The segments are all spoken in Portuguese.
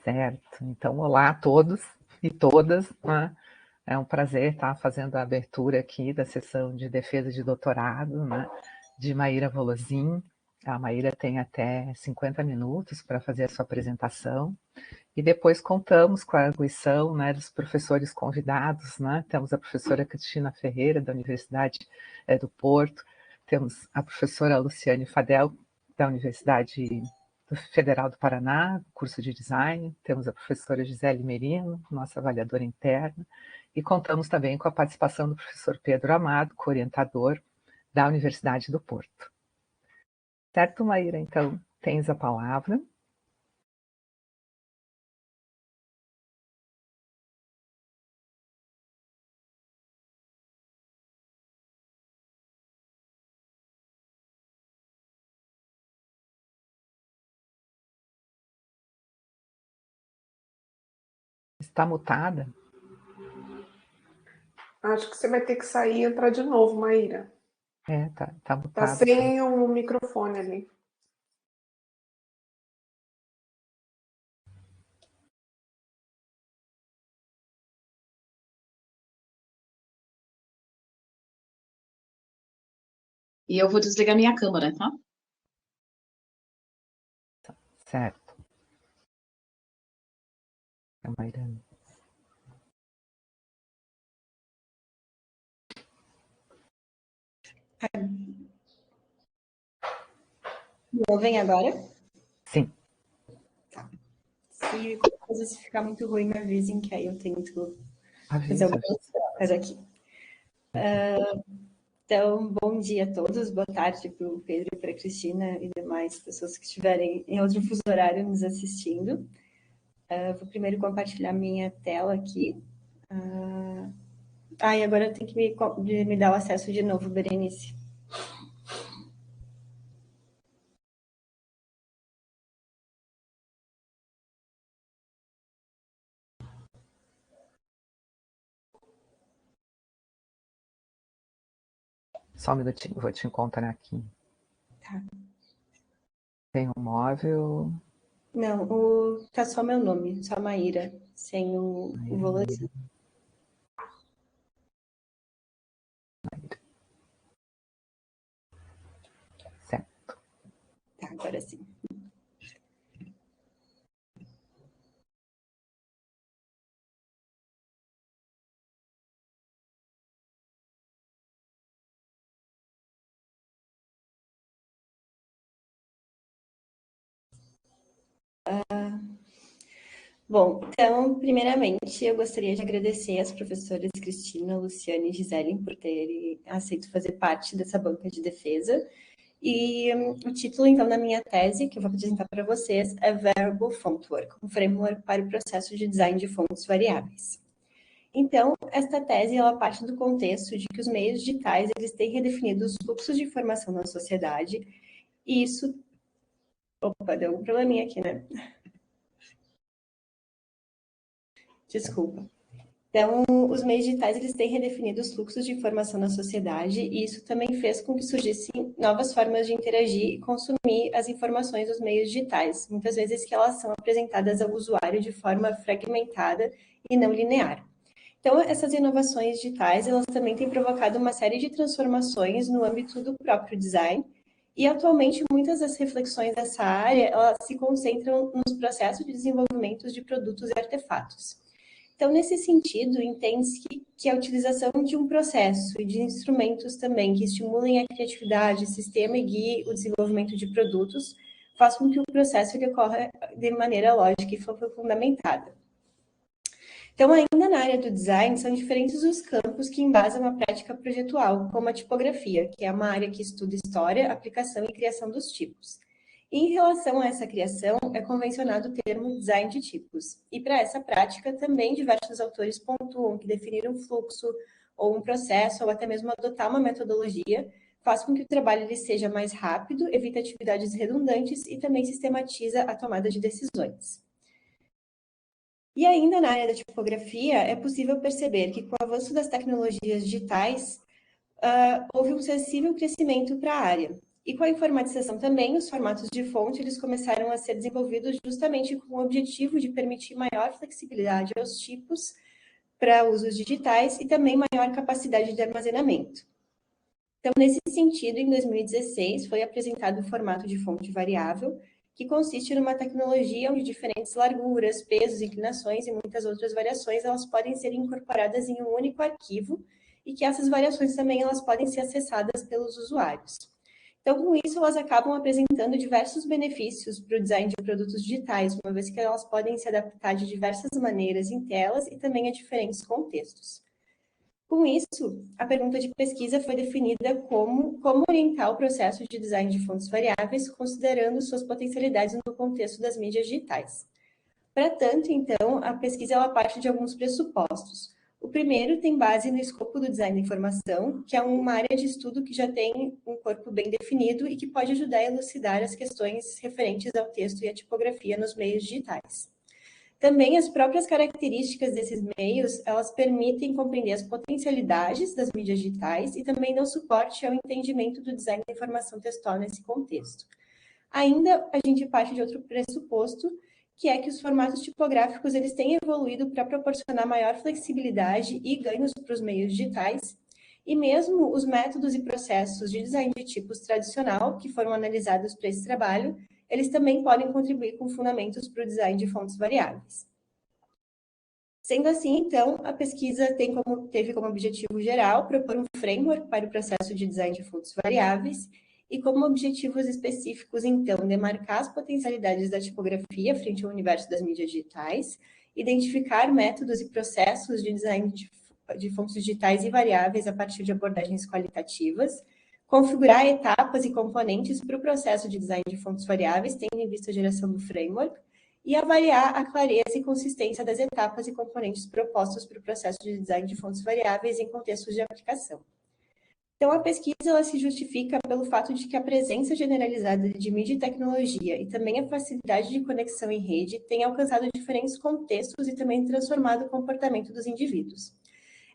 Certo. Então, olá a todos e todas, né? É um prazer estar fazendo a abertura aqui da sessão de defesa de doutorado, né, de Maíra Volozin. A Maíra tem até 50 minutos para fazer a sua apresentação. E depois contamos com a arguição, né, dos professores convidados, né? Temos a professora Cristina Ferreira, da Universidade do Porto, temos a professora Luciane Fadel, da Universidade Federal do Paraná, curso de Design, temos a professora Gisele Merino, nossa avaliadora interna, e contamos também com a participação do professor Pedro Amado, co-orientador da Universidade do Porto. Certo, Maíra? Então, tens a palavra. Está mutada? Acho que você vai ter que sair e entrar de novo, Maíra. Tá mutado. Tá sem o microfone ali. E eu vou desligar minha câmera, tá? Certo. A Maíra. Me ouvem agora? Sim. Tá. Se a coisa ficar muito ruim, me avisem que aí eu tento fazer algumas trocas aqui. Então, bom dia a todos, boa tarde para o Pedro e para a Cristina e demais pessoas que estiverem em outro fuso horário nos assistindo. Vou primeiro compartilhar minha tela aqui. E agora eu tenho que me dar o acesso de novo, Berenice. Só um minutinho, vou te encontrar aqui. Tá. Tem um móvel? Não, tá só meu nome, só Maíra, sem o Volozin. Certo. Tá, agora sim. Bom, então, primeiramente, eu gostaria de agradecer às professoras Cristina, Luciane e Gisele por terem aceito fazer parte dessa banca de defesa. E o título, então, da minha tese, que eu vou apresentar para vocês, é Variable Fontwork, um framework para o processo de design de fontes variáveis. Então, esta tese, ela parte do contexto de que os meios digitais, eles têm redefinido os fluxos de informação na sociedade, e isso... Opa, deu um probleminha aqui, né? Desculpa. Então, os meios digitais, eles têm redefinido os fluxos de informação na sociedade e isso também fez com que surgissem novas formas de interagir e consumir as informações dos meios digitais, muitas vezes que elas são apresentadas ao usuário de forma fragmentada e não linear. Então, essas inovações digitais, elas também têm provocado uma série de transformações no âmbito do próprio design e, atualmente, muitas das reflexões dessa área, elas se concentram nos processos de desenvolvimento de produtos e artefatos. Então, nesse sentido, entende-se que a utilização de um processo e de instrumentos também que estimulem a criatividade, sistema e guie o desenvolvimento de produtos, faz com que o processo ele ocorra de maneira lógica e fundamentada. Então, ainda na área do design, são diferentes os campos que embasam a prática projetual, como a tipografia, que é uma área que estuda história, aplicação e criação dos tipos. Em relação a essa criação, é convencionado o termo design de tipos. E para essa prática, também diversos autores pontuam que definir um fluxo ou um processo, ou até mesmo adotar uma metodologia, faz com que o trabalho ele seja mais rápido, evita atividades redundantes e também sistematiza a tomada de decisões. E ainda na área da tipografia, é possível perceber que com o avanço das tecnologias digitais, houve um sensível crescimento para a área. E com a informatização também, os formatos de fonte eles começaram a ser desenvolvidos justamente com o objetivo de permitir maior flexibilidade aos tipos para usos digitais e também maior capacidade de armazenamento. Então, nesse sentido, em 2016, foi apresentado o formato de fonte variável, que consiste numa tecnologia onde diferentes larguras, pesos, inclinações e muitas outras variações elas podem ser incorporadas em um único arquivo e que essas variações também elas podem ser acessadas pelos usuários. Então, com isso, elas acabam apresentando diversos benefícios para o design de produtos digitais, uma vez que elas podem se adaptar de diversas maneiras em telas e também a diferentes contextos. Com isso, a pergunta de pesquisa foi definida como orientar o processo de design de fontes variáveis, considerando suas potencialidades no contexto das mídias digitais. Para tanto, então, a pesquisa ela parte de alguns pressupostos. O primeiro tem base no escopo do design da informação, que é uma área de estudo que já tem um corpo bem definido e que pode ajudar a elucidar as questões referentes ao texto e à tipografia nos meios digitais. Também as próprias características desses meios, elas permitem compreender as potencialidades das mídias digitais e também dão suporte ao entendimento do design da informação textual nesse contexto. Ainda, a gente parte de outro pressuposto, que é que os formatos tipográficos eles têm evoluído para proporcionar maior flexibilidade e ganhos para os meios digitais, e mesmo os métodos e processos de design de tipos tradicional, que foram analisados para esse trabalho, eles também podem contribuir com fundamentos para o design de fontes variáveis. Sendo assim, então, a pesquisa teve como objetivo geral propor um framework para o processo de design de fontes variáveis e como objetivos específicos, então, demarcar as potencialidades da tipografia frente ao universo das mídias digitais, identificar métodos e processos de design de fontes digitais e variáveis a partir de abordagens qualitativas, configurar etapas e componentes para o processo de design de fontes variáveis, tendo em vista a geração do framework, e avaliar a clareza e consistência das etapas e componentes propostos para o processo de design de fontes variáveis em contextos de aplicação. Então, a pesquisa ela se justifica pelo fato de que a presença generalizada de mídia e tecnologia e também a facilidade de conexão em rede tem alcançado diferentes contextos e também transformado o comportamento dos indivíduos.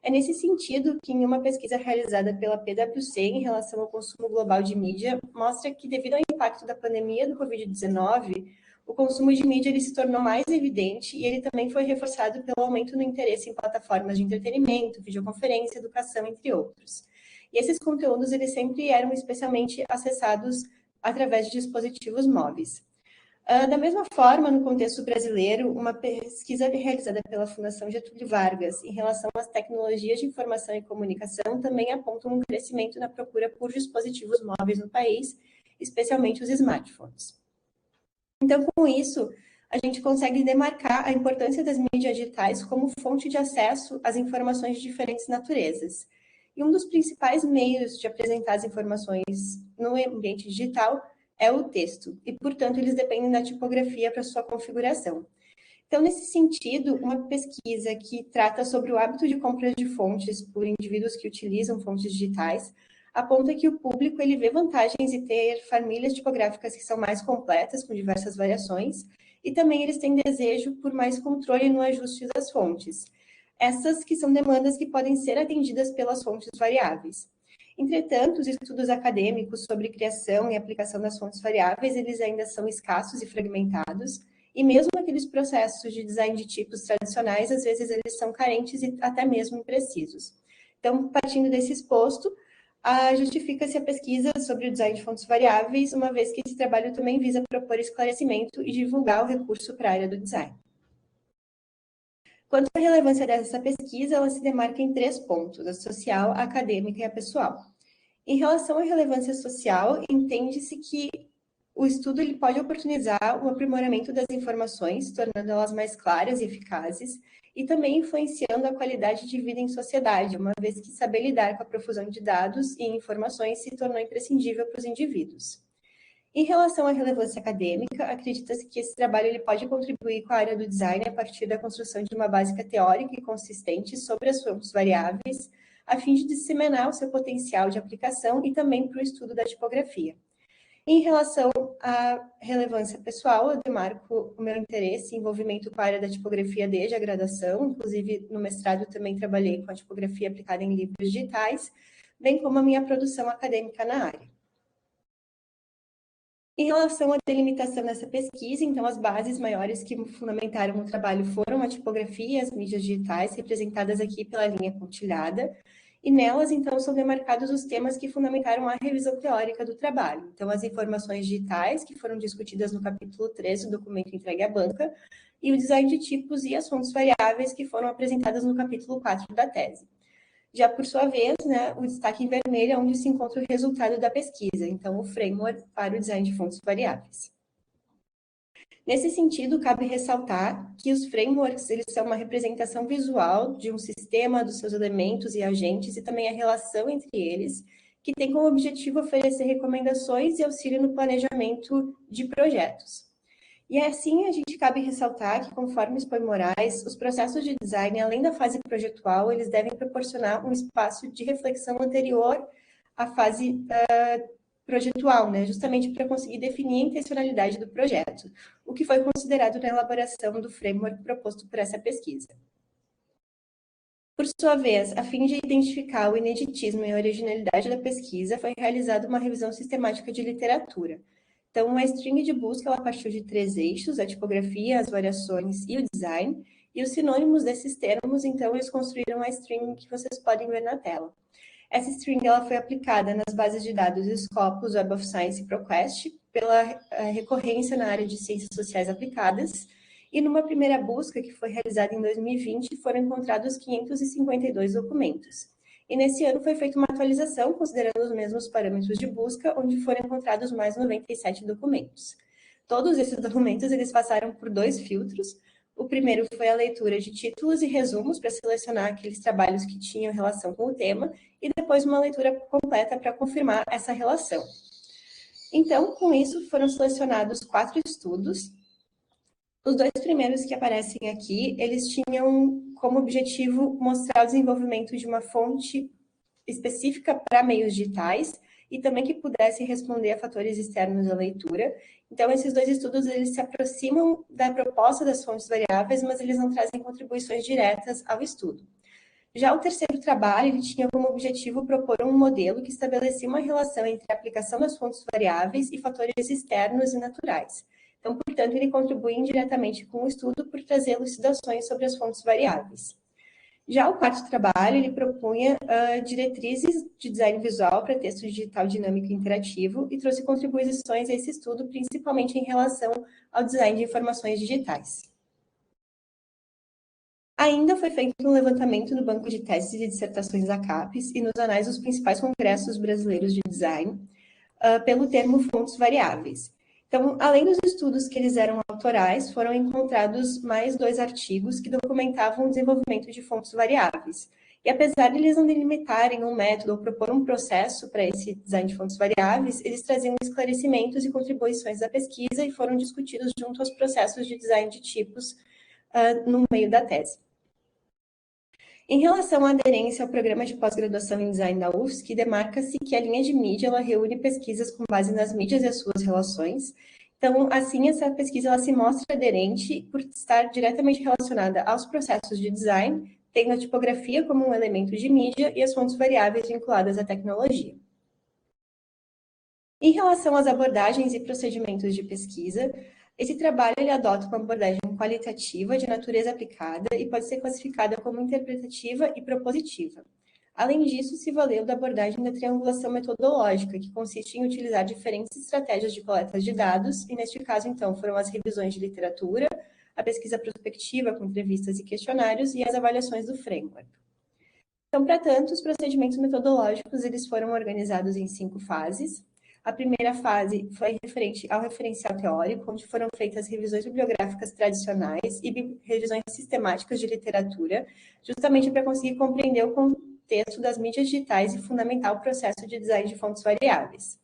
É nesse sentido que, em uma pesquisa realizada pela PwC em relação ao consumo global de mídia, mostra que, devido ao impacto da pandemia do Covid-19, o consumo de mídia ele se tornou mais evidente e ele também foi reforçado pelo aumento no interesse em plataformas de entretenimento, videoconferência, educação, entre outros. E esses conteúdos eles sempre eram especialmente acessados através de dispositivos móveis. Da mesma forma, no contexto brasileiro, uma pesquisa realizada pela Fundação Getúlio Vargas em relação às tecnologias de informação e comunicação também aponta um crescimento na procura por dispositivos móveis no país, especialmente os smartphones. Então, com isso, a gente consegue demarcar a importância das mídias digitais como fonte de acesso às informações de diferentes naturezas. E um dos principais meios de apresentar as informações no ambiente digital é o texto, e, portanto, eles dependem da tipografia para sua configuração. Então, nesse sentido, uma pesquisa que trata sobre o hábito de compra de fontes por indivíduos que utilizam fontes digitais aponta que o público ele vê vantagens em ter famílias tipográficas que são mais completas, com diversas variações, e também eles têm desejo por mais controle no ajuste das fontes. Essas que são demandas que podem ser atendidas pelas fontes variáveis. Entretanto, os estudos acadêmicos sobre criação e aplicação das fontes variáveis, eles ainda são escassos e fragmentados, e mesmo aqueles processos de design de tipos tradicionais, às vezes eles são carentes e até mesmo imprecisos. Então, partindo desse exposto, justifica-se a pesquisa sobre o design de fontes variáveis, uma vez que esse trabalho também visa propor esclarecimento e divulgar o recurso para a área do design. Quanto à relevância dessa pesquisa, ela se demarca em 3 pontos: a social, a acadêmica e a pessoal. Em relação à relevância social, entende-se que o estudo ele pode oportunizar o aprimoramento das informações, tornando elas mais claras e eficazes, e também influenciando a qualidade de vida em sociedade, uma vez que saber lidar com a profusão de dados e informações se tornou imprescindível para os indivíduos. Em relação à relevância acadêmica, acredita-se que esse trabalho ele pode contribuir com a área do design a partir da construção de uma base teórica e consistente sobre as fontes variáveis, a fim de disseminar o seu potencial de aplicação e também para o estudo da tipografia. Em relação à relevância pessoal, eu demarco o meu interesse e envolvimento com a área da tipografia desde a graduação, inclusive no mestrado também trabalhei com a tipografia aplicada em livros digitais, bem como a minha produção acadêmica na área. Em relação à delimitação dessa pesquisa, então, as bases maiores que fundamentaram o trabalho foram a tipografia e as mídias digitais, representadas aqui pela linha pontilhada, e nelas, então, são demarcados os temas que fundamentaram a revisão teórica do trabalho. Então, as informações digitais, que foram discutidas no capítulo 3 do documento entregue à banca, e o design de tipos e as fontes variáveis, que foram apresentadas no capítulo 4 da tese. Já por sua vez, né, o destaque em vermelho é onde se encontra o resultado da pesquisa, então o framework para o design de fontes variáveis. Nesse sentido, cabe ressaltar que os frameworks eles são uma representação visual de um sistema, dos seus elementos e agentes, e também a relação entre eles, que tem como objetivo oferecer recomendações e auxílio no planejamento de projetos. E assim, a gente cabe ressaltar que, conforme expõe Moraes, os processos de design, além da fase projetual, eles devem proporcionar um espaço de reflexão anterior à fase projetual, né? Justamente para conseguir definir a intencionalidade do projeto, o que foi considerado na elaboração do framework proposto por essa pesquisa. Por sua vez, a fim de identificar o ineditismo e a originalidade da pesquisa, foi realizada uma revisão sistemática de literatura. Então, uma string de busca ela partiu de 3 eixos, a tipografia, as variações e o design, e os sinônimos desses termos, então, eles construíram a string que vocês podem ver na tela. Essa string ela foi aplicada nas bases de dados Scopus, Web of Science e ProQuest, pela recorrência na área de ciências sociais aplicadas, e numa primeira busca, que foi realizada em 2020, foram encontrados 552 documentos. E nesse ano foi feita uma atualização, considerando os mesmos parâmetros de busca, onde foram encontrados mais 97 documentos. Todos esses documentos eles passaram por 2 filtros. O primeiro foi a leitura de títulos e resumos para selecionar aqueles trabalhos que tinham relação com o tema, e depois uma leitura completa para confirmar essa relação. Então, com isso, foram selecionados 4 estudos. Os 2 primeiros que aparecem aqui, eles tinham como objetivo mostrar o desenvolvimento de uma fonte específica para meios digitais e também que pudesse responder a fatores externos à leitura. Então, esses 2 estudos, eles se aproximam da proposta das fontes variáveis, mas eles não trazem contribuições diretas ao estudo. Já o terceiro trabalho, ele tinha como objetivo propor um modelo que estabelecia uma relação entre a aplicação das fontes variáveis e fatores externos e naturais. Então, portanto, ele contribui indiretamente com o estudo por trazer elucidações sobre as fontes variáveis. Já o quarto trabalho, ele propunha diretrizes de design visual para texto digital dinâmico e interativo e trouxe contribuições a esse estudo, principalmente em relação ao design de informações digitais. Ainda foi feito um levantamento no banco de teses e dissertações da CAPES e nos anais dos principais congressos brasileiros de design, pelo termo fontes variáveis. Então, além dos estudos que eles eram autorais, foram encontrados mais 2 artigos que documentavam o desenvolvimento de fontes variáveis. E apesar de eles não delimitarem um método ou propor um processo para esse design de fontes variáveis, eles traziam esclarecimentos e contribuições da pesquisa e foram discutidos junto aos processos de design de tipos no meio da tese. Em relação à aderência ao programa de pós-graduação em design da UFSC, demarca-se que a linha de mídia ela reúne pesquisas com base nas mídias e as suas relações. Então, assim, essa pesquisa ela se mostra aderente por estar diretamente relacionada aos processos de design, tendo a tipografia como um elemento de mídia e as fontes variáveis vinculadas à tecnologia. Em relação às abordagens e procedimentos de pesquisa, esse trabalho ele adota uma abordagem qualitativa de natureza aplicada e pode ser classificada como interpretativa e propositiva. Além disso, se valeu da abordagem da triangulação metodológica, que consiste em utilizar diferentes estratégias de coleta de dados, e neste caso, então, foram as revisões de literatura, a pesquisa prospectiva com entrevistas e questionários e as avaliações do framework. Então, para tanto, os procedimentos metodológicos eles foram organizados em 5 fases. A primeira fase foi referente ao referencial teórico, onde foram feitas revisões bibliográficas tradicionais e revisões sistemáticas de literatura, justamente para conseguir compreender o contexto das mídias digitais e fundamentar o processo de design de fontes variáveis.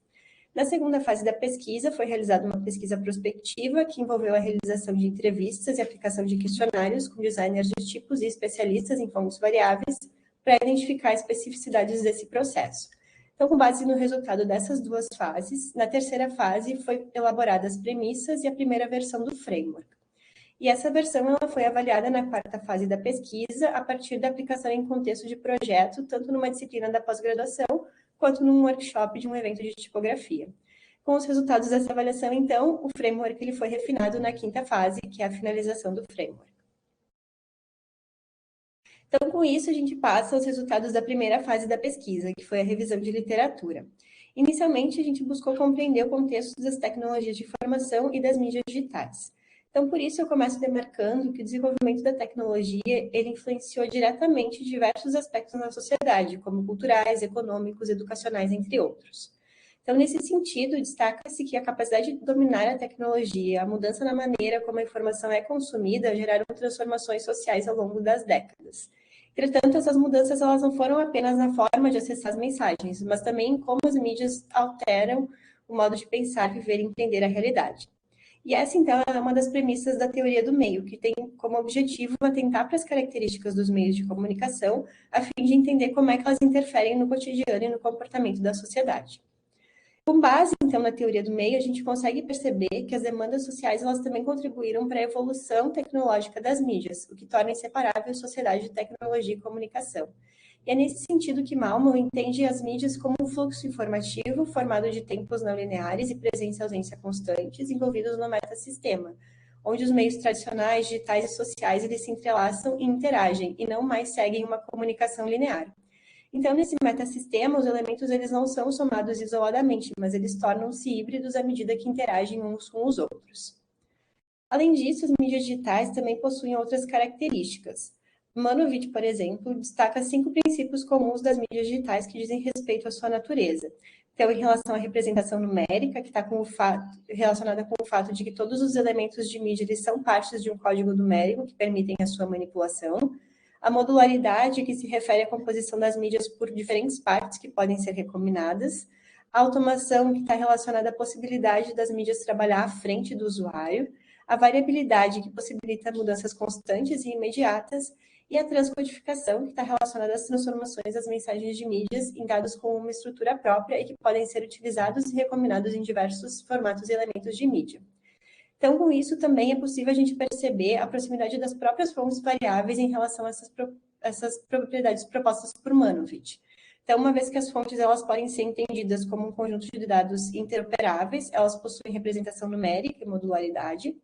Na segunda fase da pesquisa, foi realizada uma pesquisa prospectiva, que envolveu a realização de entrevistas e aplicação de questionários com designers de tipos e especialistas em fontes variáveis, para identificar especificidades desse processo. Então, com base no resultado dessas 2 fases, na terceira fase foi elaboradas as premissas e a primeira versão do framework. E essa versão ela foi avaliada na 4ª fase da pesquisa, a partir da aplicação em contexto de projeto, tanto numa disciplina da pós-graduação, quanto num workshop de um evento de tipografia. Com os resultados dessa avaliação, então, o framework ele foi refinado na quinta fase, que é a finalização do framework. Então, com isso, a gente passa aos resultados da primeira fase da pesquisa, que foi a revisão de literatura. Inicialmente, a gente buscou compreender o contexto das tecnologias de informação e das mídias digitais. Então, por isso, eu começo demarcando que o desenvolvimento da tecnologia ele influenciou diretamente diversos aspectos na sociedade, como culturais, econômicos, educacionais, entre outros. Então, nesse sentido, destaca-se que a capacidade de dominar a tecnologia, a mudança na maneira como a informação é consumida, geraram transformações sociais ao longo das décadas. Entretanto, essas mudanças elas não foram apenas na forma de acessar as mensagens, mas também em como as mídias alteram o modo de pensar, viver e entender a realidade. E essa, então, é uma das premissas da teoria do meio, que tem como objetivo atentar para as características dos meios de comunicação, a fim de entender como é que elas interferem no cotidiano e no comportamento da sociedade. Com base, então, na teoria do meio, a gente consegue perceber que as demandas sociais elas também contribuíram para a evolução tecnológica das mídias, o que torna inseparável a sociedade de tecnologia e comunicação. E é nesse sentido que Malman entende as mídias como um fluxo informativo formado de tempos não lineares e presença e ausência constantes envolvidos no metassistema, onde os meios tradicionais, digitais e sociais eles se entrelaçam e interagem, e não mais seguem uma comunicação linear. Então, nesse metassistema, os elementos eles não são somados isoladamente, mas eles tornam-se híbridos à medida que interagem uns com os outros. Além disso, as mídias digitais também possuem outras características. Manovich, por exemplo, destaca 5 princípios comuns das mídias digitais que dizem respeito à sua natureza. Então, em relação à representação numérica, que está relacionada com o fato de que todos os elementos de mídia eles são partes de um código numérico que permitem a sua manipulação. A modularidade, que se refere à composição das mídias por diferentes partes que podem ser recombinadas. A automação, que está relacionada à possibilidade das mídias trabalhar à frente do usuário. A variabilidade, que possibilita mudanças constantes e imediatas. E a transcodificação, que está relacionada às transformações das mensagens de mídias em dados com uma estrutura própria e que podem ser utilizados e recombinados em diversos formatos e elementos de mídia. Então, com isso, também é possível a gente perceber a proximidade das próprias fontes variáveis em relação a essas propriedades propostas por Manovich. Então, uma vez que as fontes elas podem ser entendidas como um conjunto de dados interoperáveis, elas possuem representação numérica e modularidade,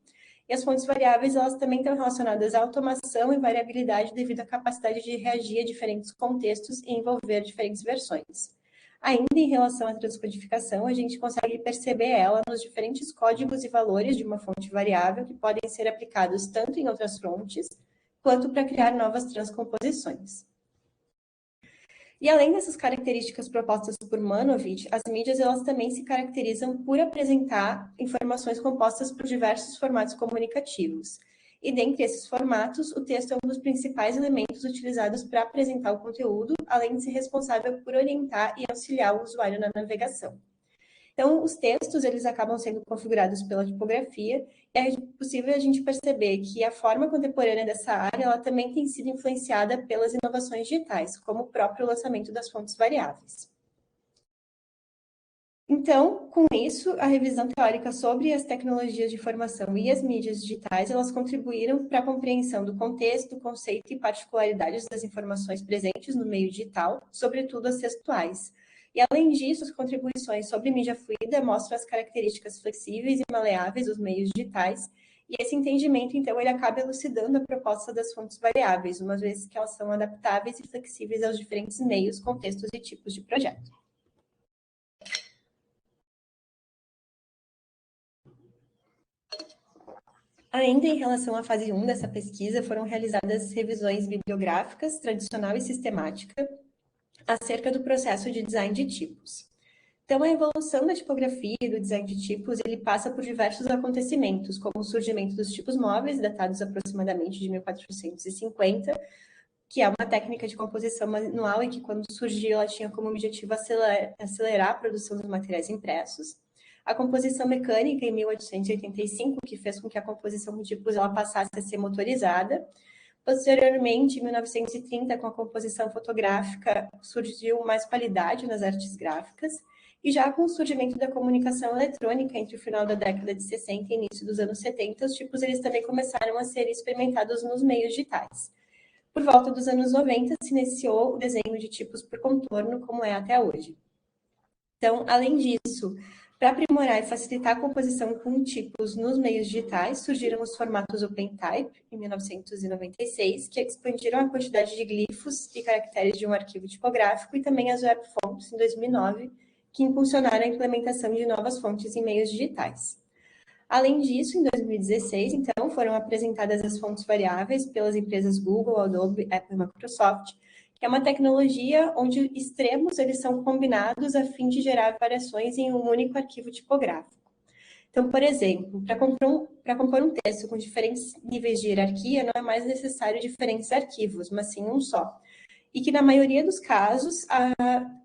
e as fontes variáveis elas também estão relacionadas à automação e variabilidade devido à capacidade de reagir a diferentes contextos e envolver diferentes versões. Ainda em relação à transcodificação, a gente consegue perceber ela nos diferentes códigos e valores de uma fonte variável que podem ser aplicados tanto em outras fontes, quanto para criar novas transcomposições. E além dessas características propostas por Manovich, as mídias elas também se caracterizam por apresentar informações compostas por diversos formatos comunicativos. E dentre esses formatos, o texto é um dos principais elementos utilizados para apresentar o conteúdo, além de ser responsável por orientar e auxiliar o usuário na navegação. Então, os textos eles acabam sendo configurados pela tipografia, e é possível a gente perceber que a forma contemporânea dessa área ela também tem sido influenciada pelas inovações digitais, como o próprio lançamento das fontes variáveis. Então, com isso, a revisão teórica sobre as tecnologias de informação e as mídias digitais, elas contribuíram para a compreensão do contexto, conceito e particularidades das informações presentes no meio digital, sobretudo as textuais. E, além disso, as contribuições sobre mídia fluida mostram as características flexíveis e maleáveis dos meios digitais, e esse entendimento, então, ele acaba elucidando a proposta das fontes variáveis, uma vez que elas são adaptáveis e flexíveis aos diferentes meios, contextos e tipos de projeto. Ainda em relação à fase 1 dessa pesquisa, foram realizadas revisões bibliográficas, tradicional e sistemática, acerca do processo de design de tipos. Então, a evolução da tipografia e do design de tipos, ele passa por diversos acontecimentos, como o surgimento dos tipos móveis, datados aproximadamente de 1450, que é uma técnica de composição manual e que, quando surgiu, ela tinha como objetivo acelerar a produção dos materiais impressos. A composição mecânica, em 1885, que fez com que a composição de tipos ela passasse a ser motorizada. Posteriormente, em 1930, com a composição fotográfica, surgiu mais qualidade nas artes gráficas, e já com o surgimento da comunicação eletrônica entre o final da década de 60 e início dos anos 70, os tipos eles também começaram a ser experimentados nos meios digitais. Por volta dos anos 90, se iniciou o desenho de tipos por contorno, como é até hoje. Então, além disso, Para aprimorar e facilitar a composição com tipos nos meios digitais, surgiram os formatos OpenType, em 1996, que expandiram a quantidade de glifos e caracteres de um arquivo tipográfico, e também as web fonts, em 2009, que impulsionaram a implementação de novas fontes em meios digitais. Além disso, em 2016, então, foram apresentadas as fontes variáveis pelas empresas Google, Adobe, Apple e Microsoft, que é uma tecnologia onde extremos eles são combinados a fim de gerar variações em um único arquivo tipográfico. Então, por exemplo, para compor um texto com diferentes níveis de hierarquia, não é mais necessário diferentes arquivos, mas sim um só. E que, na maioria dos casos,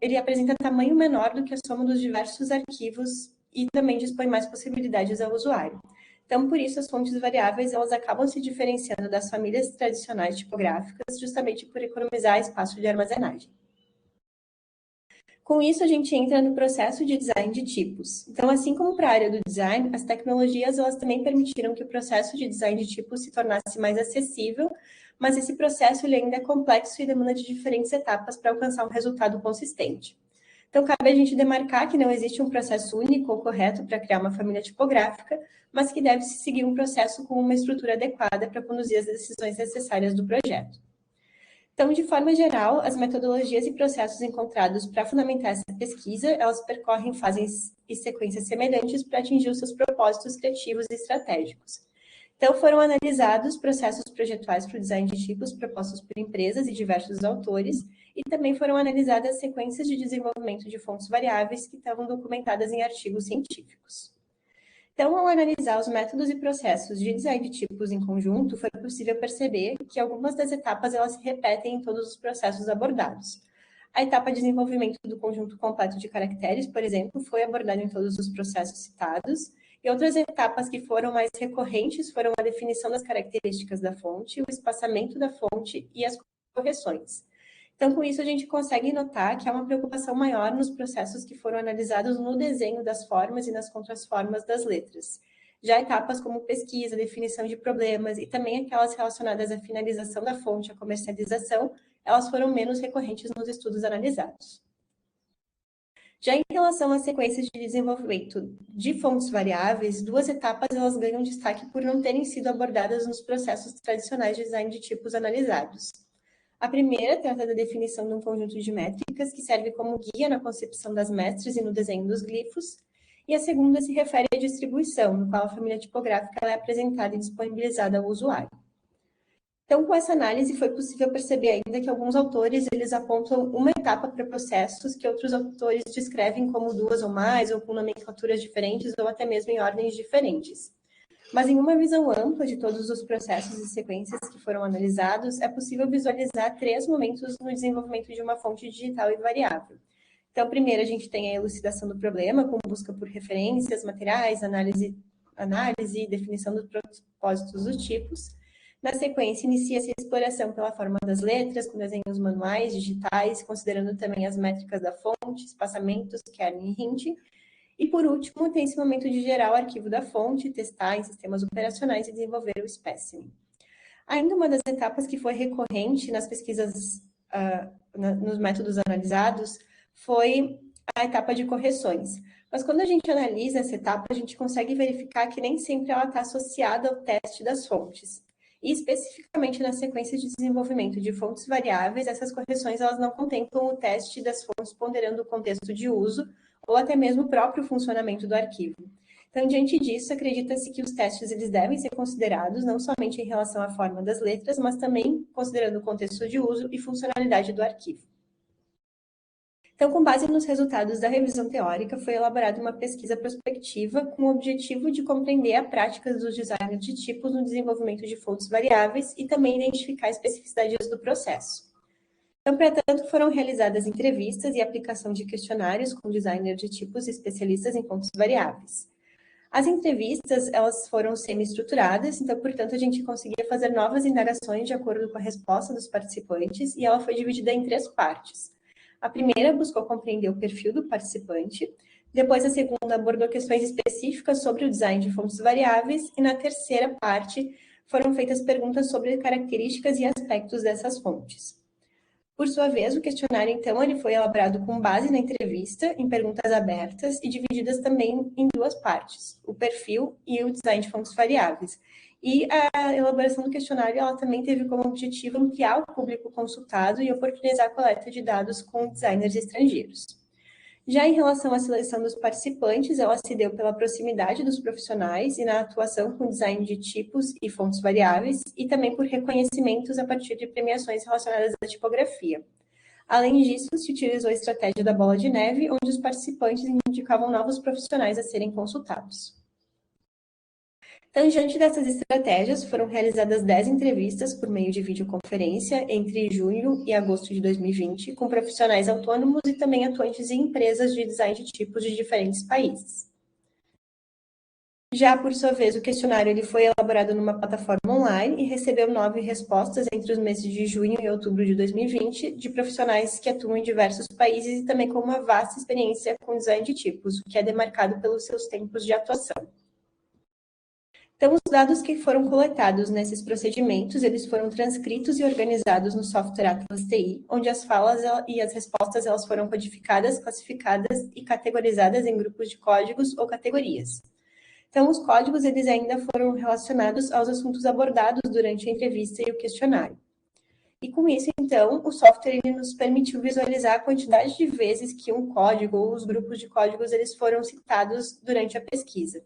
ele apresenta tamanho menor do que a soma dos diversos arquivos e também dispõe mais possibilidades ao usuário. Então, por isso, as fontes variáveis elas acabam se diferenciando das famílias tradicionais tipográficas, justamente por economizar espaço de armazenagem. Com isso, a gente entra no processo de design de tipos. Então, assim como para a área do design, as tecnologias elas também permitiram que o processo de design de tipos se tornasse mais acessível, mas esse processo ele ainda é complexo e demanda de diferentes etapas para alcançar um resultado consistente. Então, cabe a gente demarcar que não existe um processo único ou correto para criar uma família tipográfica, mas que deve-se seguir um processo com uma estrutura adequada para conduzir as decisões necessárias do projeto. Então, de forma geral, as metodologias e processos encontrados para fundamentar essa pesquisa, elas percorrem fases e sequências semelhantes para atingir os seus propósitos criativos e estratégicos. Então, foram analisados processos projetuais para o design de tipos propostos por empresas e diversos autores, e também foram analisadas sequências de desenvolvimento de fontes variáveis que estavam documentadas em artigos científicos. Então, ao analisar os métodos e processos de design de tipos em conjunto, foi possível perceber que algumas das etapas elas se repetem em todos os processos abordados. A etapa de desenvolvimento do conjunto completo de caracteres, por exemplo, foi abordada em todos os processos citados, e outras etapas que foram mais recorrentes foram a definição das características da fonte, o espaçamento da fonte e as correções. Então, com isso, a gente consegue notar que há uma preocupação maior nos processos que foram analisados no desenho das formas e nas contrasformas das letras. Já etapas como pesquisa, definição de problemas e também aquelas relacionadas à finalização da fonte, à comercialização, elas foram menos recorrentes nos estudos analisados. Já em relação às sequências de desenvolvimento de fontes variáveis, duas etapas elas ganham destaque por não terem sido abordadas nos processos tradicionais de design de tipos analisados. A primeira trata da definição de um conjunto de métricas que serve como guia na concepção das mestres e no desenho dos glifos, e a segunda se refere à distribuição, no qual a família tipográfica é apresentada e disponibilizada ao usuário. Então, com essa análise, foi possível perceber ainda que alguns autores eles apontam uma etapa para processos que outros autores descrevem como duas ou mais, ou com nomenclaturas diferentes, ou até mesmo em ordens diferentes. Mas em uma visão ampla de todos os processos e sequências que foram analisados, é possível visualizar três momentos no desenvolvimento de uma fonte digital e variável. Então, primeiro, a gente tem a elucidação do problema, com busca por referências, materiais, análise e definição dos propósitos dos tipos. Na sequência, inicia-se a exploração pela forma das letras, com desenhos manuais, digitais, considerando também as métricas da fonte, espaçamentos, kernel e hint. E, por último, tem esse momento de gerar o arquivo da fonte, testar em sistemas operacionais e desenvolver o espécime. Ainda uma das etapas que foi recorrente nas pesquisas, nos métodos analisados, foi a etapa de correções. Mas quando a gente analisa essa etapa, a gente consegue verificar que nem sempre ela está associada ao teste das fontes. E especificamente na sequência de desenvolvimento de fontes variáveis, essas correções elas não contemplam o teste das fontes ponderando o contexto de uso, ou até mesmo o próprio funcionamento do arquivo. Então, diante disso, acredita-se que os testes eles devem ser considerados não somente em relação à forma das letras, mas também considerando o contexto de uso e funcionalidade do arquivo. Então, com base nos resultados da revisão teórica, foi elaborada uma pesquisa prospectiva com o objetivo de compreender a prática dos designers de tipos no desenvolvimento de fontes variáveis e também identificar especificidades do processo. Então, para tanto, foram realizadas entrevistas e aplicação de questionários com designers de tipos e especialistas em fontes variáveis. As entrevistas, elas foram semi-estruturadas, então, portanto, a gente conseguia fazer novas indagações de acordo com a resposta dos participantes e ela foi dividida em três partes. A primeira buscou compreender o perfil do participante, depois a segunda abordou questões específicas sobre o design de fontes variáveis e na terceira parte foram feitas perguntas sobre características e aspectos dessas fontes. Por sua vez, o questionário, então, ele foi elaborado com base na entrevista, em perguntas abertas e divididas também em duas partes, o perfil e o design de fontes variáveis. E a elaboração do questionário, ela também teve como objetivo ampliar o público consultado e oportunizar a coleta de dados com designers estrangeiros. Já em relação à seleção dos participantes, ela se deu pela proximidade dos profissionais e na atuação com design de tipos e fontes variáveis, e também por reconhecimentos a partir de premiações relacionadas à tipografia. Além disso, se utilizou a estratégia da bola de neve, onde os participantes indicavam novos profissionais a serem consultados. Então, diante dessas estratégias, foram realizadas 10 entrevistas por meio de videoconferência entre junho e agosto de 2020, com profissionais autônomos e também atuantes em empresas de design de tipos de diferentes países. Já, por sua vez, o questionário ele foi elaborado numa plataforma online e recebeu 9 respostas entre os meses de junho e outubro de 2020, de profissionais que atuam em diversos países e também com uma vasta experiência com design de tipos, o que é demarcado pelos seus tempos de atuação. Então, os dados que foram coletados nesses procedimentos, eles foram transcritos e organizados no software Atlas TI, onde as falas e as respostas elas foram codificadas, classificadas e categorizadas em grupos de códigos ou categorias. Então, os códigos eles ainda foram relacionados aos assuntos abordados durante a entrevista e o questionário. E com isso, então, o software ele nos permitiu visualizar a quantidade de vezes que um código ou os grupos de códigos eles foram citados durante a pesquisa.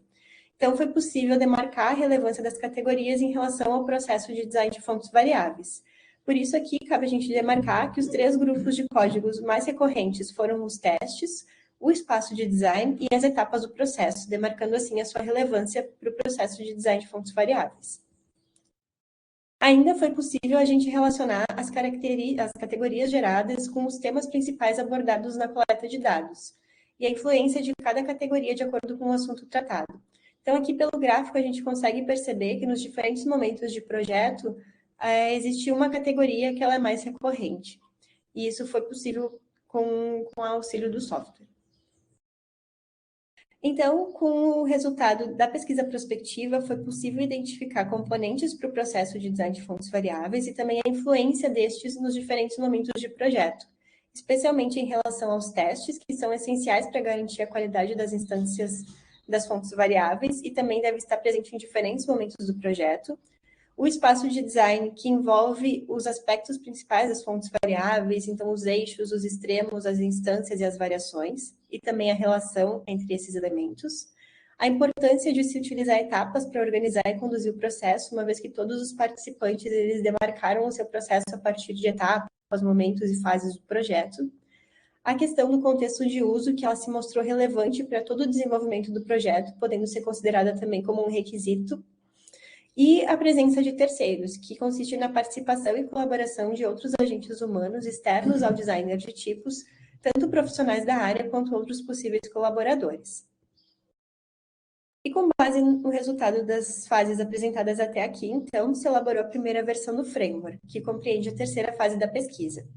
Então, foi possível demarcar a relevância das categorias em relação ao processo de design de fontes variáveis. Por isso, aqui, cabe a gente demarcar que os 3 grupos de códigos mais recorrentes foram os testes, o espaço de design e as etapas do processo, demarcando, assim, a sua relevância para o processo de design de fontes variáveis. Ainda foi possível a gente relacionar as categorias geradas com os temas principais abordados na coleta de dados e a influência de cada categoria de acordo com o assunto tratado. Então, aqui pelo gráfico, a gente consegue perceber que nos diferentes momentos de projeto, existe uma categoria que ela é mais recorrente. E isso foi possível com o auxílio do software. Então, com o resultado da pesquisa prospectiva, foi possível identificar componentes para o processo de design de fontes variáveis e também a influência destes nos diferentes momentos de projeto, especialmente em relação aos testes, que são essenciais para garantir a qualidade das instâncias das fontes variáveis e também deve estar presente em diferentes momentos do projeto. O espaço de design, que envolve os aspectos principais das fontes variáveis, então os eixos, os extremos, as instâncias e as variações, e também a relação entre esses elementos. A importância de se utilizar etapas para organizar e conduzir o processo, uma vez que todos os participantes eles demarcaram o seu processo a partir de etapas, momentos e fases do projeto. A questão do contexto de uso, que ela se mostrou relevante para todo o desenvolvimento do projeto, podendo ser considerada também como um requisito. E a presença de terceiros, que consiste na participação e colaboração de outros agentes humanos externos ao designer de tipos, tanto profissionais da área quanto outros possíveis colaboradores. E com base no resultado das fases apresentadas até aqui, então, se elaborou a primeira versão do framework, que compreende a terceira fase da pesquisa.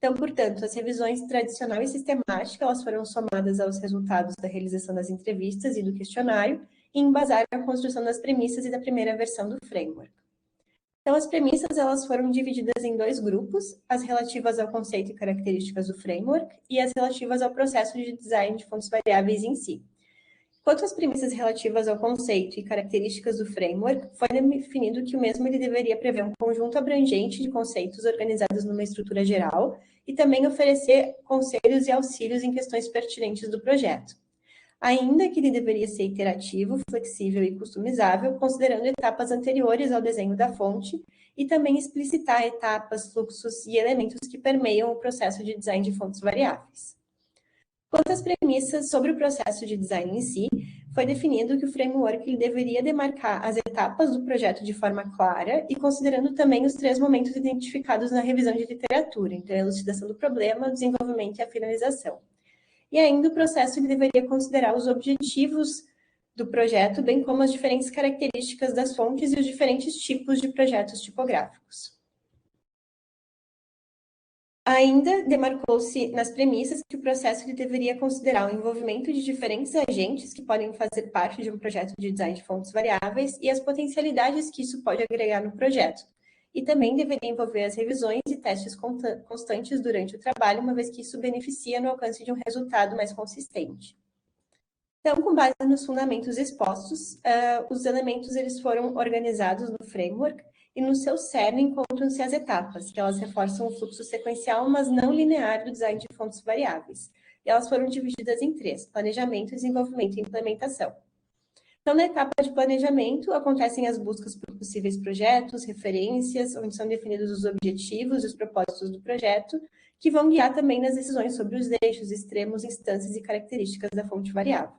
Então, portanto, as revisões tradicional e sistemática, elas foram somadas aos resultados da realização das entrevistas e do questionário e embasaram a construção das premissas e da primeira versão do framework. Então, as premissas, elas foram divididas em 2 grupos, as relativas ao conceito e características do framework e as relativas ao processo de design de fontes variáveis em si. Quanto às premissas relativas ao conceito e características do framework, foi definido que o mesmo ele deveria prever um conjunto abrangente de conceitos organizados numa estrutura geral e também oferecer conselhos e auxílios em questões pertinentes do projeto. Ainda que ele deveria ser iterativo, flexível e customizável, considerando etapas anteriores ao desenho da fonte e também explicitar etapas, fluxos e elementos que permeiam o processo de design de fontes variáveis. Quanto às premissas sobre o processo de design em si, foi definido que o framework ele deveria demarcar as etapas do projeto de forma clara e considerando também os 3 momentos identificados na revisão de literatura, então a elucidação do problema, o desenvolvimento e a finalização. E ainda o processo ele deveria considerar os objetivos do projeto, bem como as diferentes características das fontes e os diferentes tipos de projetos tipográficos. Ainda demarcou-se nas premissas que o processo ele deveria considerar o envolvimento de diferentes agentes que podem fazer parte de um projeto de design de fontes variáveis e as potencialidades que isso pode agregar no projeto. e também deveria envolver as revisões e testes constantes durante o trabalho, uma vez que isso beneficia no alcance de um resultado mais consistente. Então, com base nos fundamentos expostos, os elementos eles foram organizados no framework e no seu cerne encontram-se as etapas, que elas reforçam o fluxo sequencial, mas não linear do design de fontes variáveis. E elas foram divididas em 3, planejamento, desenvolvimento e implementação. Então, na etapa de planejamento, acontecem as buscas por possíveis projetos, referências, onde são definidos os objetivos e os propósitos do projeto, que vão guiar também nas decisões sobre os eixos, extremos, instâncias e características da fonte variável.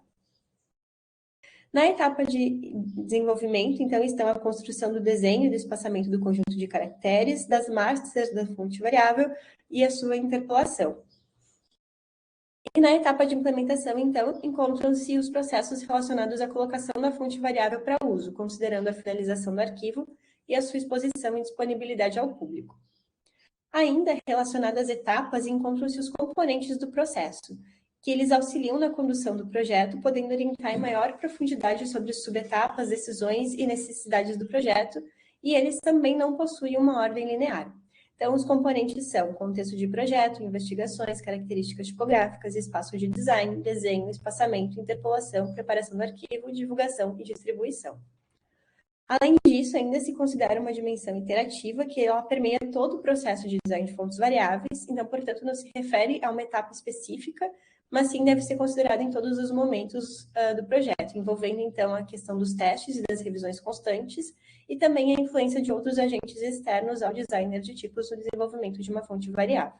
Na etapa de desenvolvimento, então, estão a construção do desenho e do espaçamento do conjunto de caracteres, das masters da fonte variável e a sua interpolação. E na etapa de implementação, então, encontram-se os processos relacionados à colocação da fonte variável para uso, considerando a finalização do arquivo e a sua exposição e disponibilidade ao público. Ainda relacionadas às etapas, encontram-se os componentes do processo, que eles auxiliam na condução do projeto, podendo orientar em maior profundidade sobre subetapas, decisões e necessidades do projeto, e eles também não possuem uma ordem linear. Então, os componentes são contexto de projeto, investigações, características tipográficas, espaço de design, desenho, espaçamento, interpolação, preparação do arquivo, divulgação e distribuição. Além disso, ainda se considera uma dimensão interativa que ela permeia todo o processo de design de fontes variáveis, então, portanto, não se refere a uma etapa específica, mas sim deve ser considerada em todos os momentos do projeto, envolvendo, então, a questão dos testes e das revisões constantes, e também a influência de outros agentes externos ao designer de tipos no desenvolvimento de uma fonte variável.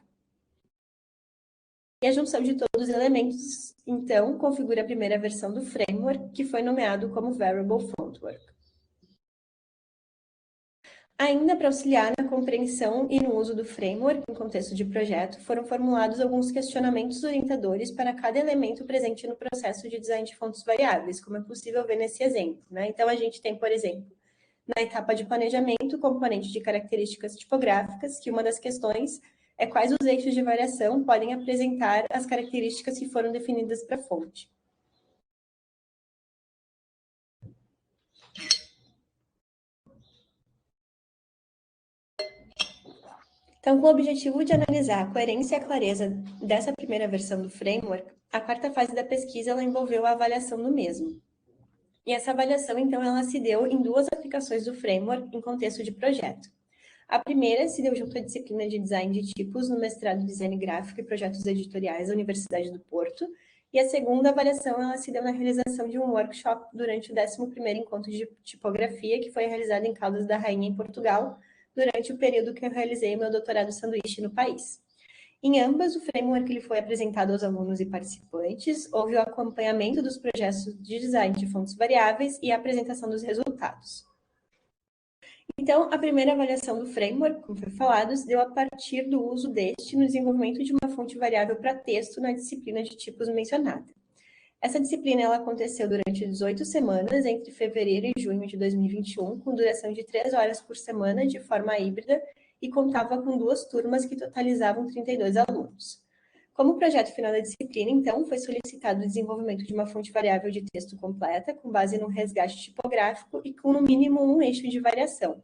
E a junção de todos os elementos, então, configura a primeira versão do framework, que foi nomeado como Variable Fontwork. Ainda para auxiliar na compreensão e no uso do framework em contexto de projeto, foram formulados alguns questionamentos orientadores para cada elemento presente no processo de design de fontes variáveis, como é possível ver nesse exemplo, né? Então, a gente tem, por exemplo, na etapa de planejamento, o componente de características tipográficas, que uma das questões é quais os eixos de variação podem apresentar as características que foram definidas para a fonte. Então, com o objetivo de analisar a coerência e a clareza dessa primeira versão do framework, a quarta fase da pesquisa ela envolveu a avaliação do mesmo. E essa avaliação, então, ela se deu em duas aplicações do framework em contexto de projeto. A primeira se deu junto à disciplina de design de tipos no mestrado em design gráfico e projetos editoriais da Universidade do Porto, e a segunda avaliação ela se deu na realização de um workshop durante o 11º encontro de tipografia, que foi realizado em Caldas da Rainha, em Portugal, durante o período que eu realizei meu doutorado sanduíche no país. Em ambas, o framework ele foi apresentado aos alunos e participantes, houve o acompanhamento dos projetos de design de fontes variáveis e a apresentação dos resultados. Então, a primeira avaliação do framework, como foi falado, se deu a partir do uso deste no desenvolvimento de uma fonte variável para texto na disciplina de tipos mencionada. Essa disciplina ela aconteceu durante 18 semanas, entre fevereiro e junho de 2021, com duração de 3 horas por semana, de forma híbrida, e contava com 2 turmas que totalizavam 32 alunos. Como projeto final da disciplina, então, foi solicitado o desenvolvimento de uma fonte variável de texto completa, com base no resgate tipográfico e com, no mínimo, um eixo de variação,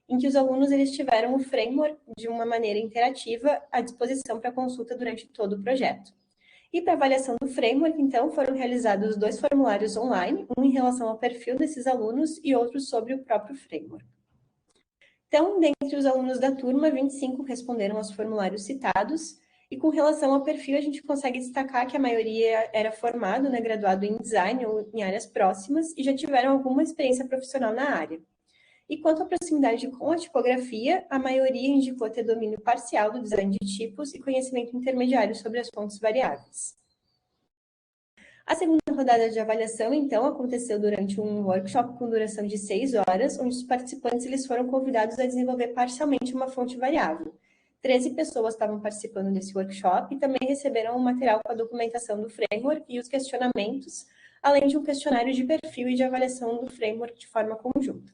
em que os alunos eles tiveram o framework de uma maneira interativa à disposição para consulta durante todo o projeto. E para avaliação do framework, então, foram realizados 2 formulários online, um em relação ao perfil desses alunos e outro sobre o próprio framework. Então, dentre os alunos da turma, 25 responderam aos formulários citados, e com relação ao perfil, a gente consegue destacar que a maioria era formado, né, graduado em design ou em áreas próximas, e já tiveram alguma experiência profissional na área. E quanto à proximidade com a tipografia, a maioria indicou ter domínio parcial do design de tipos e conhecimento intermediário sobre as fontes variáveis. A segunda rodada de avaliação, então, aconteceu durante um workshop com duração de 6 horas, onde os participantes eles foram convidados a desenvolver parcialmente uma fonte variável. 13 pessoas estavam participando desse workshop e também receberam um material com a documentação do framework e os questionamentos, além de um questionário de perfil e de avaliação do framework de forma conjunta.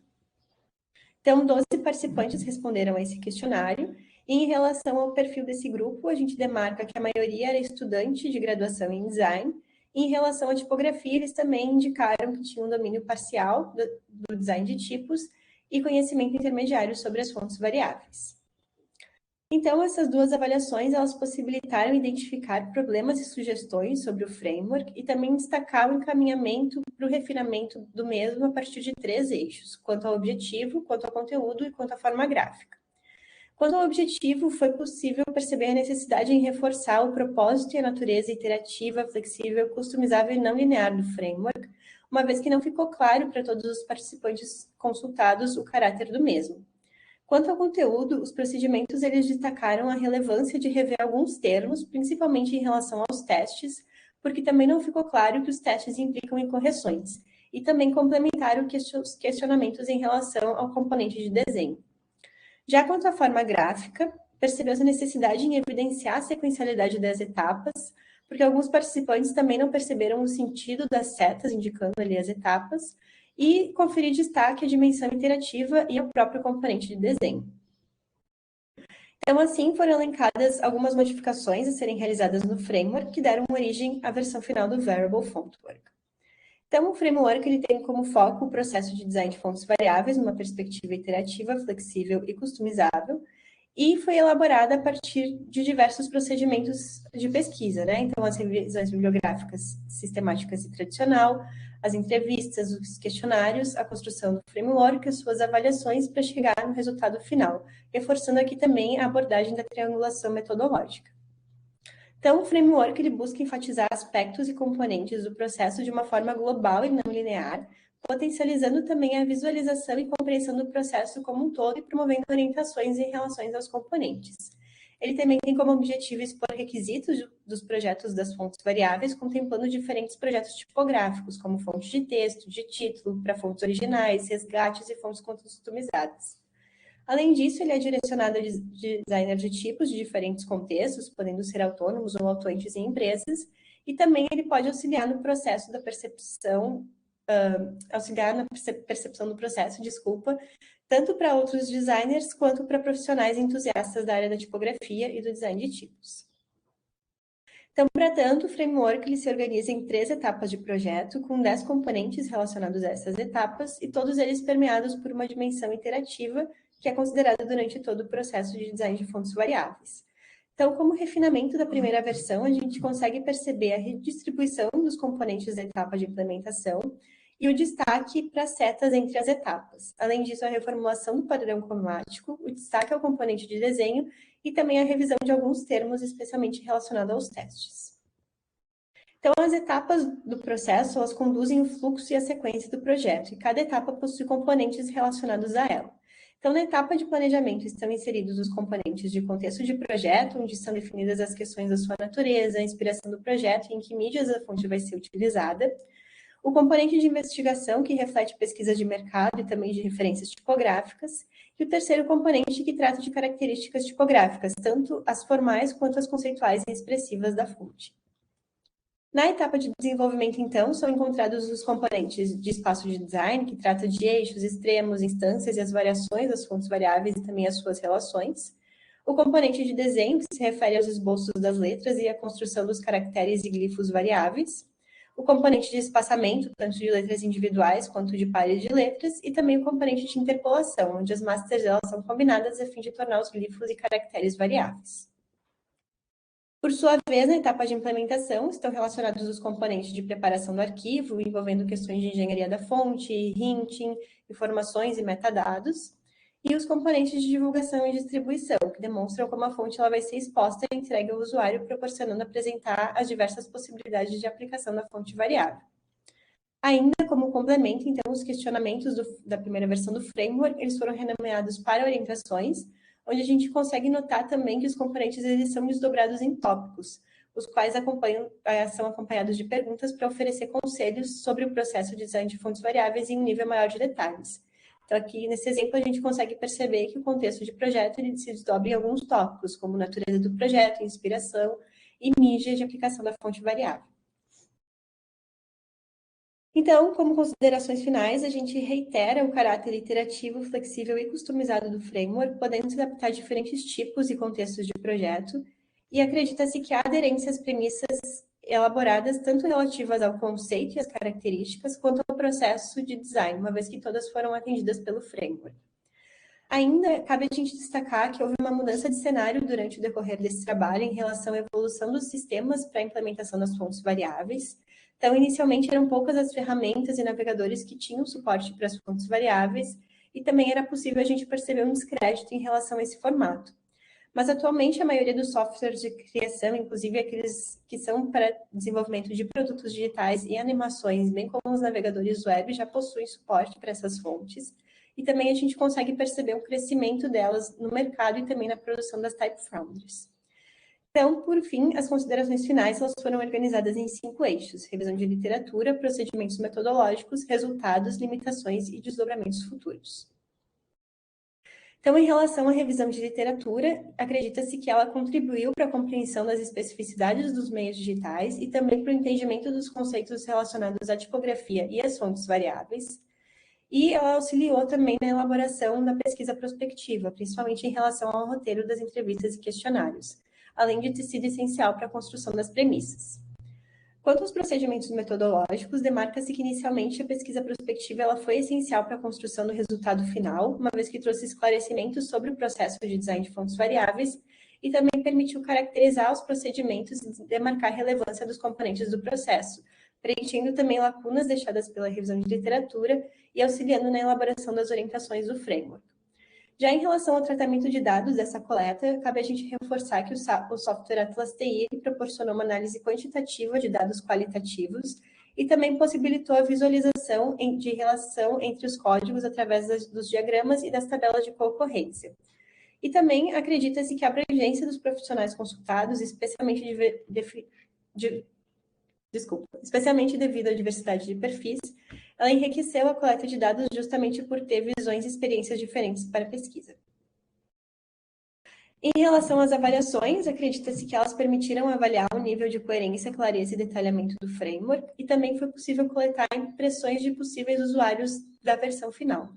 Então, 12 participantes responderam a esse questionário, e em relação ao perfil desse grupo, a gente demarca que a maioria era estudante de graduação em design, e em relação à tipografia, eles também indicaram que tinham um domínio parcial do design de tipos, e conhecimento intermediário sobre as fontes variáveis. Então, essas duas avaliações, elas possibilitaram identificar problemas e sugestões sobre o framework e também destacar o encaminhamento para o refinamento do mesmo a partir de 3 eixos, quanto ao objetivo, quanto ao conteúdo e quanto à forma gráfica. Quanto ao objetivo, foi possível perceber a necessidade em reforçar o propósito e a natureza iterativa, flexível, customizável e não linear do framework, uma vez que não ficou claro para todos os participantes consultados o caráter do mesmo. Quanto ao conteúdo, os procedimentos eles destacaram a relevância de rever alguns termos, principalmente em relação aos testes, porque também não ficou claro que os testes implicam em correções, e também complementaram os questionamentos em relação ao componente de desenho. Já quanto à forma gráfica, percebeu-se a necessidade em evidenciar a sequencialidade das etapas, porque alguns participantes também não perceberam o sentido das setas indicando ali as etapas, e conferir destaque à dimensão interativa e ao próprio componente de desenho. Então, assim, foram elencadas algumas modificações a serem realizadas no framework que deram origem à versão final do Variable Fontwork. Então, o framework ele tem como foco o processo de design de fontes variáveis numa perspectiva iterativa, flexível e customizável, e foi elaborada a partir de diversos procedimentos de pesquisa, né? Então, as revisões bibliográficas sistemáticas e tradicional, as entrevistas, os questionários, a construção do framework, as suas avaliações para chegar no resultado final, reforçando aqui também a abordagem da triangulação metodológica. Então, o framework ele busca enfatizar aspectos e componentes do processo de uma forma global e não linear, potencializando também a visualização e compreensão do processo como um todo e promovendo orientações em relação aos componentes. Ele também tem como objetivo expor requisitos dos projetos das fontes variáveis, contemplando diferentes projetos tipográficos, como fontes de texto, de título, para fontes originais, resgates e fontes customizadas. Além disso, ele é direcionado a designers de tipos de diferentes contextos, podendo ser autônomos ou atuantes em empresas, e também ele pode auxiliar no processo da percepção, do processo, tanto para outros designers quanto para profissionais entusiastas da área da tipografia e do design de tipos. Então, para tanto, o framework ele se organiza em 3 etapas de projeto, com 10 componentes relacionados a essas etapas, e todos eles permeados por uma dimensão interativa, que é considerada durante todo o processo de design de fontes variáveis. Então, como refinamento da primeira versão, a gente consegue perceber a redistribuição dos componentes da etapa de implementação e o destaque para setas entre as etapas. Além disso, a reformulação do padrão cromático, o destaque ao componente de desenho e também a revisão de alguns termos, especialmente relacionados aos testes. Então, as etapas do processo, elas conduzem o fluxo e a sequência do projeto, e cada etapa possui componentes relacionados a ela. Então, na etapa de planejamento estão inseridos os componentes de contexto de projeto, onde são definidas as questões da sua natureza, a inspiração do projeto e em que mídias a fonte vai ser utilizada. O componente de investigação, que reflete pesquisa de mercado e também de referências tipográficas. E o terceiro componente, que trata de características tipográficas, tanto as formais quanto as conceituais e expressivas da fonte. Na etapa de desenvolvimento, então, são encontrados os componentes de espaço de design, que trata de eixos, extremos, instâncias e as variações das fontes variáveis e também as suas relações. O componente de desenho, que se refere aos esboços das letras e à construção dos caracteres e glifos variáveis. O componente de espaçamento, tanto de letras individuais quanto de pares de letras, e também o componente de interpolação, onde as masters elas são combinadas a fim de tornar os glifos e caracteres variáveis. Por sua vez, na etapa de implementação, estão relacionados os componentes de preparação do arquivo, envolvendo questões de engenharia da fonte, hinting, informações e metadados, e os componentes de divulgação e distribuição, que demonstram como a fonte ela vai ser exposta e entregue ao usuário, proporcionando apresentar as diversas possibilidades de aplicação da fonte variável. Ainda como complemento, então, os questionamentos da primeira versão do framework, eles foram renomeados para orientações, onde a gente consegue notar também que os componentes eles são desdobrados em tópicos, os quais são acompanhados de perguntas para oferecer conselhos sobre o processo de design de fontes variáveis em um nível maior de detalhes. Então, aqui nesse exemplo, a gente consegue perceber que o contexto de projeto ele se desdobra em alguns tópicos, como natureza do projeto, inspiração e mídia de aplicação da fonte variável. Então, como considerações finais, a gente reitera o caráter iterativo, flexível e customizado do framework, podendo se adaptar a diferentes tipos e contextos de projeto, e acredita-se que a aderência às premissas elaboradas tanto relativas ao conceito e às características, quanto ao processo de design, uma vez que todas foram atendidas pelo framework. Ainda cabe a gente destacar que houve uma mudança de cenário durante o decorrer desse trabalho em relação à evolução dos sistemas para a implementação das fontes variáveis. Então, inicialmente eram poucas as ferramentas e navegadores que tinham suporte para as fontes variáveis, e também era possível a gente perceber um descrédito em relação a esse formato. Mas, atualmente, a maioria dos softwares de criação, inclusive aqueles que são para desenvolvimento de produtos digitais e animações, bem como os navegadores web, já possuem suporte para essas fontes. E também a gente consegue perceber um crescimento delas no mercado e também na produção das Type Foundries. Então, por fim, as considerações finais elas foram organizadas em 5 eixos: revisão de literatura, procedimentos metodológicos, resultados, limitações e desdobramentos futuros. Então, em relação à revisão de literatura, acredita-se que ela contribuiu para a compreensão das especificidades dos meios digitais e também para o entendimento dos conceitos relacionados à tipografia e às fontes variáveis. E ela auxiliou também na elaboração da pesquisa prospectiva, principalmente em relação ao roteiro das entrevistas e questionários, além de ter sido essencial para a construção das premissas. Quanto aos procedimentos metodológicos, demarca-se que inicialmente a pesquisa prospectiva ela foi essencial para a construção do resultado final, uma vez que trouxe esclarecimentos sobre o processo de design de fontes variáveis e também permitiu caracterizar os procedimentos e demarcar a relevância dos componentes do processo, preenchendo também lacunas deixadas pela revisão de literatura e auxiliando na elaboração das orientações do framework. Já em relação ao tratamento de dados dessa coleta, cabe a gente reforçar que o software Atlas TI proporcionou uma análise quantitativa de dados qualitativos e também possibilitou a visualização de relação entre os códigos através dos diagramas e das tabelas de concorrência. E também acredita-se que a abrangência dos profissionais consultados, especialmente devido à diversidade de perfis, ela enriqueceu a coleta de dados justamente por ter visões e experiências diferentes para a pesquisa. Em relação às avaliações, acredita-se que elas permitiram avaliar o nível de coerência, clareza e detalhamento do framework, e também foi possível coletar impressões de possíveis usuários da versão final.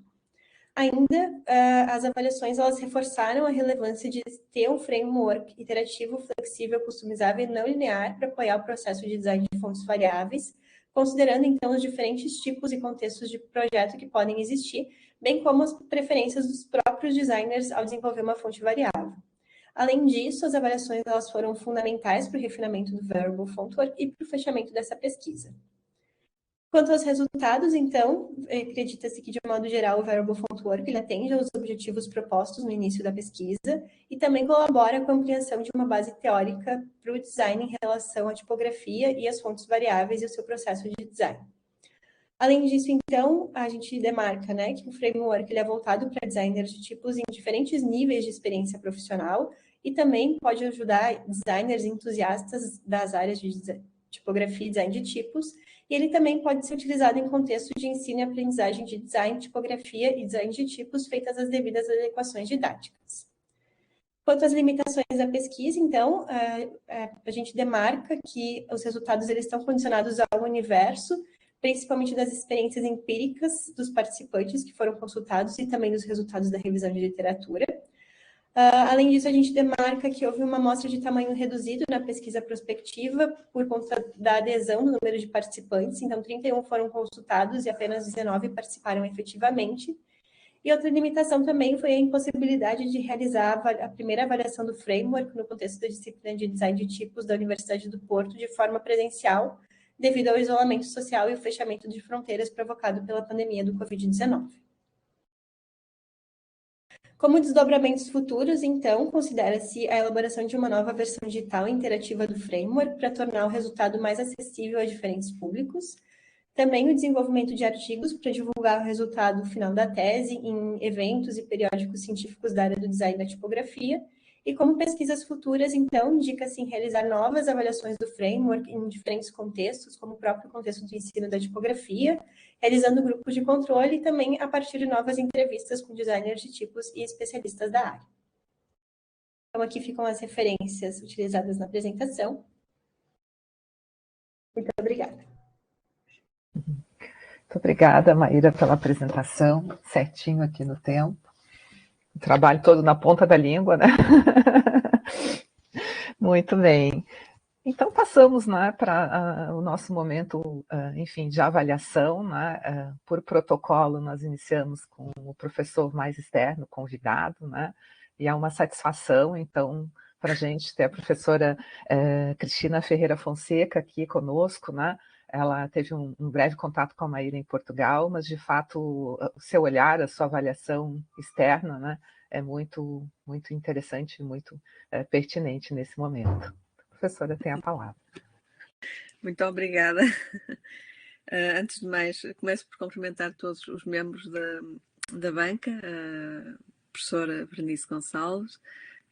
Ainda, as avaliações elas reforçaram a relevância de ter um framework iterativo, flexível, customizável e não linear para apoiar o processo de design de fontes variáveis, considerando, então, os diferentes tipos e contextos de projeto que podem existir, bem como as preferências dos próprios designers ao desenvolver uma fonte variável. Além disso, as avaliações elas foram fundamentais para o refinamento do Variable Fontwork e para o fechamento dessa pesquisa. Quanto aos resultados, então, acredita-se que, de um modo geral, o Variable Fontwork ele atende aos objetivos propostos no início da pesquisa e também colabora com a ampliação de uma base teórica para o design em relação à tipografia e às fontes variáveis e o seu processo de design. Além disso, então, a gente demarca, né, que o framework ele é voltado para designers de tipos em diferentes níveis de experiência profissional e também pode ajudar designers entusiastas das áreas de tipografia e design de tipos, e ele também pode ser utilizado em contexto de ensino e aprendizagem de design, tipografia e design de tipos, feitas as devidas adequações didáticas. Quanto às limitações da pesquisa, então, a gente demarca que os resultados eles estão condicionados ao universo, principalmente das experiências empíricas dos participantes que foram consultados e também dos resultados da revisão de literatura. Além disso, a gente demarca que houve uma amostra de tamanho reduzido na pesquisa prospectiva por conta da adesão no número de participantes, então 31 foram consultados e apenas 19 participaram efetivamente. E outra limitação também foi a impossibilidade de realizar a primeira avaliação do framework no contexto da disciplina de design de tipos da Universidade do Porto de forma presencial, devido ao isolamento social e o fechamento de fronteiras provocado pela pandemia do Covid-19. Como desdobramentos futuros, então, considera-se a elaboração de uma nova versão digital e interativa do framework para tornar o resultado mais acessível a diferentes públicos. Também o desenvolvimento de artigos para divulgar o resultado final da tese em eventos e periódicos científicos da área do design da tipografia. E como pesquisas futuras, então, indica-se em realizar novas avaliações do framework em diferentes contextos, como o próprio contexto do ensino da tipografia, realizando grupos de controle e também a partir de novas entrevistas com designers de tipos e especialistas da área. Então, aqui ficam as referências utilizadas na apresentação. Muito obrigada. Muito obrigada, Maíra, pela apresentação, certinho aqui no tempo. O trabalho todo na ponta da língua, né? Muito bem. Então, passamos, né, para o nosso momento, enfim, de avaliação, né, por protocolo. Nós iniciamos com o professor mais externo, convidado, né, e é uma satisfação, então, para a gente ter a professora Cristina Ferreira Fonseca aqui conosco, né. Ela teve um breve contato com a Maíra em Portugal, mas, de fato, o seu olhar, a sua avaliação externa, né, é muito, muito interessante, muito pertinente nesse momento. Professora, tem a palavra. Muito obrigada. Antes de mais, começo por cumprimentar todos os membros da banca, a professora Berenice Gonçalves,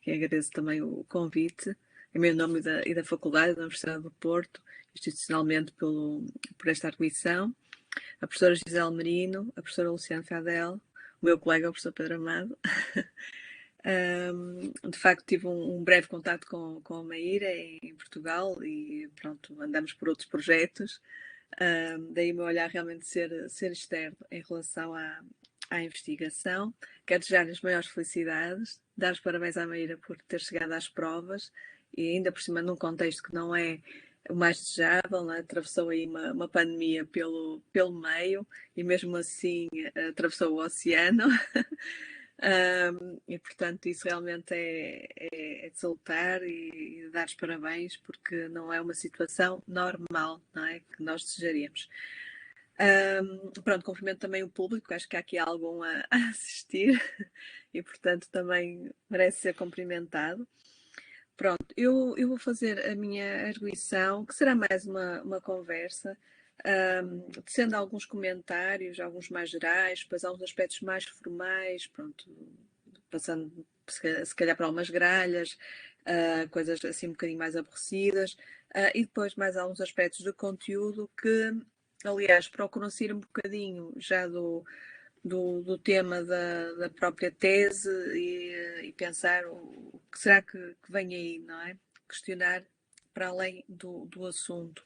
que agradeço também o convite, em meu nome e da Faculdade da Universidade do Porto, institucionalmente por esta arguição, a professora Gisele Merino, a professora Luciana Fadel, o meu colega, o professor Pedro Amado. De facto, tive um breve contato com a Maíra em Portugal e pronto, andamos por outros projetos. Daí o meu olhar realmente ser externo em relação à investigação. Quero desejar as maiores felicidades, dar os parabéns à Maíra por ter chegado às provas e ainda por cima num contexto que não é o mais desejável, né? Atravessou aí uma pandemia pelo meio e mesmo assim atravessou o oceano. E portanto isso realmente é de salutar e de dar os parabéns, porque não é uma situação normal, não é? Que nós desejaríamos. Pronto, cumprimento também o público, acho que há aqui algum a assistir e portanto também merece ser cumprimentado. Pronto, eu vou fazer a minha arguição, que será mais uma conversa, tecendo alguns comentários, alguns mais gerais, depois alguns aspectos mais formais, pronto, passando se calhar para algumas gralhas, coisas assim um bocadinho mais aborrecidas, e depois mais alguns aspectos de conteúdo que, aliás, procuram ser um bocadinho já do tema da própria tese e pensar o que será que vem aí, não é? Questionar para além do assunto.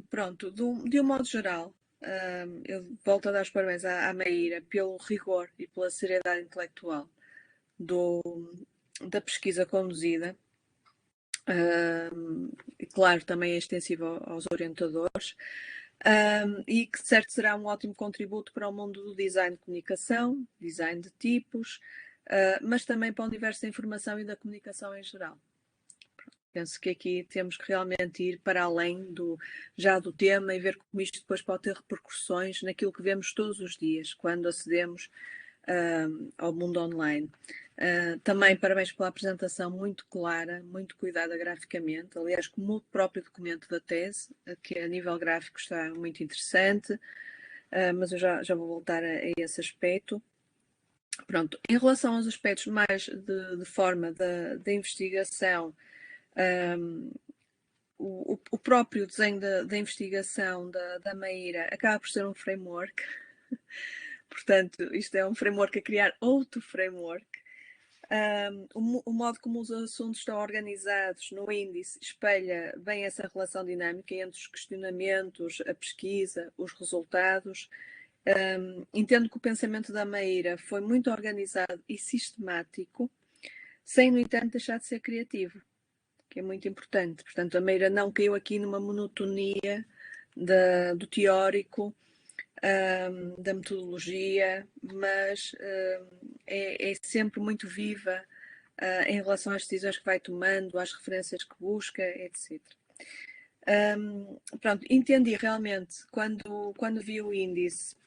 Pronto, de um modo geral, eu volto a dar os parabéns à Maíra pelo rigor e pela seriedade intelectual da pesquisa conduzida. E claro, também é extensivo aos orientadores. E que de certo será um ótimo contributo para o mundo do design de comunicação, design de tipos, mas também para o universo da informação e da comunicação em geral. Penso que aqui temos que realmente ir para além do tema e ver como isto depois pode ter repercussões naquilo que vemos todos os dias, quando acedemos ao mundo online. Também parabéns pela apresentação muito clara, muito cuidada graficamente, aliás, como o próprio documento da tese, que a nível gráfico está muito interessante, mas eu já vou voltar a esse aspecto. Pronto, em relação aos aspectos mais de forma da investigação, o próprio desenho da investigação da Maíra acaba por ser um framework. Portanto, isto é um framework a criar outro framework. O modo como os assuntos estão organizados no índice espelha bem essa relação dinâmica entre os questionamentos, a pesquisa, os resultados. Entendo que o pensamento da Maíra foi muito organizado e sistemático, sem, no entanto, deixar de ser criativo, que é muito importante. Portanto, a Maíra não caiu aqui numa monotonia do teórico, da metodologia, mas é sempre muito viva em relação às decisões que vai tomando, às referências que busca, etc. Pronto, entendi realmente, quando vi o índice,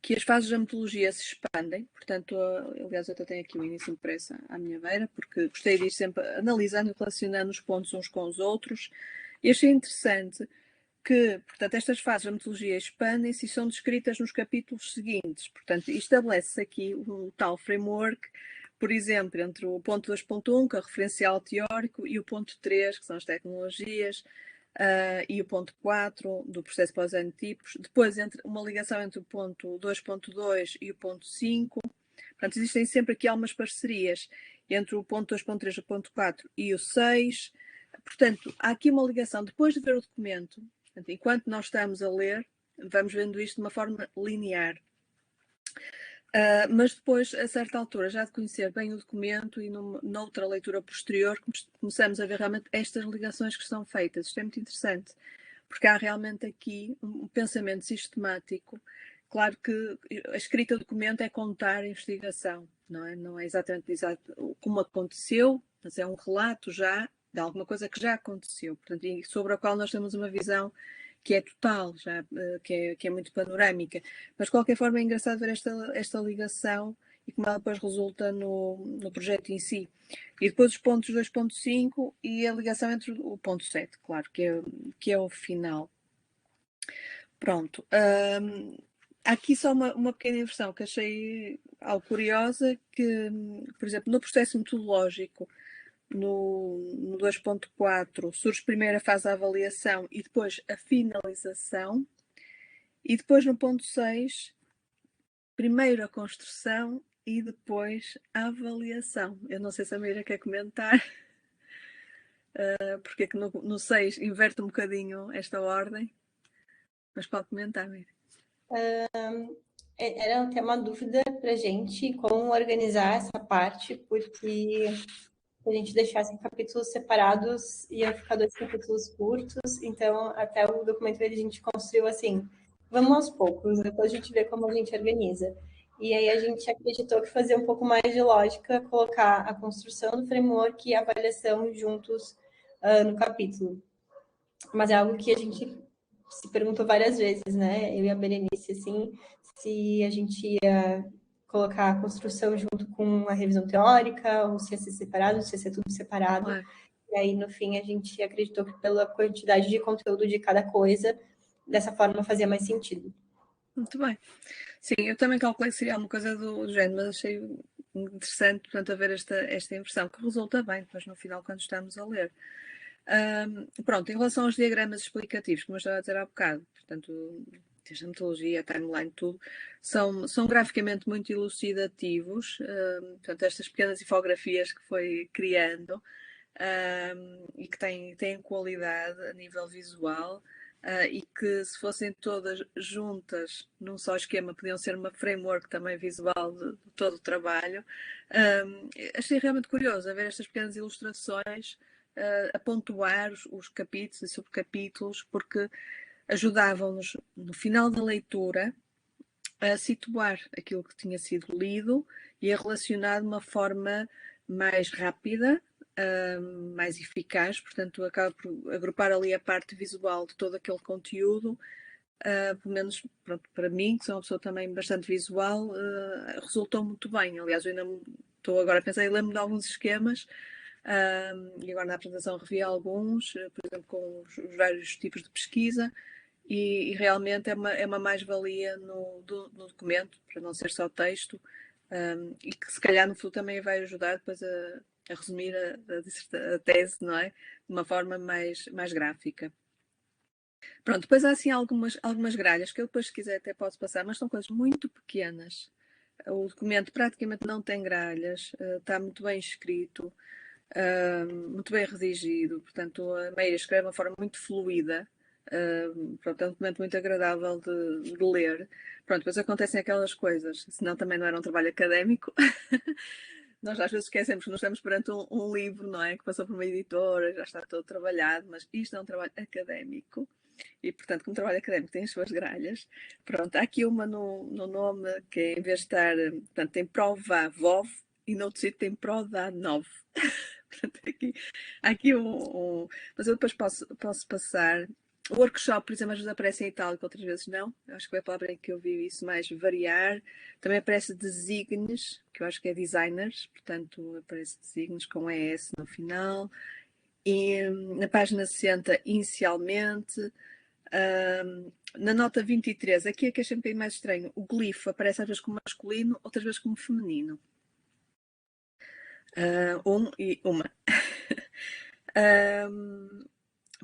que as fases da metodologia se expandem, portanto, aliás, eu até tenho aqui o índice impresso à minha beira, porque gostei de ir sempre analisando e relacionando os pontos uns com os outros, e achei interessante que, portanto, estas fases da metodologia expandem-se e são descritas nos capítulos seguintes. Portanto, estabelece-se aqui um tal framework, por exemplo, entre o ponto 2.1, que é o referencial teórico, e o ponto 3, que são as tecnologias, e o ponto 4 do processo para o design de tipos. Depois, uma ligação entre o ponto 2.2 e o ponto 5. Portanto, existem sempre aqui algumas parcerias entre o ponto 2.3, o ponto 4 e o 6. Portanto, há aqui uma ligação. Depois de ver o documento, portanto, enquanto nós estamos a ler, vamos vendo isto de uma forma linear. Mas depois, a certa altura, já de conhecer bem o documento e noutra leitura posterior, começamos a ver realmente estas ligações que estão feitas. Isto é muito interessante, porque há realmente aqui um pensamento sistemático. Claro que a escrita do documento é contar a investigação, não é? Não é exatamente como aconteceu, mas é um relato já de alguma coisa que já aconteceu, portanto, e sobre a qual nós temos uma visão que é total, já, que é muito panorâmica. Mas, de qualquer forma, é engraçado ver esta ligação e como ela depois resulta no projeto em si. E depois os pontos 2.5 e a ligação entre o ponto 7, claro, que é o final. Pronto. Há aqui só uma pequena inversão que achei algo curiosa, que, por exemplo, no processo metodológico, no 2.4 surge primeiro a fase da avaliação e depois a finalização, e depois no ponto 6, primeiro a construção e depois a avaliação. Eu não sei se a Meira quer comentar, porque é que no 6 inverte um bocadinho esta ordem, mas pode comentar, Meira. Era até uma dúvida para a gente como organizar essa parte, porque se a gente deixasse em capítulos separados, ia ficar 2 capítulos curtos, então até o documento a gente construiu assim, vamos aos poucos, depois a gente vê como a gente organiza. E aí a gente acreditou que fazia um pouco mais de lógica colocar a construção do framework e a avaliação juntos no capítulo. Mas é algo que a gente se perguntou várias vezes, né? Eu e a Berenice, assim, se a gente ia colocar a construção junto com a revisão teórica, ou se ia ser separado, se ia ser tudo separado. Claro. E aí, no fim, a gente acreditou que pela quantidade de conteúdo de cada coisa, dessa forma fazia mais sentido. Muito bem. Sim, eu também calculei que seria uma coisa do género, mas achei interessante, portanto, haver esta inversão, que resulta bem depois no final quando estamos a ler. Pronto, em relação aos diagramas explicativos, como eu estava a dizer há bocado, portanto, desde a metodologia, a timeline, tudo, são graficamente muito elucidativos, portanto, estas pequenas infografias que foi criando, e que têm qualidade a nível visual, e que se fossem todas juntas num só esquema podiam ser uma framework também visual de todo o trabalho. Achei realmente curioso a ver estas pequenas ilustrações, a pontuar os capítulos e subcapítulos, porque ajudavam-nos no final da leitura a situar aquilo que tinha sido lido e a relacionar de uma forma mais rápida, mais eficaz, portanto acaba por agrupar ali a parte visual de todo aquele conteúdo, pelo menos pronto, para mim, que sou uma pessoa também bastante visual, resultou muito bem. Aliás, eu ainda estou agora a pensar e lembro de alguns esquemas, e agora na apresentação revi alguns, por exemplo, com os vários tipos de pesquisa, e realmente é uma mais-valia no documento, para não ser só texto, e que se calhar no futuro também vai ajudar depois a resumir a tese, não é? De uma forma mais gráfica. Pronto, depois há assim algumas gralhas que eu depois, se quiser, até posso passar, mas são coisas muito pequenas. O documento praticamente não tem gralhas, está muito bem escrito, muito bem redigido, portanto a Meira escreve de uma forma muito fluida. Pronto, é um documento muito agradável de ler. Pronto, depois acontecem aquelas coisas, senão também não era um trabalho académico. Nós às vezes esquecemos que nós estamos perante um livro, não é? Que passou por uma editora, já está todo trabalhado, mas isto é um trabalho académico. E, portanto, como trabalho académico tem as suas gralhas. Pronto, há aqui uma no nome que em vez de estar, portanto, tem prova VOV e no outro sítio tem prova 9. Portanto, há aqui mas eu depois posso passar. O workshop, por exemplo, às vezes aparece em itálico, outras vezes não. Eu acho que foi a palavra em que eu vi isso mais variar. Também aparece designes, que eu acho que é designers, portanto, aparece designes com ES no final. E na página 60, inicialmente. Na nota 23, aqui é que achei um bocadinho mais estranho. O glifo aparece às vezes como masculino, outras vezes como feminino. E uma.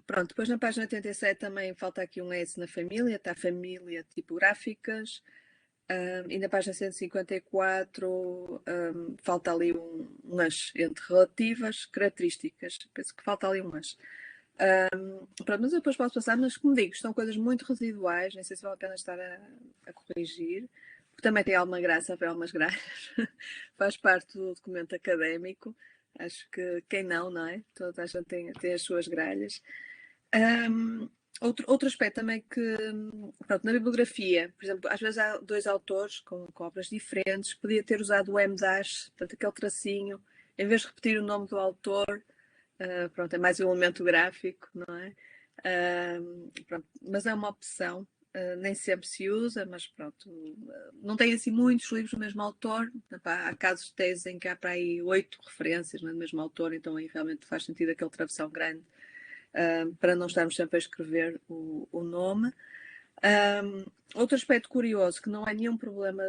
Pronto, depois na página 87 também falta aqui um S na família, está família tipográficas. E na página 154 falta ali um as entre relativas características. Penso que falta ali um as. Pronto, mas eu depois posso passar, mas como digo, são coisas muito residuais, nem sei se vale a pena estar a corrigir, que também tem alguma graça, haver algumas gralhas, faz parte do documento académico. Acho que quem não é? Toda a gente tem as suas gralhas. Outro aspecto também que, pronto, na bibliografia, por exemplo, às vezes há dois autores com obras diferentes, podia ter usado o M-dash, portanto, aquele tracinho, em vez de repetir o nome do autor, pronto, é mais um elemento gráfico, não é? Pronto, mas é uma opção, nem sempre se usa, mas pronto, não tem assim muitos livros do mesmo autor. Há casos de tese em que há para aí 8 referências do mesmo autor, então aí realmente faz sentido aquele travessão grande, para não estarmos sempre a escrever o nome. Outro aspecto curioso, que não é nenhum problema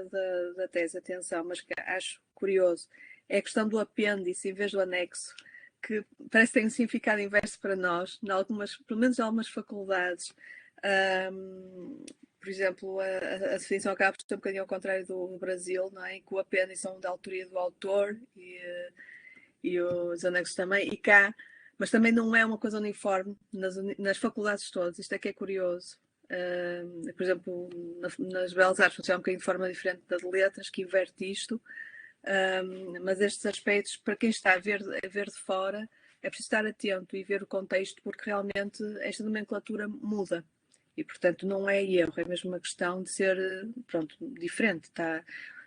da tese, atenção, mas que acho curioso, é a questão do apêndice em vez do anexo, que parece que tem um significado inverso para nós, pelo menos em algumas faculdades. Por exemplo, a definição acaba por ser um bocadinho ao contrário do Brasil, não é? Que o apêndice são da autoria do autor e os anexos também, e cá, mas também não é uma coisa uniforme nas faculdades todas. Isto é que é curioso. Por exemplo, nas Belas Artes funciona um bocadinho de forma diferente das letras, que inverte isto. Mas estes aspectos, para quem está a ver de fora, é preciso estar atento e ver o contexto, porque realmente esta nomenclatura muda. E, portanto, não é erro, é mesmo uma questão de ser, pronto, diferente.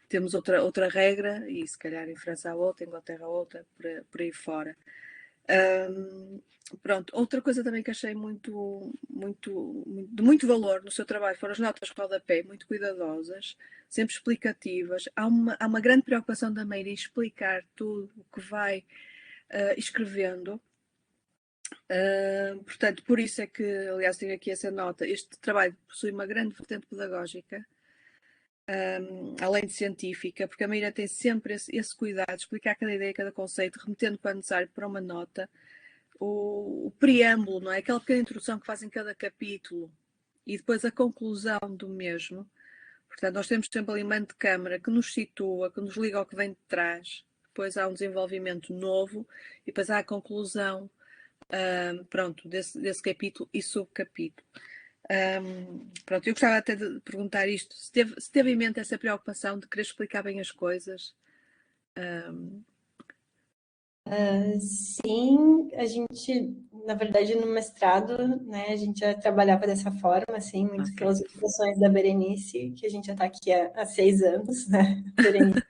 Temos outra regra, e se calhar em França há outra, em Inglaterra há outra, por aí fora. Pronto, outra coisa também que achei de muito valor no seu trabalho foram as notas de rodapé, muito cuidadosas, sempre explicativas. Há uma grande preocupação da Meire em explicar tudo o que vai escrevendo. Portanto, por isso é que, aliás, tenho aqui essa nota. Este trabalho possui uma grande vertente pedagógica, além de científica, porque a Meira tem sempre esse cuidado de explicar cada ideia, cada conceito, remetendo quando necessário para uma nota. O preâmbulo, não é? Aquela pequena introdução que faz em cada capítulo e depois a conclusão do mesmo. Portanto, nós temos sempre ali mando de câmara que nos situa, que nos liga ao que vem de trás. Depois há um desenvolvimento novo e depois há a conclusão, pronto, desse capítulo e subcapítulo. Pronto, eu gostava até de perguntar isto, se teve em mente essa preocupação de querer explicar bem as coisas. Sim, a gente, na verdade, no mestrado, né, a gente já trabalhava dessa forma, assim, muito pelas orientações da Berenice, que a gente já está aqui há 6 anos, né, Berenice.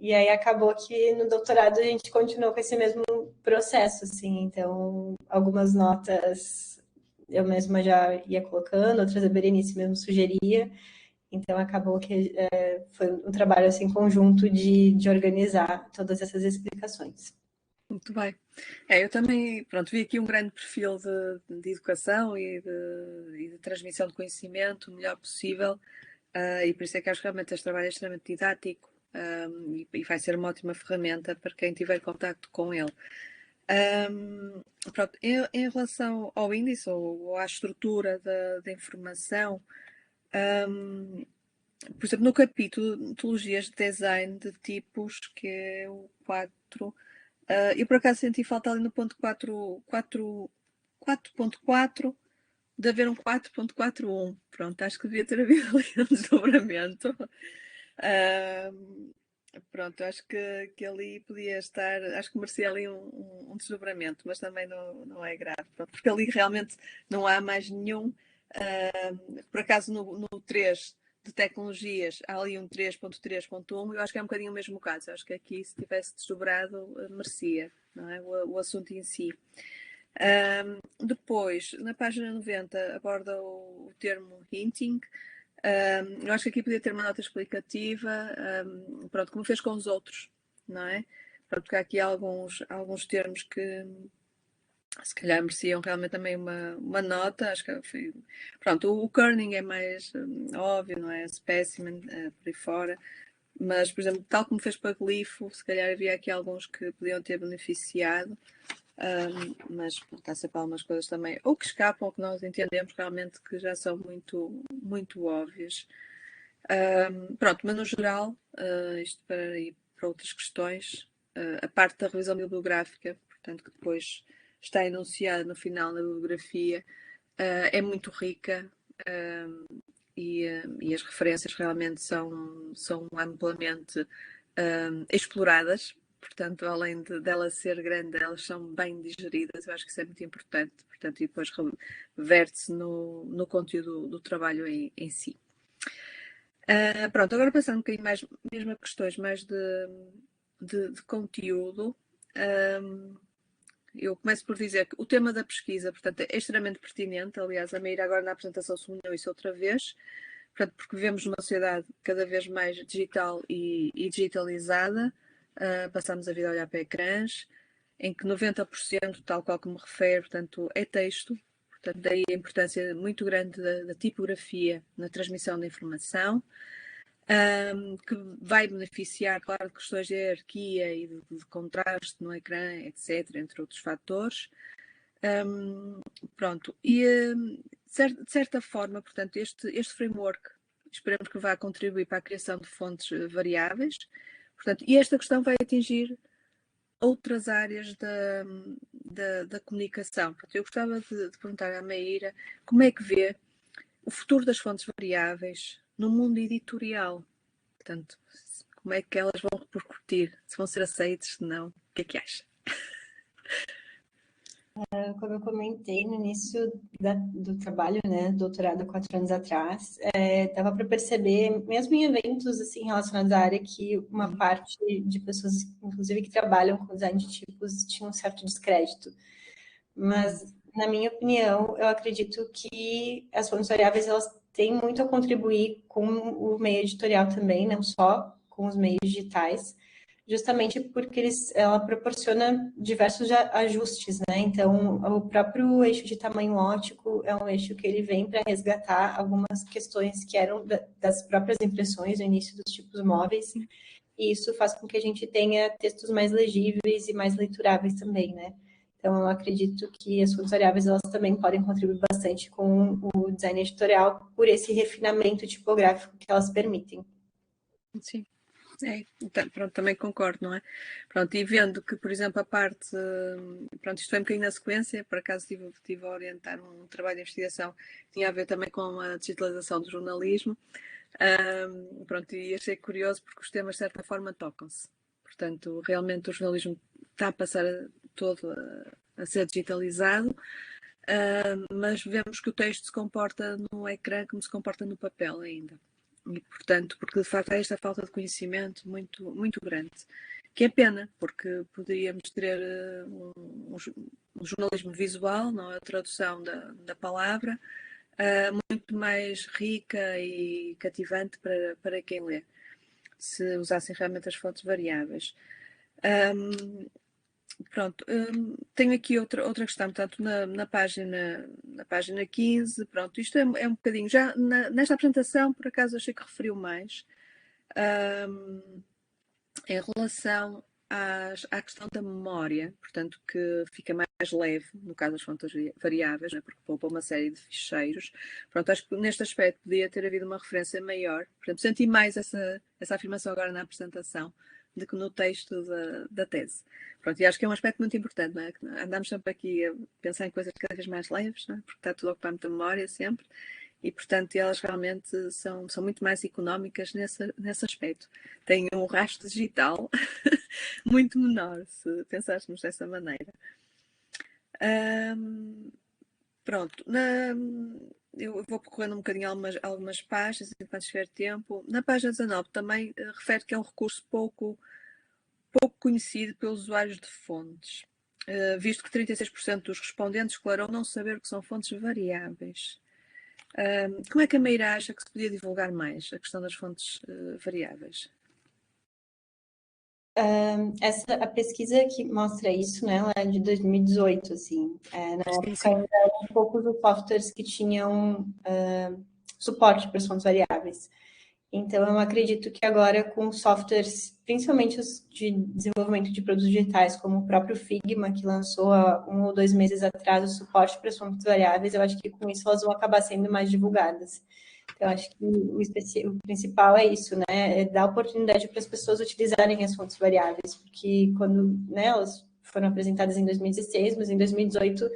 E aí acabou que no doutorado a gente continuou com esse mesmo processo, assim, então algumas notas eu mesma já ia colocando, outras a Berenice mesmo sugeria, então acabou que foi um trabalho assim conjunto de organizar todas essas explicações. Muito bem. Eu também, pronto, vi aqui um grande perfil de educação e de transmissão de conhecimento o melhor possível, e por isso é que acho que realmente este trabalho é extremamente didático, e vai ser uma ótima ferramenta para quem tiver contacto com ele. Pronto, em relação ao índice ou à estrutura da informação, por exemplo, no capítulo de metodologias de design de tipos, que é o 4, eu por acaso senti falta ali no ponto 4.4 de haver um 4.41. Pronto, acho que devia ter havido ali um desdobramento. Pronto, acho que ali podia estar, acho que merecia ali um desdobramento, mas também não é grave, pronto, porque ali realmente não há mais nenhum. Por acaso no 3 de tecnologias há ali um 3.3.1, eu acho que é um bocadinho o mesmo caso, eu acho que aqui se tivesse desdobrado merecia, não é? O assunto em si. Depois, na página 90, aborda o termo hinting. Eu acho que aqui podia ter uma nota explicativa, pronto, como fez com os outros, não é? Pronto, porque há aqui alguns termos que se calhar mereciam realmente também uma nota. Acho que foi, pronto, o kerning é mais óbvio, não é? Specimen, por aí fora. Mas, por exemplo, tal como fez para glifo, se calhar havia aqui alguns que podiam ter beneficiado. Mas está sempre algumas coisas também ou que escapam, ou que nós entendemos realmente que já são muito, muito óbvias. Pronto, mas no geral, isto para ir para outras questões, a parte da revisão bibliográfica, portanto, que depois está enunciada no final da bibliografia, é muito rica, e as referências realmente são amplamente exploradas. Portanto, além dela ser grande, elas são bem digeridas. Eu acho que isso é muito importante. Portanto, e depois reverte-se no conteúdo do trabalho em si. Pronto, agora passando um bocadinho mais, mesmo a questões mais de conteúdo, eu começo por dizer que o tema da pesquisa, portanto, é extremamente pertinente. Aliás, a Meira agora na apresentação sublinhou isso outra vez, portanto, porque vivemos numa sociedade cada vez mais digital e digitalizada. Passamos a vida a olhar para ecrãs, em que 90%, tal qual que me refere, portanto, é texto. Portanto, daí a importância muito grande da tipografia na transmissão da informação, que vai beneficiar, claro, de questões de hierarquia e de contraste no ecrã, etc., entre outros fatores. Pronto, e de certa forma, portanto, este framework, esperamos que vá contribuir para a criação de fontes variáveis. Portanto, e esta questão vai atingir outras áreas da comunicação. Portanto, eu gostava de perguntar à Meira como é que vê o futuro das fontes variáveis no mundo editorial. Portanto, como é que elas vão repercutir? Se vão ser aceitas, se não? O que é que acha? Como eu comentei no início do trabalho, né, doutorado 4 anos atrás, dava para perceber, mesmo em eventos assim, relacionados à área, que uma parte de pessoas, inclusive que trabalham com design de tipos, tinha um certo descrédito. Mas, na minha opinião, eu acredito que as fontes variáveis elas têm muito a contribuir com o meio editorial também, não só com os meios digitais, justamente porque ela proporciona diversos ajustes, né? Então, o próprio eixo de tamanho óptico é um eixo que ele vem para resgatar algumas questões que eram das próprias impressões no início dos tipos móveis, e isso faz com que a gente tenha textos mais legíveis e mais leituráveis também, né? Então, eu acredito que as fontes variáveis elas também podem contribuir bastante com o design editorial por esse refinamento tipográfico que elas permitem. Sim. Então, pronto, também concordo, não é? Pronto, e vendo que, por exemplo, a parte, pronto, isto foi um bocadinho na sequência, por acaso estive a orientar um trabalho de investigação que tinha a ver também com a digitalização do jornalismo, pronto, e achei curioso porque os temas de certa forma tocam-se. Portanto, realmente o jornalismo está a passar todo a ser digitalizado, mas vemos que o texto se comporta no ecrã como se comporta no papel ainda. E, portanto, porque de facto há esta falta de conhecimento muito, muito grande, que é pena, porque poderíamos ter um jornalismo visual, não é? A tradução da palavra, muito mais rica e cativante para quem lê, se usassem realmente as fontes variáveis. Pronto, tenho aqui outra questão, portanto, na página 15, pronto, isto é um bocadinho, já nesta apresentação, por acaso, achei que referiu mais, em relação à questão da memória, portanto, que fica mais leve, no caso das fontes variáveis, né, porque poupa uma série de ficheiros. Pronto, acho que neste aspecto podia ter havido uma referência maior, portanto, senti mais essa afirmação agora na apresentação, do que no texto da tese. Pronto, e acho que é um aspecto muito importante, não é? Andamos sempre aqui a pensar em coisas cada vez mais leves, não é? Porque está tudo a ocupar muita memória sempre, e portanto elas realmente são muito mais económicas nesse aspecto. Têm um rastro digital muito menor, se pensássemos dessa maneira. Pronto, eu vou percorrendo um bocadinho algumas páginas, enquanto tiver tempo. Na página 19 também refere que é um recurso pouco conhecido pelos usuários de fontes, visto que 36% dos respondentes declarou não saber o que são fontes variáveis. Como é que a Meira acha que se podia divulgar mais a questão das fontes variáveis? A pesquisa que mostra isso, né, ela é de 2018, assim. Na época ainda eram poucos os softwares que tinham suporte para as fontes variáveis. Então, eu acredito que agora, com softwares, principalmente os de desenvolvimento de produtos digitais, como o próprio Figma, que lançou há 1 ou 2 meses atrás o suporte para as fontes variáveis, eu acho que com isso elas vão acabar sendo mais divulgadas. Então, acho que o principal é isso, né? É dar oportunidade para as pessoas utilizarem as fontes variáveis, porque quando, né, elas foram apresentadas em 2016, mas em 2018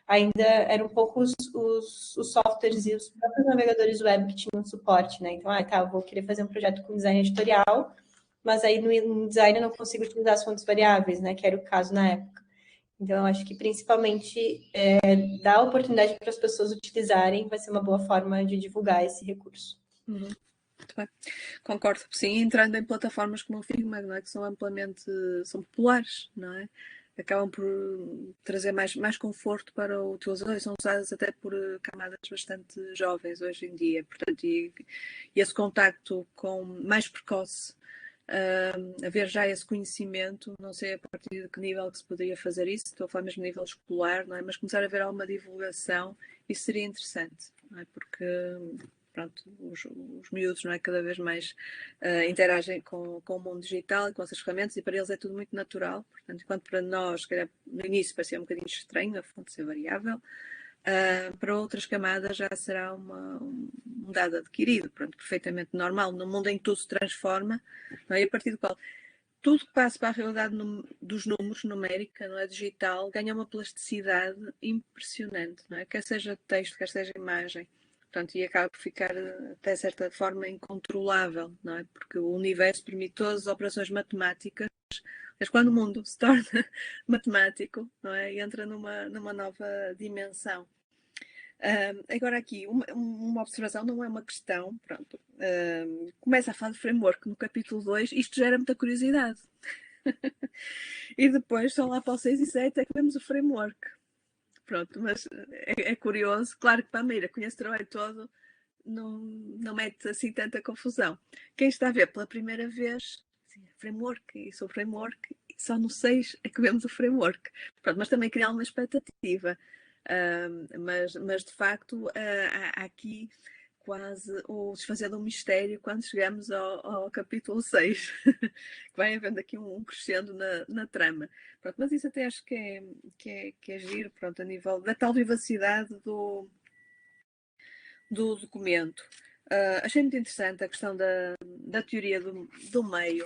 ainda eram poucos os softwares e os próprios navegadores web que tinham suporte, né? Então, eu vou querer fazer um projeto com design editorial, mas aí no design eu não consigo utilizar as fontes variáveis, né? Que era o caso na época. Então, eu acho que principalmente dar oportunidade para as pessoas utilizarem vai ser uma boa forma de divulgar esse recurso. Muito bem. Concordo, sim, entrando em plataformas como o Figma, não é? Que são amplamente, são populares, não é? Acabam por trazer mais conforto para o utilizador e são usadas até por camadas bastante jovens hoje em dia. Portanto, e esse contacto mais precoce, haver já esse conhecimento, não sei a partir de que nível que se poderia fazer isso, estou a falar mesmo a nível escolar, não é? Mas começar a haver alguma divulgação, isso seria interessante, não é? Porque pronto, os miúdos, não é, cada vez mais interagem com o mundo digital e com essas ferramentas e para eles é tudo muito natural. Portanto, enquanto para nós, se calhar, no início parecia um bocadinho estranho a fonte ser variável, para outras camadas já será um dado adquirido, pronto, perfeitamente normal, num mundo em que tudo se transforma, não é? E a partir do qual tudo que passa para a realidade dos números, numérica, não é, digital, ganha uma plasticidade impressionante, não é? Quer seja texto, quer seja imagem. Portanto, e acaba por ficar, até certa forma, incontrolável, não é? Porque o universo permite todas as operações matemáticas, mas quando o mundo se torna matemático, não é? E entra numa nova dimensão. Agora aqui, uma observação, não é uma questão, pronto. Começa a falar de framework no capítulo 2, isto gera muita curiosidade. E depois, só lá para o 6 e 7 é que vemos o framework. Pronto, mas é curioso. Claro que para a Meira, conhece o trabalho todo, não mete assim tanta confusão. Quem está a ver pela primeira vez, assim, framework, e sobre framework, só no 6 é que vemos o framework. Pronto, mas também cria uma expectativa. Mas de facto há aqui quase o desfazer de um mistério quando chegamos ao capítulo 6, que vai havendo aqui um crescendo na trama. Pronto, mas isso até acho que é giro, pronto, a nível da tal vivacidade do documento. Achei muito interessante a questão da teoria do meio,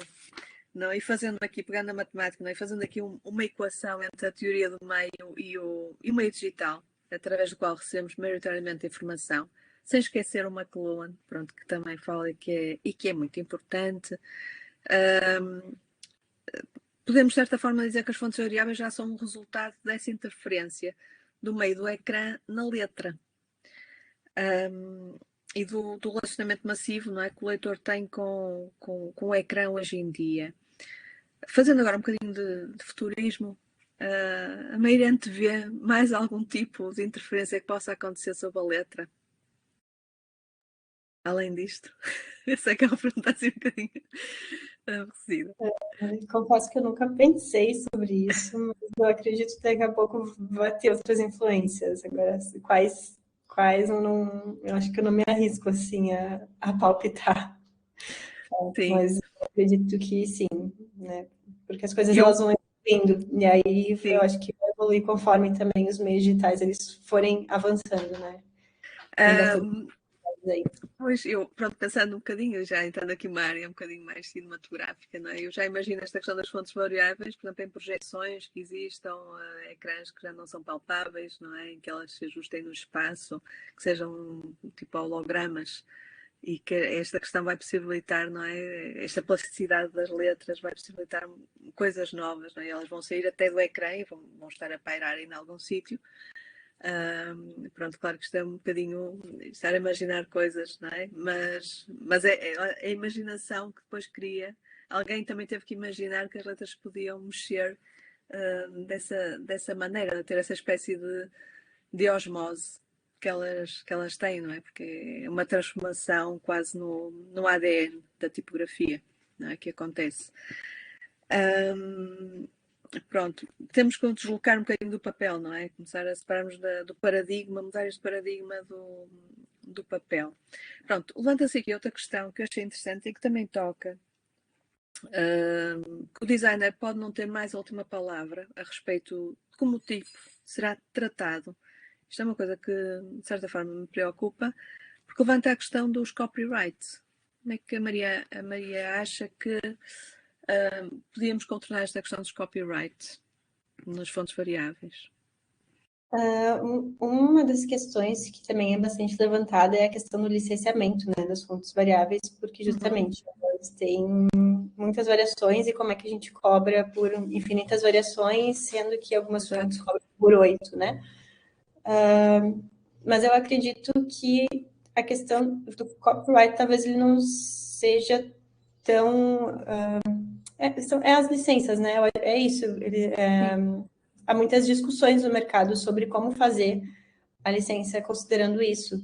não? E fazendo aqui, pegando na matemática, não? E fazendo aqui uma equação entre a teoria do meio e o meio digital, através do qual recebemos maioritariamente informação, sem esquecer o McLuhan, pronto, que também fala que é muito importante. Podemos, de certa forma, dizer que as fontes variáveis já são um resultado dessa interferência do meio do ecrã na letra. E do relacionamento massivo, não é, que o leitor tem com o ecrã hoje em dia. Fazendo agora um bocadinho de futurismo, a Meira vê mais algum tipo de interferência que possa acontecer sobre a letra? Além disto? Eu sei que é uma pergunta assim um bocadinho aborrecida. Confesso que eu nunca pensei sobre isso, mas eu acredito que daqui a pouco vai ter outras influências. Agora, quais eu acho que eu não me arrisco assim a palpitar. Sim. Mas eu acredito que sim, né? Porque as coisas Eu, elas vão evoluindo, e aí sim. eu acho que vai evoluir conforme também os meios digitais eles forem avançando, né? Ainda tem aí. Pois, eu, pronto, pensando um bocadinho, já entrando aqui numa área um bocadinho mais cinematográfica, não é? Eu já imagino esta questão das fontes variáveis, por exemplo, em projeções que existam, ecrãs que já não são palpáveis, não é? Em que elas se ajustem no espaço, que sejam tipo hologramas, e que esta questão vai possibilitar, não é? Esta plasticidade das letras vai possibilitar coisas novas, não é? Elas vão sair até do ecrã e vão estar a pairar em algum sítio. Pronto, claro que isto é um bocadinho estar a imaginar coisas, não é? Mas é a imaginação que depois cria. Alguém também teve que imaginar que as letras podiam mexer dessa maneira, ter essa espécie de osmose que elas têm, não é? Porque é uma transformação quase no ADN da tipografia, não é? Que acontece. Pronto, temos que deslocar um bocadinho do papel, não é? Começar a separarmos do paradigma, mudar este paradigma do papel. Pronto, levanta-se aqui outra questão que eu achei interessante e que também toca. Que o designer pode não ter mais a última palavra a respeito de como o tipo será tratado. Isto é uma coisa que, de certa forma, me preocupa, porque levanta a questão dos copyrights. Como é que a Maria acha que podíamos contornar esta questão dos copyrights nas fontes variáveis? Uma das questões que também é bastante levantada é a questão do licenciamento, né, das fontes variáveis, porque justamente elas têm muitas variações e como é que a gente cobra por infinitas variações, sendo que algumas fontes cobram por 8, né? Mas eu acredito que a questão do copyright talvez ele não seja tão... é as licenças, né? É isso. Há muitas discussões no mercado sobre como fazer a licença considerando isso.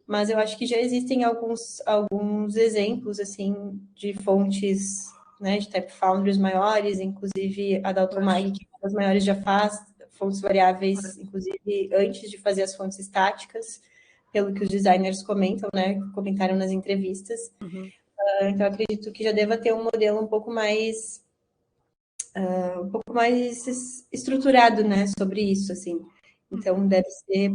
Mas eu acho que já existem alguns exemplos, assim, de fontes, né, de type foundries maiores, inclusive a Daltomag, que é uma das maiores, já faz fontes variáveis, inclusive antes de fazer as fontes estáticas, pelo que os designers comentam, né, comentaram nas entrevistas. Então, eu acredito que já deva ter um modelo um pouco mais estruturado, né, sobre isso, assim. Então, deve ser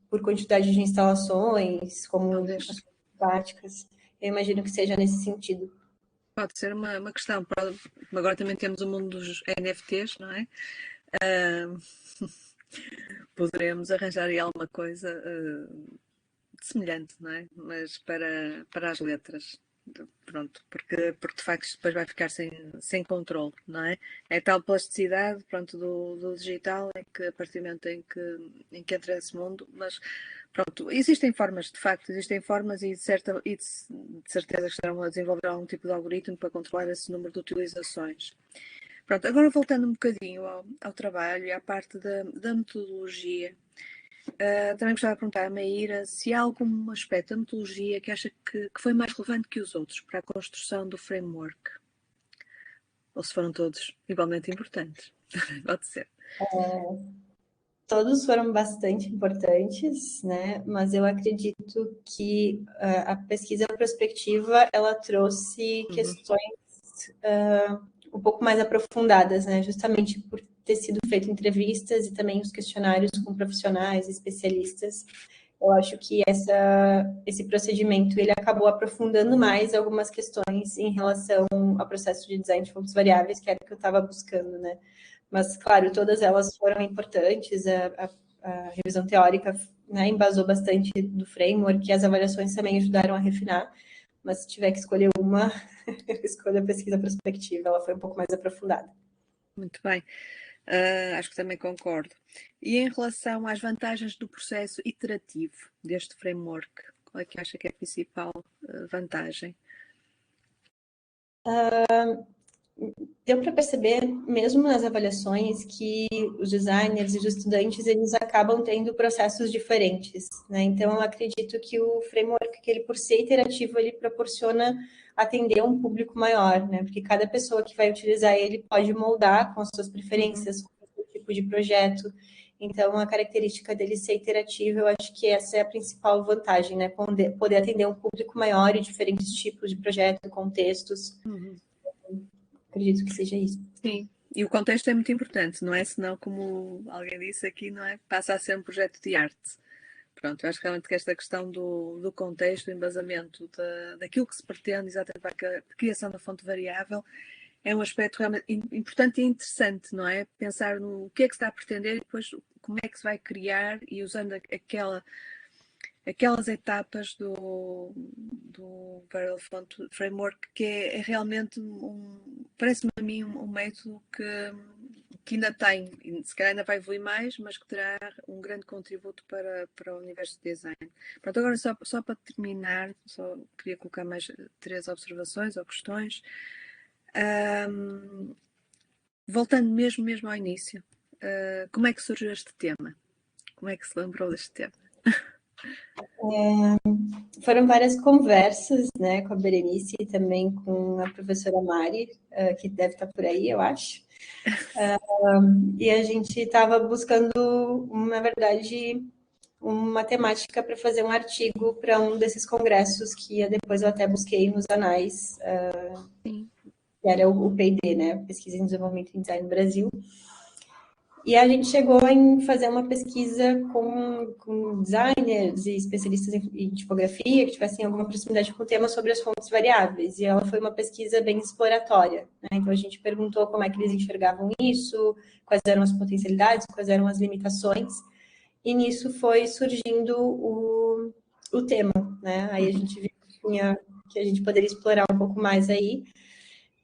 por quantidade de instalações, como as práticas. Eu imagino que seja nesse sentido. Pode ser uma questão. Agora também temos o mundo dos NFTs, não é? Poderemos arranjar aí alguma coisa semelhante, não é? Mas para as letras. Pronto, porque de facto isto depois vai ficar sem controle, não é? É tal plasticidade, pronto, do digital, é que a partir do momento em que entra esse mundo, mas pronto, existem formas, de facto, existem formas e de certeza que estarão a desenvolver algum tipo de algoritmo para controlar esse número de utilizações. Pronto, agora voltando um bocadinho ao trabalho e à parte da metodologia, também gostava de perguntar à Maíra se há algum aspecto da metodologia que acha que foi mais relevante que os outros para a construção do framework. Ou se foram todos igualmente importantes. Pode ser. Todos foram bastante importantes, né? Mas eu acredito que a pesquisa prospectiva, ela trouxe questões um pouco mais aprofundadas, né? Justamente por ter sido feito entrevistas e também os questionários com profissionais, especialistas. Eu acho que esse procedimento ele acabou aprofundando mais algumas questões em relação ao processo de design de fontes variáveis, que era o que eu estava buscando, né? Mas, claro, todas elas foram importantes, a revisão teórica, né, embasou bastante do framework, e as avaliações também ajudaram a refinar, mas se tiver que escolher uma, escolha a pesquisa prospectiva, ela foi um pouco mais aprofundada. Muito bem. Acho que também concordo. E em relação às vantagens do processo iterativo deste framework, qual é que acha que é a principal vantagem? Deu para perceber, mesmo nas avaliações, que os designers e os estudantes, eles acabam tendo processos diferentes, né? Então, eu acredito que o framework, que ele por ser iterativo, ele proporciona atender um público maior, né? Porque cada pessoa que vai utilizar ele pode moldar com as suas preferências, com o seu tipo de projeto. Então, a característica dele ser iterativo, eu acho que essa é a principal vantagem, né? Poder atender um público maior e diferentes tipos de projeto, contextos. Acredito que seja isso. Sim, e o contexto é muito importante, não é? Senão, como alguém disse aqui, não é? Passa a ser um projeto de arte. Pronto, eu acho realmente que esta questão do contexto, do embasamento, daquilo que se pretende exatamente para a criação da fonte variável, é um aspecto realmente importante e interessante, não é? Pensar no que é que se está a pretender e depois como é que se vai criar e usando aquelas etapas do Parallel Font Framework, que é realmente parece-me a mim um método que ainda tem, se calhar ainda vai evoluir mais, mas que terá um grande contributo para o universo de design. Pronto, agora só para terminar, só queria colocar mais 3 observações ou questões. Voltando mesmo ao início, como é que surgiu este tema? Como é que se lembrou deste tema? Foram várias conversas, né, com a Berenice e também com a professora Mari, que deve estar por aí, eu acho. E a gente estava buscando, na verdade, uma temática para fazer um artigo para um desses congressos que depois eu até busquei nos anais, que era o P&D, né, Pesquisa em Desenvolvimento em Design no Brasil. E a gente chegou em fazer uma pesquisa com designers e especialistas em tipografia que tivessem alguma proximidade com o tema sobre as fontes variáveis. E ela foi uma pesquisa bem exploratória, né? Então, a gente perguntou como é que eles enxergavam isso, quais eram as potencialidades, quais eram as limitações. E nisso foi surgindo o tema, né? Aí a gente viu que a gente poderia explorar um pouco mais aí.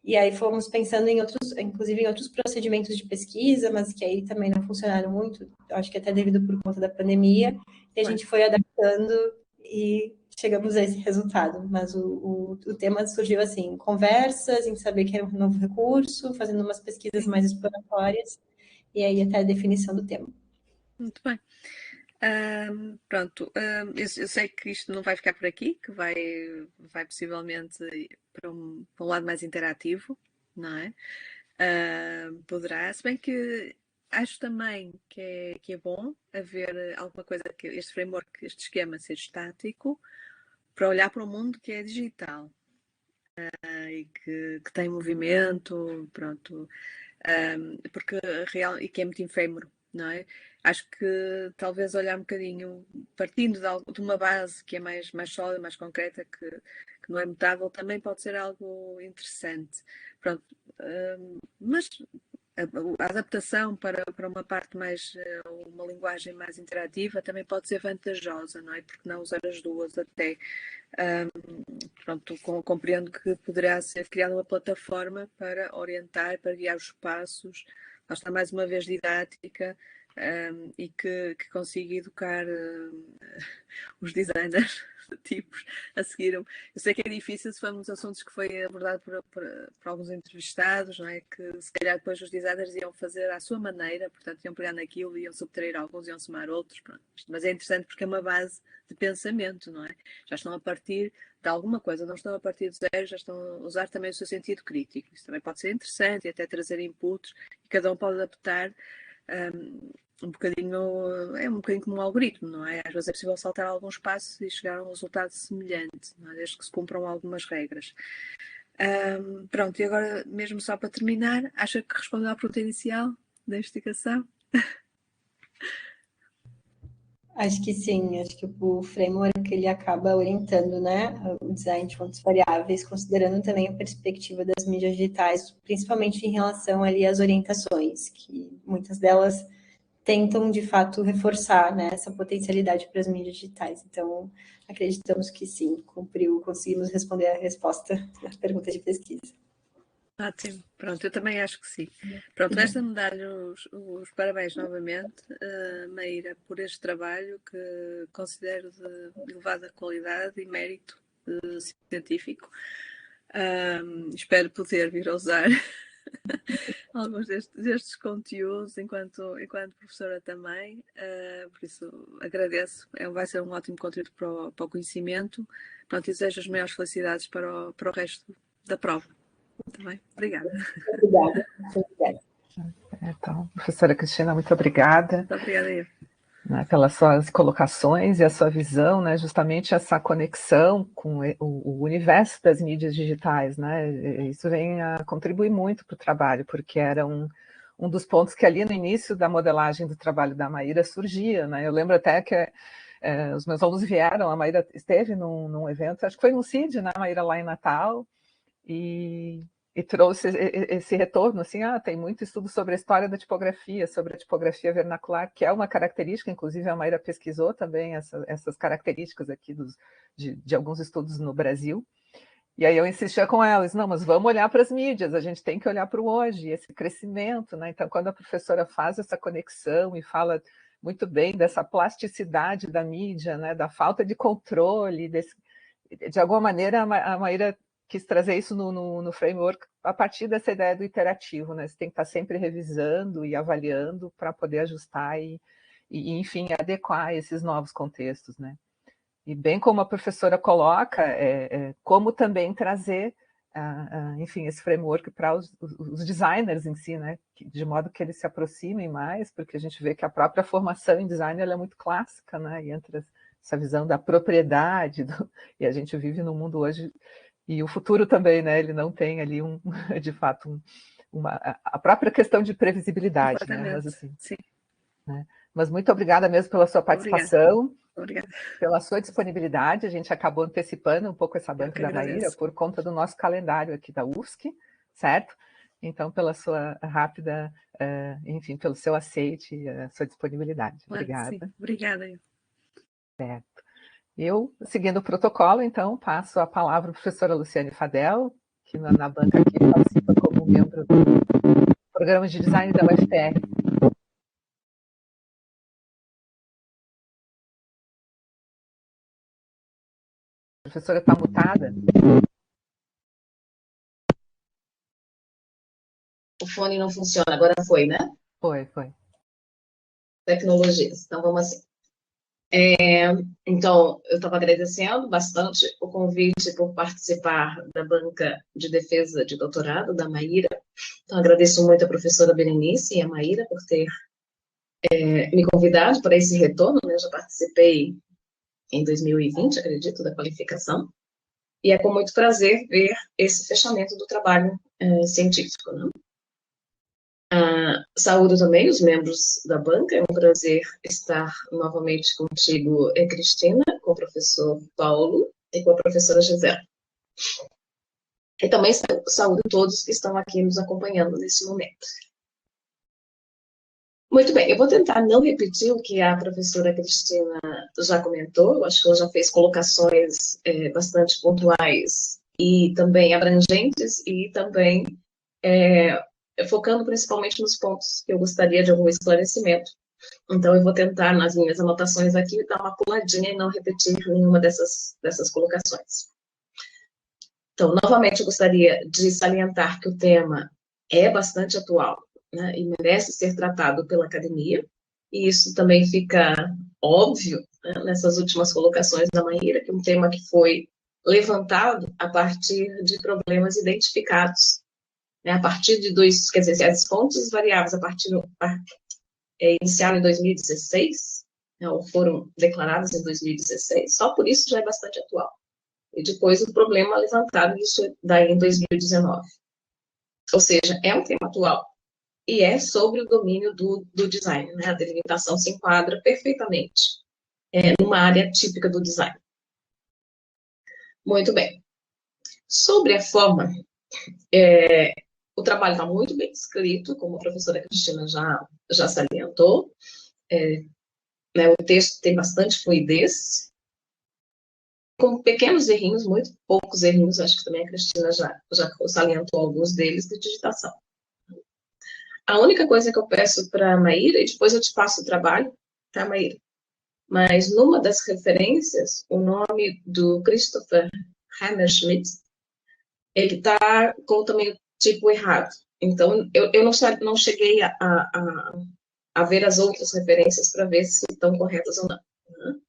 E aí fomos pensando em outros, inclusive em outros procedimentos de pesquisa, mas que aí também não funcionaram muito, acho que até devido por conta da pandemia, e a gente foi adaptando e chegamos a esse resultado. Mas o tema surgiu assim, em conversas, em saber que era um novo recurso, fazendo umas pesquisas mais exploratórias, e aí até a definição do tema. Muito bem. Pronto, eu sei que isto não vai ficar por aqui, que vai possivelmente para um lado mais interativo, não é? Poderá, se bem que acho também que é bom haver alguma coisa, que este framework, este esquema ser estático, para olhar para o mundo que é digital e que tem movimento, pronto, porque real, e que é muito efêmero, não é? Acho que talvez olhar um bocadinho, partindo de uma base que é mais sólida, mais concreta, que não é mutável, também pode ser algo interessante. Pronto, mas a adaptação para uma parte mais, uma linguagem mais interativa também pode ser vantajosa, não é? Porque não usar as duas até. Pronto, compreendo que poderá ser criada uma plataforma para orientar, para guiar os passos, lá está mais uma vez didática, e que consiga educar os designers tipos a seguir. Eu sei que é difícil se formos assuntos que foi abordado por alguns entrevistados, não é? Que se calhar depois os designers iam fazer à sua maneira, portanto iam pegar naquilo, iam subtrair alguns, iam somar outros, pronto. Mas é interessante porque é uma base de pensamento, não é? Já estão a partir de alguma coisa, não estão a partir de zero, já estão a usar também o seu sentido crítico. Isso também pode ser interessante e até trazer inputs, e cada um pode adaptar um bocadinho, é um bocadinho como um algoritmo, não é? Às vezes é possível saltar alguns passos e chegar a um resultado semelhante, não é? Desde que se cumpram algumas regras. Pronto, e agora, mesmo só para terminar, acha que respondeu à pergunta inicial da investigação? Acho que sim, acho que o framework ele acaba orientando, né, o design de fontes variáveis, considerando também a perspectiva das mídias digitais, principalmente em relação ali às orientações, que muitas delas tentam de fato reforçar, né, essa potencialidade para as mídias digitais. Então, acreditamos que sim, conseguimos responder a resposta da pergunta de pesquisa. Ótimo, pronto, eu também acho que sim. Pronto, resta-me dar-lhe os parabéns novamente, Maíra, por este trabalho que considero de elevada qualidade e mérito científico. Espero poder vir a usar alguns destes conteúdos enquanto professora também, por isso agradeço, vai ser um ótimo contributo para o conhecimento. Pronto, e desejo as maiores felicidades para o resto da prova. Muito bem, obrigada. Obrigada. Então, professora Cristina, muito obrigada. Muito obrigada eu. Né, pelas suas colocações e a sua visão, né, justamente essa conexão com o universo das mídias digitais, né, isso vem a contribuir muito para o trabalho, porque era um dos pontos que ali no início da modelagem do trabalho da Maíra surgia, né, eu lembro até que os meus alunos vieram, a Maíra esteve num evento, acho que foi no CID, né, a Maíra lá em Natal, e trouxe esse retorno, assim, tem muito estudo sobre a história da tipografia, sobre a tipografia vernacular, que é uma característica, inclusive a Maíra pesquisou também essas características aqui de alguns estudos no Brasil, e aí eu insistia com elas, não, mas vamos olhar para as mídias, a gente tem que olhar para o hoje, esse crescimento, né? Então, quando a professora faz essa conexão e fala muito bem dessa plasticidade da mídia, né? Da falta de controle, de alguma maneira a Maíra quis trazer isso no framework a partir dessa ideia do iterativo, né? Você tem que estar sempre revisando e avaliando para poder ajustar e, enfim, adequar esses novos contextos, né? E bem como a professora coloca, como também trazer, enfim, esse framework para os designers em si, né? De modo que eles se aproximem mais, porque a gente vê que a própria formação em design ela é muito clássica, né? E entre essa visão da propriedade, e a gente vive num mundo hoje, e o futuro também, né? Ele não tem ali de fato a própria questão de previsibilidade, né? Mas, assim, sim. Né? Mas muito obrigada mesmo pela sua participação, obrigada. Pela sua disponibilidade. A gente acabou antecipando um pouco essa banca da Maíra por conta do nosso calendário aqui da UFSC, certo? Então, pela sua rápida, enfim, pelo seu aceite e a sua disponibilidade. Claro, obrigada. Sim. Obrigada. Certo. Eu, seguindo o protocolo, então, passo a palavra à professora Luciane Fadel, que na banca aqui participa como membro do Programa de Design da UFPR. A professora está mutada? O fone não funciona, agora foi, né? Foi. Tecnologias. Então, vamos assim. Então, eu estava agradecendo bastante o convite por participar da banca de defesa de doutorado da Maíra. Então, agradeço muito a professora Berenice e a Maíra por ter me convidado para esse retorno, né? Eu já participei em 2020, acredito, da qualificação. E é com muito prazer ver esse fechamento do trabalho científico, né? Saúdo também os membros da banca, é um prazer estar novamente contigo, Cristina, com o professor Paulo e com a professora Gisela. E também saúdo todos que estão aqui nos acompanhando nesse momento. Muito bem, eu vou tentar não repetir o que a professora Cristina já comentou, eu acho que ela já fez colocações bastante pontuais e também abrangentes e também focando principalmente nos pontos que eu gostaria de algum esclarecimento. Então, eu vou tentar, nas minhas anotações aqui, dar uma puladinha e não repetir nenhuma dessas colocações. Então, novamente, eu gostaria de salientar que o tema é bastante atual, né, e merece ser tratado pela academia, e isso também fica óbvio, né, nessas últimas colocações da Maíra, que é um tema que foi levantado a partir de problemas identificados, né, a partir de quer dizer, as fontes variáveis iniciaram em 2016, né, ou foram declaradas em 2016, só por isso já é bastante atual. E depois o problema levantado, isso daí em 2019. Ou seja, é um tema atual. E é sobre o domínio do design, né? A delimitação se enquadra perfeitamente numa área típica do design. Muito bem. Sobre a forma, o trabalho está muito bem escrito, como a professora Cristina já salientou. Né, o texto tem bastante fluidez, com pequenos errinhos, muito poucos errinhos, acho que também a Cristina já salientou alguns deles, de digitação. A única coisa que eu peço para a Maíra, e depois eu te passo o trabalho, tá, Maíra? Mas numa das referências, o nome do Christopher Hammerschmidt, ele está com também o tipo errado. Então, eu não cheguei a ver as outras referências para ver se estão corretas ou não. Né?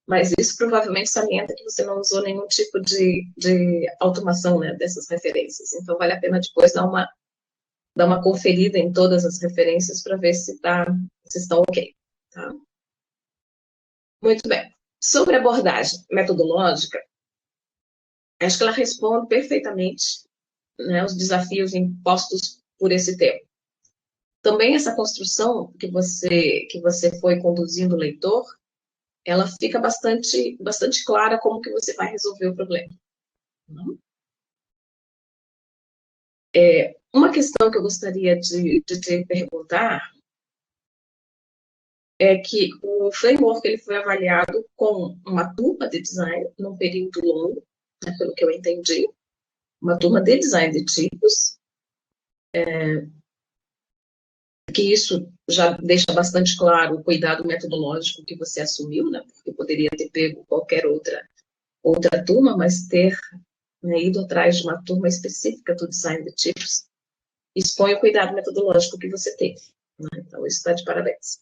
Mas isso provavelmente salienta que você não usou nenhum tipo de automação, né, dessas referências. Então, vale a pena depois dar uma conferida em todas as referências para ver se estão ok. Tá? Muito bem. Sobre a abordagem metodológica, acho que ela responde perfeitamente, né, os desafios impostos por esse tema. Também essa construção que você foi conduzindo o leitor, ela fica bastante clara como que você vai resolver o problema. Uma questão que eu gostaria de te perguntar é que o framework ele foi avaliado com uma turma de design num período longo, né, pelo que eu entendi, uma turma de design de tipos, que isso já deixa bastante claro o cuidado metodológico que você assumiu, né, porque poderia ter pego qualquer outra turma, mas ter, né, ido atrás de uma turma específica do design de tipos expõe o cuidado metodológico que você teve. Né, então, isso está de parabéns.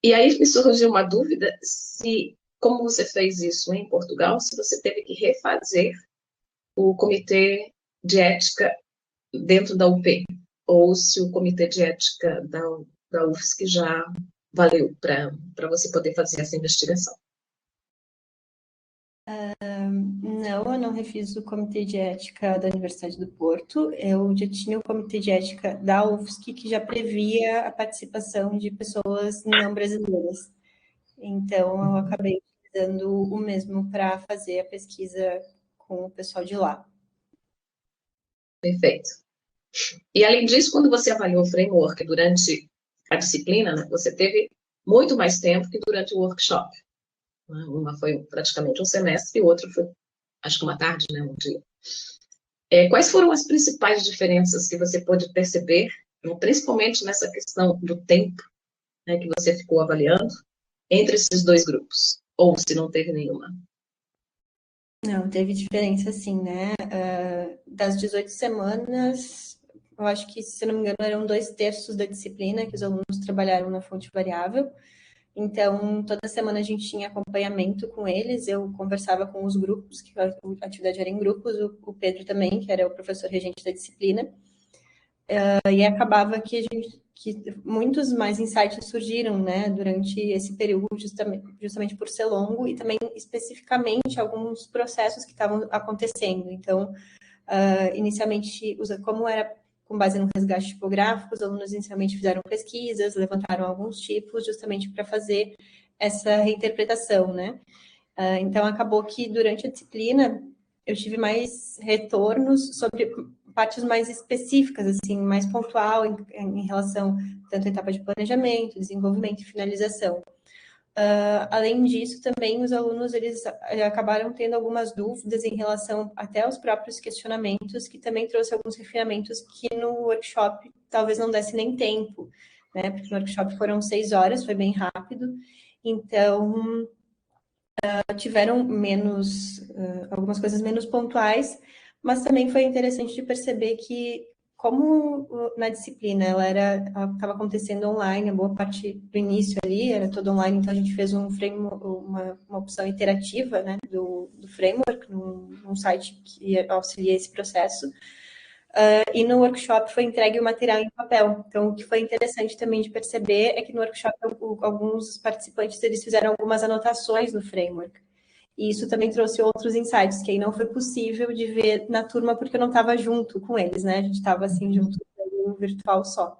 E aí me surgiu uma dúvida se, como você fez isso em Portugal, se você teve que refazer o comitê de ética dentro da UP, ou se o comitê de ética da UFSC já valeu para você poder fazer essa investigação. Não, eu não refiz o Comitê de Ética da Universidade do Porto. Eu já tinha o Comitê de Ética da UFSC, que já previa a participação de pessoas não brasileiras. Então, eu acabei utilizando o mesmo para fazer a pesquisa com o pessoal de lá. Perfeito. E, além disso, quando você avaliou o framework durante a disciplina, né, você teve muito mais tempo que durante o workshop. Né? Uma foi praticamente um semestre e outra foi, acho que uma tarde, né, um dia. Quais foram as principais diferenças que você pôde perceber, né, principalmente nessa questão do tempo, né, que você ficou avaliando, entre esses dois grupos? Ou se não teve nenhuma? Não, teve diferença sim, né? Das 18 semanas, eu acho que, se não me engano, eram 2/3 da disciplina que os alunos trabalharam na fonte variável. Então, toda semana a gente tinha acompanhamento com eles, eu conversava com os grupos, que a atividade era em grupos, o Pedro também, que era o professor regente da disciplina, e acabava que muitos mais insights surgiram, né, durante esse período, justamente por ser longo, e também especificamente alguns processos que estavam acontecendo. Então, inicialmente, como era com base no resgate tipográfico, os alunos inicialmente fizeram pesquisas, levantaram alguns tipos, justamente para fazer essa reinterpretação, né? Então, acabou que durante a disciplina eu tive mais retornos sobre partes mais específicas, assim, mais pontual em relação tanto à etapa de planejamento, desenvolvimento e finalização. Além disso, também os alunos eles acabaram tendo algumas dúvidas em relação até aos próprios questionamentos, que também trouxe alguns refinamentos que no workshop talvez não desse nem tempo, né? Porque no workshop foram 6 horas, foi bem rápido, então tiveram algumas coisas menos pontuais, mas também foi interessante de perceber que, como na disciplina ela estava acontecendo online, a boa parte do início ali era todo online, então a gente fez uma opção iterativa, né, do framework, num site que auxilia esse processo. E no workshop foi entregue o material em papel. Então, o que foi interessante também de perceber é que no workshop alguns participantes eles fizeram algumas anotações no framework. E isso também trouxe outros insights, que aí não foi possível de ver na turma, porque eu não estava junto com eles, né? A gente estava, assim, junto no virtual só.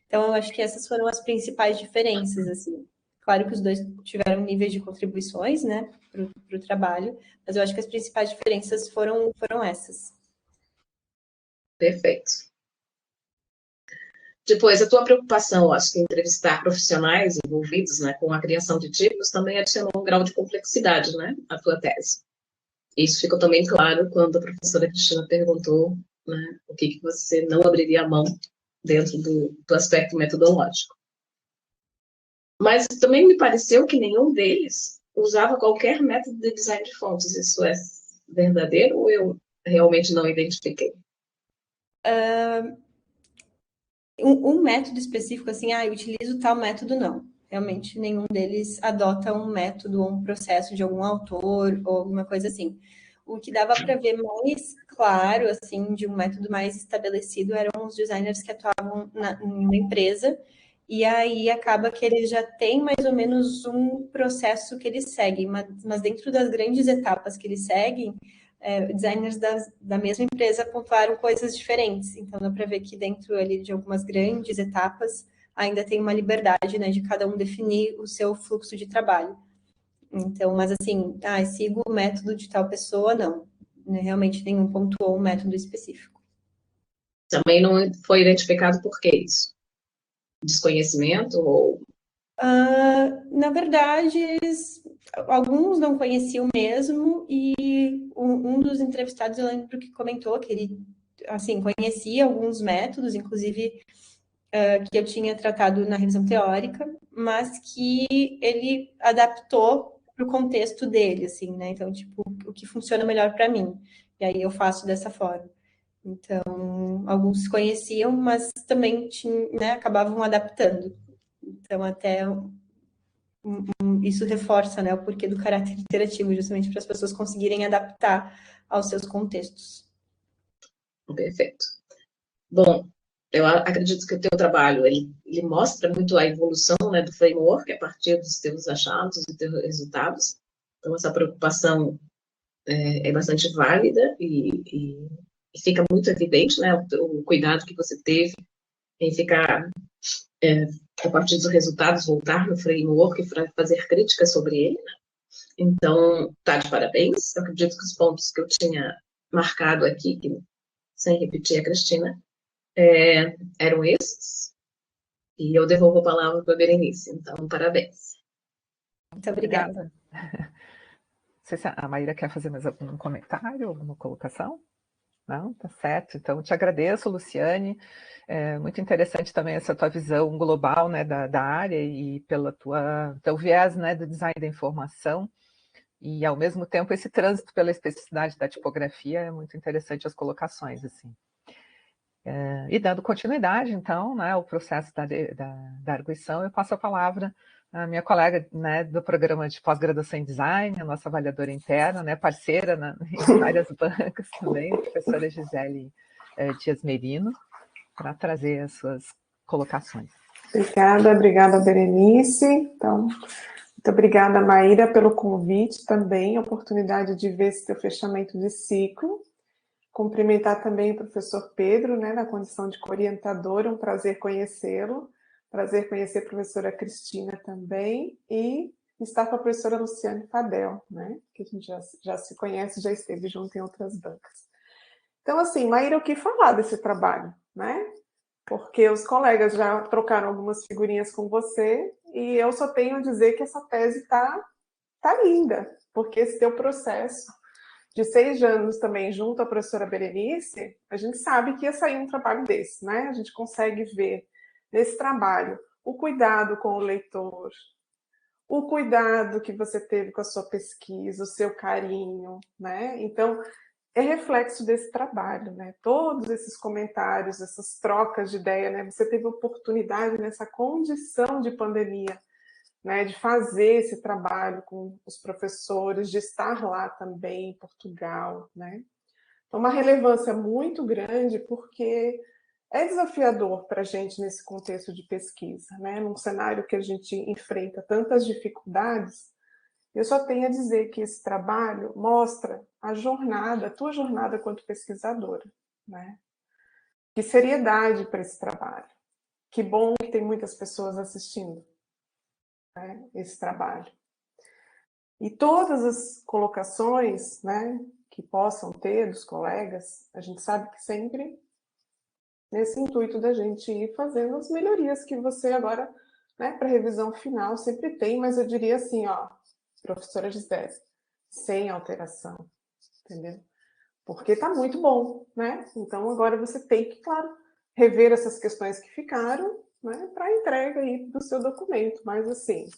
Então, eu acho que essas foram as principais diferenças, assim. Claro que os dois tiveram níveis de contribuições, né, para o trabalho, mas eu acho que as principais diferenças foram essas. Perfeito. Depois, a tua preocupação, acho que em entrevistar profissionais envolvidos, né, com a criação de tipos também adicionou um grau de complexidade, né, à tua tese. Isso ficou também claro quando a professora Cristina perguntou, né, o que você não abriria a mão dentro do aspecto metodológico. Mas também me pareceu que nenhum deles usava qualquer método de design de fontes. Isso é verdadeiro ou eu realmente não identifiquei? Um método específico, assim, eu utilizo tal método, não. Realmente, nenhum deles adota um método ou um processo de algum autor ou alguma coisa assim. O que dava para ver mais claro, assim, de um método mais estabelecido eram os designers que atuavam em uma empresa, e aí acaba que eles já têm mais ou menos um processo que eles seguem, mas dentro das grandes etapas que eles seguem, designers da mesma empresa pontuaram coisas diferentes. Então, dá para ver que dentro ali de algumas grandes etapas ainda tem uma liberdade, né, de cada um definir o seu fluxo de trabalho. Então, mas assim, sigo o método de tal pessoa, não. Realmente nenhum pontuou um método específico. Também não foi identificado por que isso? Desconhecimento ou... Na verdade, alguns não conheciam mesmo, e um dos entrevistados, eu lembro que comentou que ele, assim, conhecia alguns métodos, inclusive que eu tinha tratado na revisão teórica, mas que ele adaptou para o contexto dele, assim, né? Então, tipo, o que funciona melhor para mim. E aí eu faço dessa forma. Então, alguns conheciam, mas também né, acabavam adaptando. Então, até isso reforça, né, o porquê do caráter interativo, justamente para as pessoas conseguirem adaptar aos seus contextos. Perfeito. Bom, eu acredito que o teu trabalho, ele mostra muito a evolução, né, do framework a partir dos teus achados e teus resultados. Então, essa preocupação é bastante válida e fica muito evidente, né, o cuidado que você teve em ficar, a partir dos resultados, voltar no framework para fazer críticas sobre ele, né? Então, tá de parabéns. Eu acredito que os pontos que eu tinha marcado aqui, sem repetir a Cristina, eram esses. E eu devolvo a palavra para a Berenice. Então, parabéns. Muito obrigada. Obrigada. Não sei se a Maíra quer fazer mais algum comentário, alguma colocação? Não, tá certo. Então, eu te agradeço, Luciane. É muito interessante também essa tua visão global, né, da área e pela teu viés, né, do design da informação. E, ao mesmo tempo, esse trânsito pela especificidade da tipografia é muito interessante as colocações, assim. E dando continuidade, então, né, ao processo da arguição, eu passo a palavra à minha colega, né, do programa de pós-graduação em design, a nossa avaliadora interna, né, parceira em várias bancas também, a professora Gisele Dias Merino, para trazer as suas colocações. Obrigada, Berenice. Então, muito obrigada, Maíra, pelo convite também, a oportunidade de ver esse teu fechamento de ciclo. Cumprimentar também o professor Pedro, né, na condição de co-orientador, um prazer conhecê-lo, prazer conhecer a professora Cristina também, e estar com a professora Luciane Fadel, né, que a gente já se conhece, já esteve junto em outras bancas. Então, assim, Maíra, o que falar desse trabalho, né? Porque os colegas já trocaram algumas figurinhas com você, e eu só tenho a dizer que essa tese tá linda, porque esse teu processo de 6 anos também junto à professora Berenice, a gente sabe que ia sair um trabalho desse, né? A gente consegue ver nesse trabalho o cuidado com o leitor, o cuidado que você teve com a sua pesquisa, o seu carinho, né? Então, é reflexo desse trabalho, né? Todos esses comentários, essas trocas de ideia, né? Você teve oportunidade nessa condição de pandemia, né, de fazer esse trabalho com os professores, de estar lá também em Portugal, né? Então, uma relevância muito grande, porque é desafiador para a gente nesse contexto de pesquisa, né? Num cenário que a gente enfrenta tantas dificuldades. Eu só tenho a dizer que esse trabalho mostra a jornada, a tua jornada quanto pesquisadora, né? Que seriedade para esse trabalho. Que bom que tem muitas pessoas assistindo, né, esse trabalho. E todas as colocações, né, que possam ter dos colegas, a gente sabe que sempre nesse intuito da gente ir fazendo as melhorias que você agora, né, para revisão final sempre tem, mas eu diria assim, ó, professora Gisele, sem alteração, entendeu? Porque está muito bom, né? Então agora você tem que, claro, rever essas questões que ficaram, né, para a entrega aí do seu documento, mas assim,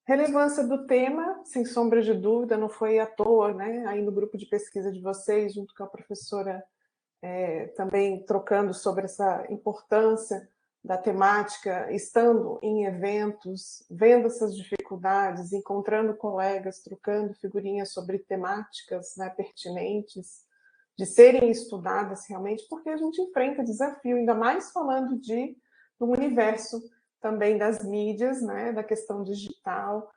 relevância do tema, sem sombra de dúvida, não foi à toa, né? Aí no grupo de pesquisa de vocês, junto com a professora, também trocando sobre essa importância da temática, estando em eventos, vendo essas dificuldades, encontrando colegas, trocando figurinhas sobre temáticas, né, pertinentes, de serem estudadas realmente, porque a gente enfrenta desafio, ainda mais falando do universo também das mídias, né, da questão digital,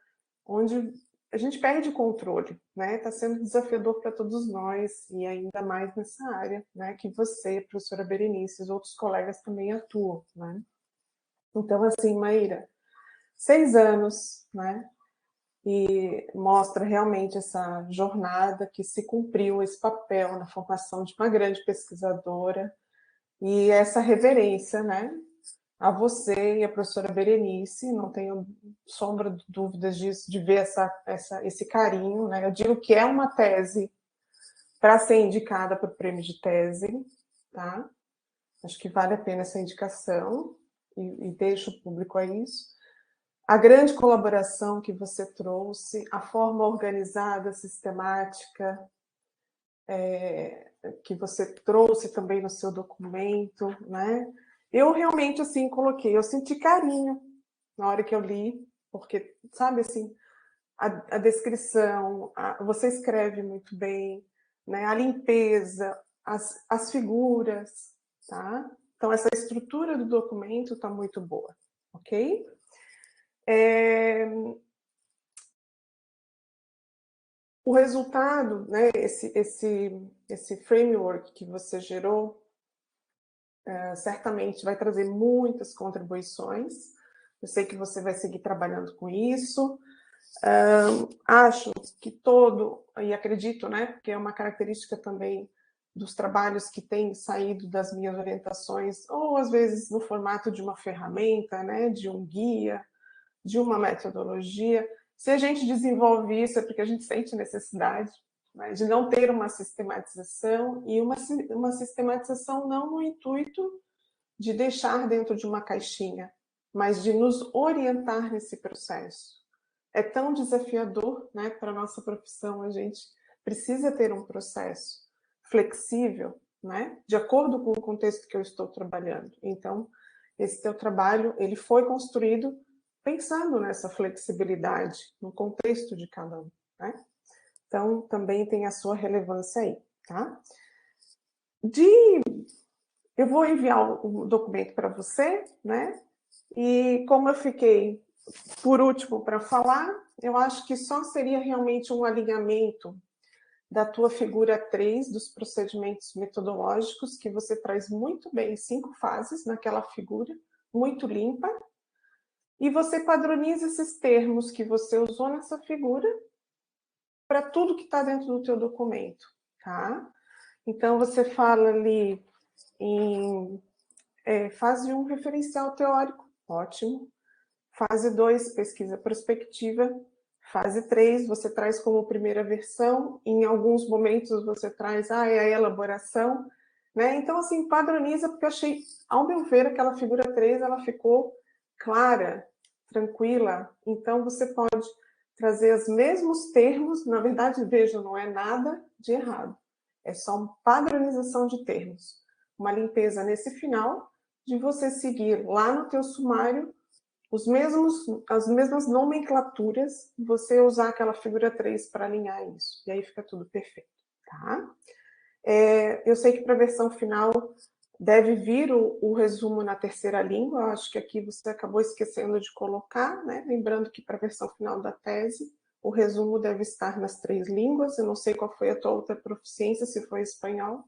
onde a gente perde controle, né? Está sendo desafiador para todos nós, e ainda mais nessa área, né, que você, professora Berenice, e os outros colegas também atuam, né? Então, assim, Maíra, 6 anos, né? E mostra realmente essa jornada que se cumpriu, esse papel na formação de uma grande pesquisadora, e essa reverência, né, a você e a professora Berenice, não tenho sombra de dúvidas disso, de ver esse carinho, né? Eu digo que é uma tese para ser indicada para o prêmio de tese, tá? Acho que vale a pena essa indicação, e deixo o público a isso. A grande colaboração que você trouxe, a forma organizada, sistemática, que você trouxe também no seu documento, né? Eu realmente, assim, coloquei, eu senti carinho na hora que eu li, porque, sabe, assim, a descrição, você escreve muito bem, né? A limpeza, as figuras, tá? Então, essa estrutura do documento está muito boa, ok? O resultado, né, esse framework que você gerou, certamente vai trazer muitas contribuições. Eu sei que você vai seguir trabalhando com isso. Acho que e acredito, né, porque é uma característica também dos trabalhos que têm saído das minhas orientações, ou às vezes no formato de uma ferramenta, né, de um guia, de uma metodologia. Se a gente desenvolve isso, é porque a gente sente necessidade, né, de não ter uma sistematização, e uma sistematização não no intuito de deixar dentro de uma caixinha, mas de nos orientar nesse processo. É tão desafiador, né, para a nossa profissão, a gente precisa ter um processo flexível, né, de acordo com o contexto que eu estou trabalhando. Então, esse teu trabalho, ele foi construído pensando nessa flexibilidade, no contexto de cada um, né? Então, também tem a sua relevância aí, tá? Eu vou enviar o documento para você, né? E como eu fiquei por último para falar, eu acho que só seria realmente um alinhamento da tua figura 3 dos procedimentos metodológicos, que você traz muito bem 5 fases naquela figura, muito limpa, e você padroniza esses termos que você usou nessa figura para tudo que está dentro do teu documento, tá? Então, você fala ali em fase 1, referencial teórico, ótimo. Fase 2, pesquisa prospectiva. Fase 3, você traz como primeira versão. Em alguns momentos, você traz a elaboração. Né? Então, assim, padroniza, porque eu achei, ao meu ver, aquela figura 3, ela ficou clara, tranquila. Então, você pode trazer os mesmos termos. Na verdade, veja, não é nada de errado. É só uma padronização de termos. Uma limpeza nesse final, de você seguir lá no teu sumário as mesmas nomenclaturas, você usar aquela figura 3 para alinhar isso. E aí fica tudo perfeito, tá? Eu sei que para a versão final deve vir o resumo na terceira língua, eu acho que aqui você acabou esquecendo de colocar, né? Lembrando que para a versão final da tese, o resumo deve estar nas 3 línguas. Eu não sei qual foi a tua outra proficiência, se foi espanhol.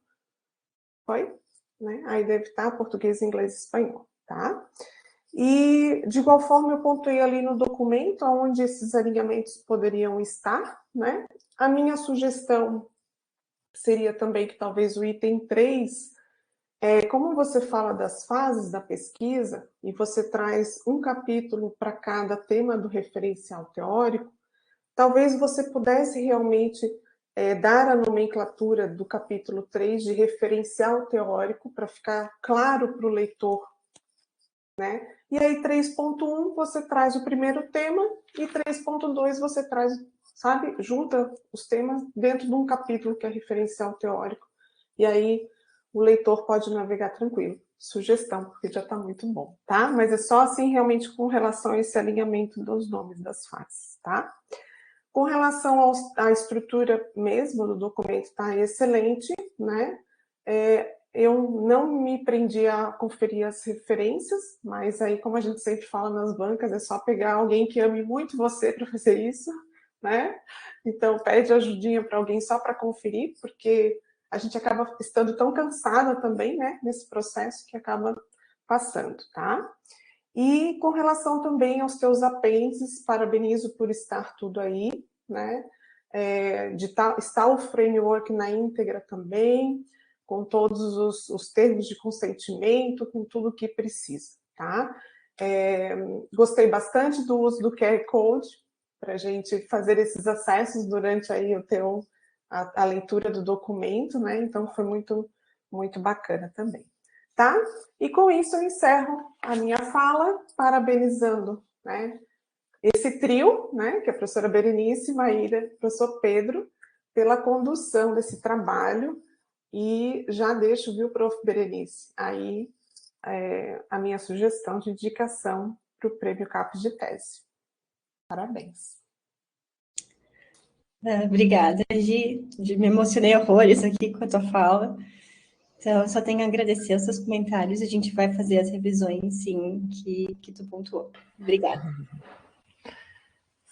Foi? Né? Aí deve estar português, inglês e espanhol, tá? E, de igual forma, eu pontuei ali no documento onde esses alinhamentos poderiam estar, né? A minha sugestão seria também que talvez o item 3, como você fala das fases da pesquisa, e você traz um capítulo para cada tema do referencial teórico, talvez você pudesse realmente dar a nomenclatura do capítulo 3 de referencial teórico, para ficar claro para o leitor, né? E aí 3.1 você traz o primeiro tema e 3.2 você traz, sabe, junta os temas dentro de um capítulo que é referencial teórico. E aí o leitor pode navegar tranquilo. Sugestão, porque já está muito bom, tá? Mas é só assim realmente com relação a esse alinhamento dos nomes das fases, tá? Com relação à estrutura mesmo do documento, tá excelente, né? Eu não me prendi a conferir as referências, mas aí, como a gente sempre fala nas bancas, é só pegar alguém que ame muito você para fazer isso, né? Então, pede ajudinha para alguém só para conferir, porque a gente acaba estando tão cansada também, né, nesse processo, que acaba passando, tá? E com relação também aos teus apêndices, parabenizo por estar tudo aí, né? Está o framework na íntegra também, com todos os termos de consentimento, com tudo que precisa, tá? Gostei bastante do uso do QR Code para a gente fazer esses acessos durante aí a leitura do documento, né? Então foi muito, muito bacana também. Tá? E com isso eu encerro a minha fala, parabenizando, né, esse trio, né, que é a professora Berenice, Maíra, professor Pedro, pela condução desse trabalho, e já deixo, viu, prof. Berenice, aí a minha sugestão de indicação para o Prêmio CAPES de Tese. Parabéns. Obrigada, Gi. Me emocionei horrores aqui com a tua fala. Então, eu só tenho a agradecer os seus comentários. A gente vai fazer as revisões, sim, que tu pontuou. Obrigada.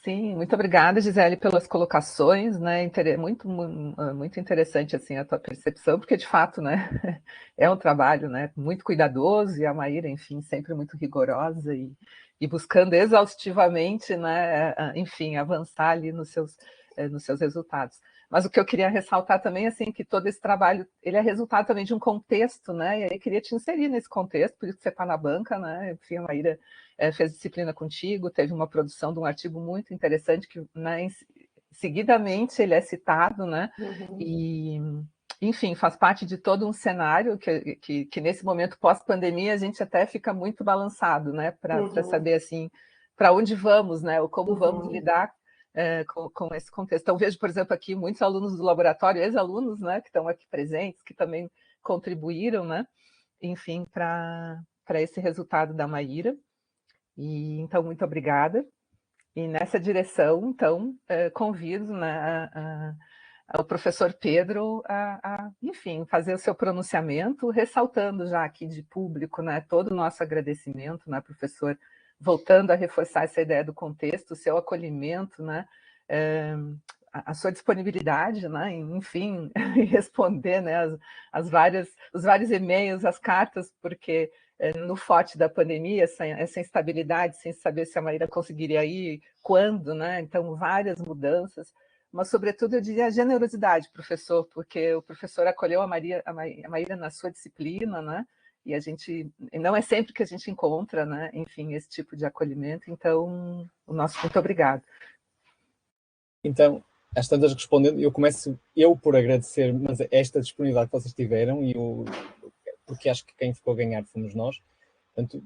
Sim, muito obrigada, Gisele, pelas colocações, né? Muito interessante assim a tua percepção, porque de fato, né, é um trabalho, né, muito cuidadoso e a Maíra, enfim, sempre muito rigorosa e buscando exaustivamente, né, enfim, avançar ali nos seus resultados. Mas o que eu queria ressaltar também, assim, que todo esse trabalho, ele é resultado também de um contexto, né? E aí queria te inserir nesse contexto, por isso que você está na banca, né? Enfim, a Maíra fez disciplina contigo, teve uma produção de um artigo muito interessante que, né, seguidamente ele é citado, né? Uhum. E, enfim, faz parte de todo um cenário que nesse momento pós-pandemia a gente até fica muito balançado, né? Para saber assim para onde vamos, né? Ou como vamos lidar com esse contexto. Então, vejo, por exemplo, aqui muitos alunos do laboratório, ex-alunos, né, que estão aqui presentes, que também contribuíram, né? Enfim, para esse resultado da Maíra. E então, muito obrigada. E nessa direção, então, convido, né, o professor Pedro enfim, fazer o seu pronunciamento, ressaltando já aqui de público, né, todo o nosso agradecimento, né, professor, voltando a reforçar essa ideia do contexto, o seu acolhimento, né, a sua disponibilidade, né, enfim, em responder, né, os vários e-mails, as cartas, porque no forte da pandemia, essa instabilidade, sem saber se a Maíra conseguiria ir, quando, né? Então, várias mudanças, mas, sobretudo, eu diria a generosidade, professor, porque o professor acolheu a Maíra na sua disciplina, né? E a gente, não é sempre que a gente encontra, né? Enfim, esse tipo de acolhimento, então, o nosso muito obrigado. Então, às tantas respondendo, eu começo por agradecer, mas esta disponibilidade que vocês tiveram, porque acho que quem ficou a ganhar fomos nós. Portanto,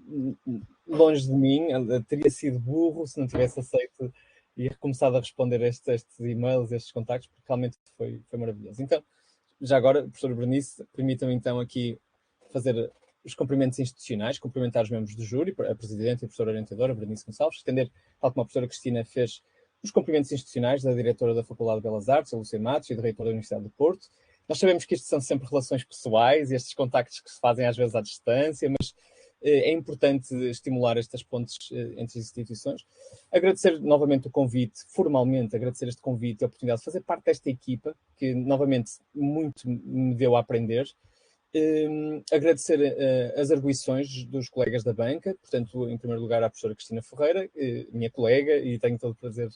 longe de mim, teria sido burro se não tivesse aceito e recomeçado a responder estes e-mails, estes contactos, porque realmente foi maravilhoso. Então, já agora, professor Bernice, permitam-me então aqui fazer os cumprimentos institucionais, cumprimentar os membros do júri, a presidente e a professora orientadora, Bernice Gonçalves, estender, tal como a professora Cristina fez, os cumprimentos institucionais da diretora da Faculdade de Belas Artes, a Lúcia Matos, e do reitor da Universidade do Porto. Nós sabemos que isto são sempre relações pessoais e estes contactos que se fazem às vezes à distância, mas é importante estimular estas pontes entre as instituições. Agradecer novamente o convite, formalmente agradecer este convite e a oportunidade de fazer parte desta equipa, que novamente muito me deu a aprender. Agradecer as arguições dos colegas da banca, portanto, em primeiro lugar, à professora Cristina Ferreira, minha colega, e tenho todo o prazer.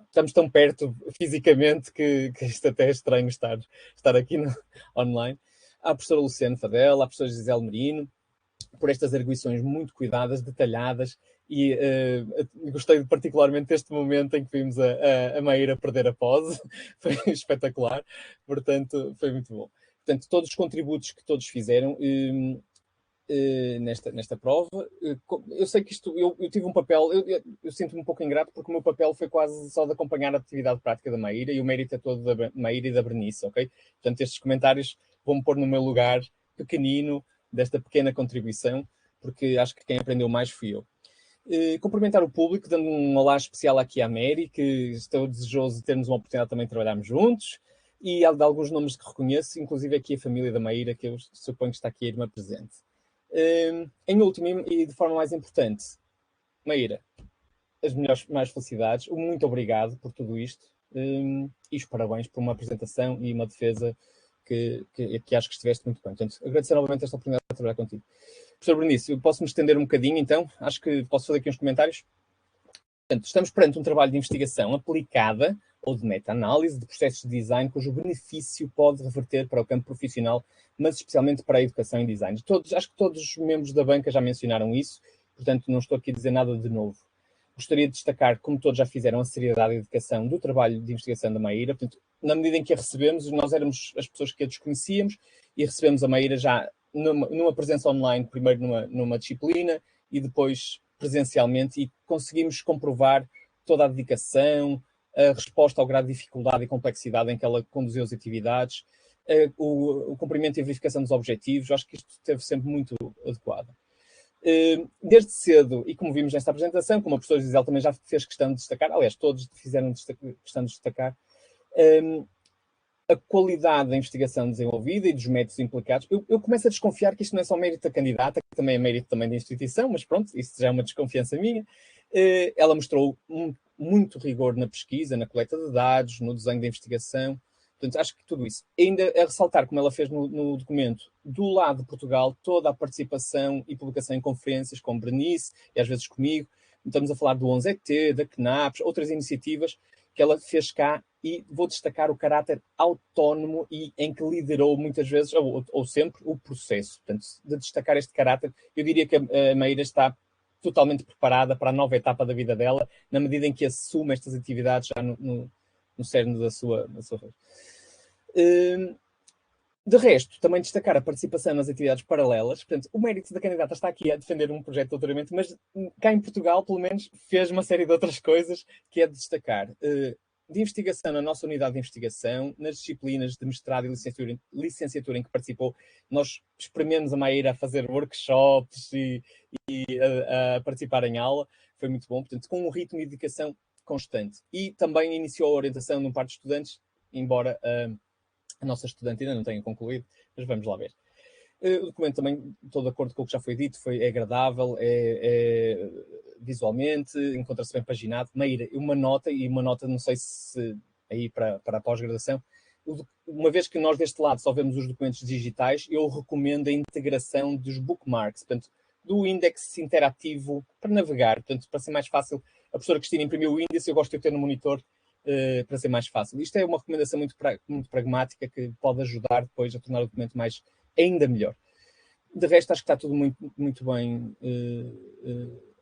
Estamos tão perto fisicamente que isto até é estranho estar aqui online. À professora Luciana Fadela, à professora Gisele Merino, por estas arguições muito cuidadas, detalhadas, e gostei particularmente deste momento em que vimos a Maíra perder a pose. Foi espetacular, portanto, foi muito bom. Portanto, todos os contributos que todos fizeram nesta prova, eu sei que isto, eu tive um papel, eu sinto-me um pouco ingrato porque o meu papel foi quase só de acompanhar a atividade prática da Maíra e o mérito é todo da Maíra e da Bernice, ok? Portanto, estes comentários vão-me pôr no meu lugar pequenino desta pequena contribuição, porque acho que quem aprendeu mais fui eu. Cumprimentar o público, dando um olá especial aqui à Mary, que estou desejoso de termos uma oportunidade também de trabalharmos juntos, e de alguns nomes que reconheço, inclusive aqui a família da Maíra, que eu suponho que está aqui a irmã presente. Em último, e de forma mais importante, Maíra, as mais felicidades, muito obrigado por tudo isto, e os parabéns por uma apresentação e uma defesa que acho que estiveste muito bem. Portanto, agradecer novamente esta oportunidade de trabalhar contigo. Professor Bernice, eu posso me estender um bocadinho, então? Acho que posso fazer aqui uns comentários. Portanto, estamos perante um trabalho de investigação aplicada ou de meta-análise de processos de design cujo benefício pode reverter para o campo profissional, mas especialmente para a educação e design. Acho que todos os membros da banca já mencionaram isso, portanto não estou aqui a dizer nada de novo. Gostaria de destacar, como todos já fizeram, a seriedade e a dedicação do trabalho de investigação da Maíra. Portanto, na medida em que a recebemos, nós éramos as pessoas que a desconhecíamos e recebemos a Maíra já numa presença online, primeiro numa disciplina e depois presencialmente, e conseguimos comprovar toda a dedicação, a resposta ao grau de dificuldade e complexidade em que ela conduziu as atividades, o cumprimento e a verificação dos objetivos. Eu acho que isto esteve sempre muito adequado. Desde cedo, e como vimos nesta apresentação, como a professora Gisele também já fez questão de destacar, aliás, todos fizeram questão de destacar, a qualidade da investigação desenvolvida e dos métodos implicados. Eu começo a desconfiar que isto não é só mérito da candidata, que também é mérito também da instituição, mas pronto, isso já é uma desconfiança minha. Ela mostrou muito rigor na pesquisa, na coleta de dados, no desenho da investigação. Portanto, acho que tudo isso. Ainda a ressaltar, como ela fez no documento, do lado de Portugal, toda a participação e publicação em conferências, com Berenice e às vezes comigo. Estamos a falar do 11ET, da CNAPS, outras iniciativas que ela fez cá, e vou destacar o caráter autónomo e em que liderou muitas vezes, ou sempre, o processo. Portanto, de destacar este caráter, eu diria que a Maíra está totalmente preparada para a nova etapa da vida dela, na medida em que assume estas atividades já no cerne da sua vez. De resto, também destacar a participação nas atividades paralelas. Portanto, o mérito da candidata está aqui a defender um projeto de doutoramento, mas cá em Portugal, pelo menos, fez uma série de outras coisas que é de destacar. De investigação na nossa unidade de investigação, nas disciplinas de mestrado e licenciatura em que participou, nós experimentamos a Maíra a fazer workshops e a participar em aula. Foi muito bom, portanto, com um ritmo de dedicação constante. E também iniciou a orientação num par de estudantes, embora a nossa estudante ainda não tenha concluído, mas vamos lá ver. O documento também, estou de acordo com o que já foi dito, é agradável, visualmente, encontra-se bem paginado. Maíra, uma nota, não sei se aí para a pós-graduação, uma vez que nós deste lado só vemos os documentos digitais, eu recomendo a integração dos bookmarks, portanto, do índice interativo para navegar, portanto, para ser mais fácil. A professora Cristina imprimiu o índice, eu gosto de ter no monitor, para ser mais fácil. Isto é uma recomendação muito pragmática que pode ajudar depois a tornar o documento ainda melhor. De resto, acho que está tudo muito, muito bem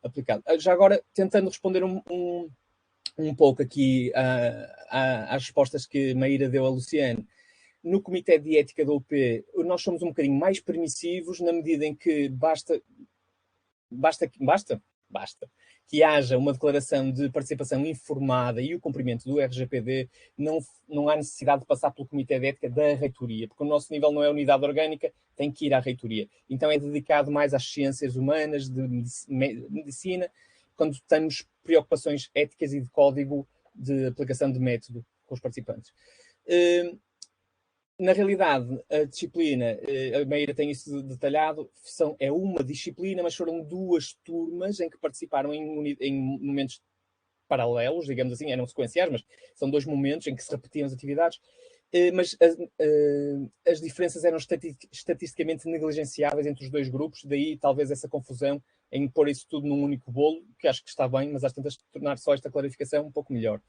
aplicado. Já agora, tentando responder um pouco aqui às respostas que Maíra deu a Luciane, no Comitê de Ética da UP, nós somos um bocadinho mais permissivos na medida em que basta que haja uma declaração de participação informada e o cumprimento do RGPD, não há necessidade de passar pelo Comitê de Ética da Reitoria, porque o nosso nível não é unidade orgânica, tem que ir à Reitoria. Então é dedicado mais às ciências humanas, de medicina, quando temos preocupações éticas e de código de aplicação de método com os participantes. Na realidade, a disciplina, a Maíra tem isso detalhado, é uma disciplina, mas foram 2 turmas em que participaram em momentos paralelos, digamos assim, eram sequenciais, mas são 2 momentos em que se repetiam as atividades, mas as diferenças eram estatisticamente negligenciáveis entre os 2 grupos, daí talvez essa confusão em pôr isso tudo num único bolo, que acho que está bem, mas às tantas tornar só esta clarificação um pouco melhor.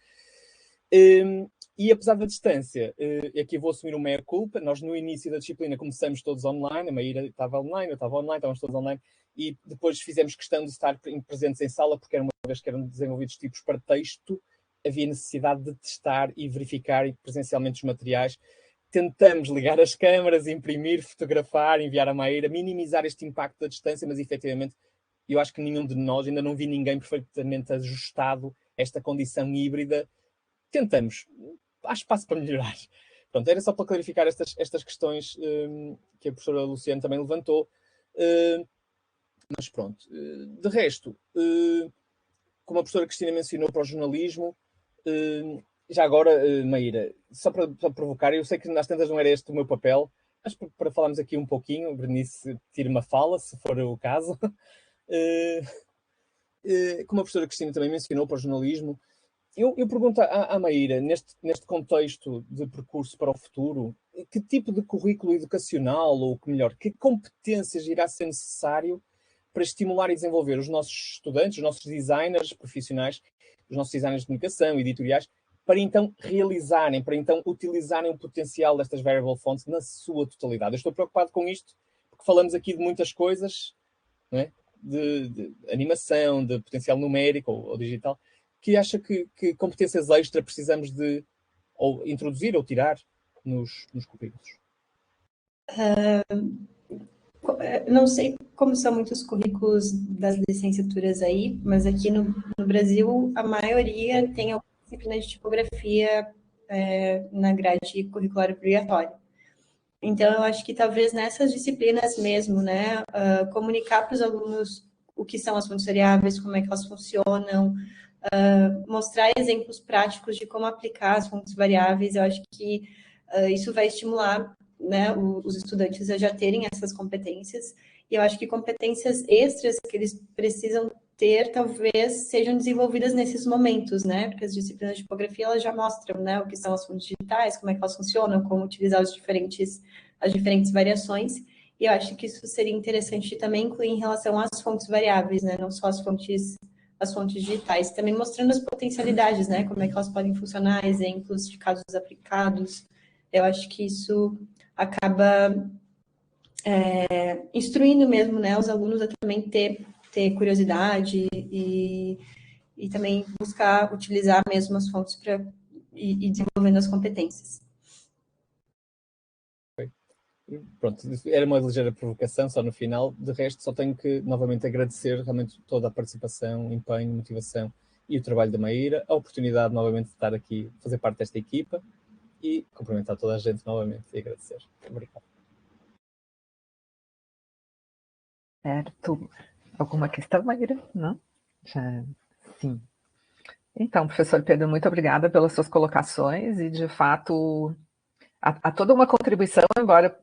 E apesar da distância, aqui vou assumir uma meia-culpa, nós no início da disciplina começamos todos online, a Maíra estava online, eu estava online, estávamos todos online, e depois fizemos questão de estar presentes em sala, porque era uma vez que eram desenvolvidos tipos para texto, havia necessidade de testar e verificar presencialmente os materiais. Tentamos ligar as câmaras, imprimir, fotografar, enviar a Maíra, minimizar este impacto da distância, mas efetivamente eu acho que nenhum de nós, ainda não vi ninguém perfeitamente ajustado a esta condição híbrida. Tentamos. Há espaço para melhorar. Pronto, era só para clarificar estas questões que a professora Luciane também levantou. Mas pronto. De resto, como a professora Cristina mencionou para o jornalismo, já agora, Maíra, só para provocar, eu sei que nas tantas não era este o meu papel, mas para falarmos aqui um pouquinho, Berenice tire uma fala, se for o caso. Como a professora Cristina também mencionou para o jornalismo, eu pergunto à Maíra, neste contexto de percurso para o futuro, que tipo de currículo educacional, ou melhor, que competências irá ser necessário para estimular e desenvolver os nossos estudantes, os nossos designers profissionais, os nossos designers de comunicação, editoriais, para então realizarem, para então utilizarem o potencial destas variable fonts na sua totalidade. Eu estou preocupado com isto, porque falamos aqui de muitas coisas, não é? De animação, de potencial numérico ou digital, que acha que competências extra precisamos de ou introduzir ou tirar nos currículos? Não sei como são muitos currículos das licenciaturas aí, mas aqui no Brasil a maioria tem alguma disciplina de tipografia na grade curricular obrigatória. Então, eu acho que talvez nessas disciplinas mesmo, né, comunicar para os alunos o que são as fontes variáveis, como é que elas funcionam, mostrar exemplos práticos de como aplicar as fontes variáveis, eu acho que isso vai estimular, né, os estudantes a já terem essas competências, e eu acho que competências extras que eles precisam ter, talvez, sejam desenvolvidas nesses momentos, né? Porque as disciplinas de tipografia, elas já mostram, né, o que são as fontes digitais, como é que elas funcionam, como utilizar as diferentes variações. E eu acho que isso seria interessante também incluir em relação às fontes variáveis, né? Não só as fontes digitais, também mostrando as potencialidades, né? Como é que elas podem funcionar, exemplos de casos aplicados. Eu acho que isso acaba instruindo mesmo, né, os alunos a também ter curiosidade e também buscar utilizar mesmo as fontes para ir desenvolvendo as competências. Pronto, era uma ligeira provocação só no final. De resto, só tenho que novamente agradecer realmente toda a participação, empenho, motivação e o trabalho da Maíra, a oportunidade novamente de estar aqui, fazer parte desta equipa e cumprimentar toda a gente novamente e agradecer. Obrigado. Certo. Alguma questão, Maíra? Não? Já, sim. Então, professor Pedro, muito obrigada pelas suas colocações e, de fato, há toda uma contribuição, embora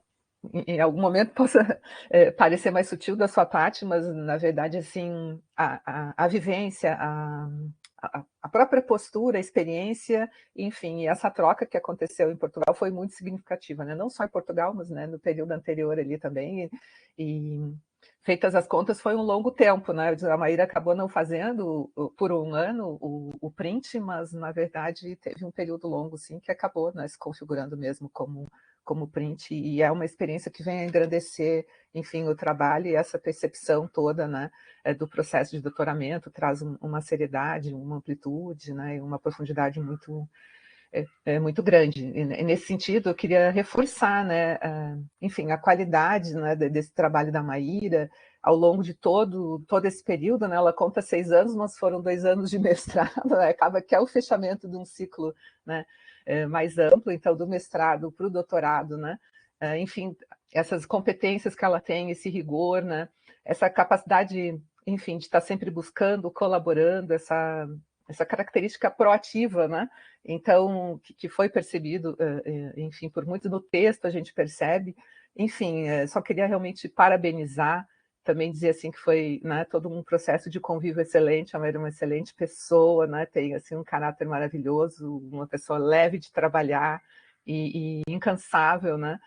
em algum momento possa parecer mais sutil da sua parte, mas, na verdade, assim, a vivência, a própria postura, a experiência, enfim, e essa troca que aconteceu em Portugal foi muito significativa, né? Não só em Portugal, mas, né, no período anterior ali também, e feitas as contas, foi um longo tempo, né? A Maíra acabou não fazendo por um ano o print, mas, na verdade, teve um período longo, sim, que acabou, né, se configurando mesmo como print, e é uma experiência que vem a engrandecer, enfim, o trabalho e essa percepção toda, né, do processo de doutoramento, traz uma seriedade, uma amplitude, né, e uma profundidade muito grande. E nesse sentido, eu queria reforçar, né, enfim, a qualidade, né, desse trabalho da Maíra ao longo de todo esse período, né, ela conta 6 anos, mas foram 2 anos de mestrado, né, acaba que é o fechamento de um ciclo, né, mais amplo, então, do mestrado para o doutorado, né, enfim, essas competências que ela tem, esse rigor, né, essa capacidade, enfim, de estar sempre buscando, colaborando, essa característica proativa, né, então, que foi percebido, enfim, por muitos no texto a gente percebe, enfim, só queria realmente parabenizar, também dizer assim que foi, né, todo um processo de convívio excelente, ela era uma excelente pessoa, né, tem assim um caráter maravilhoso, uma pessoa leve de trabalhar e incansável, né,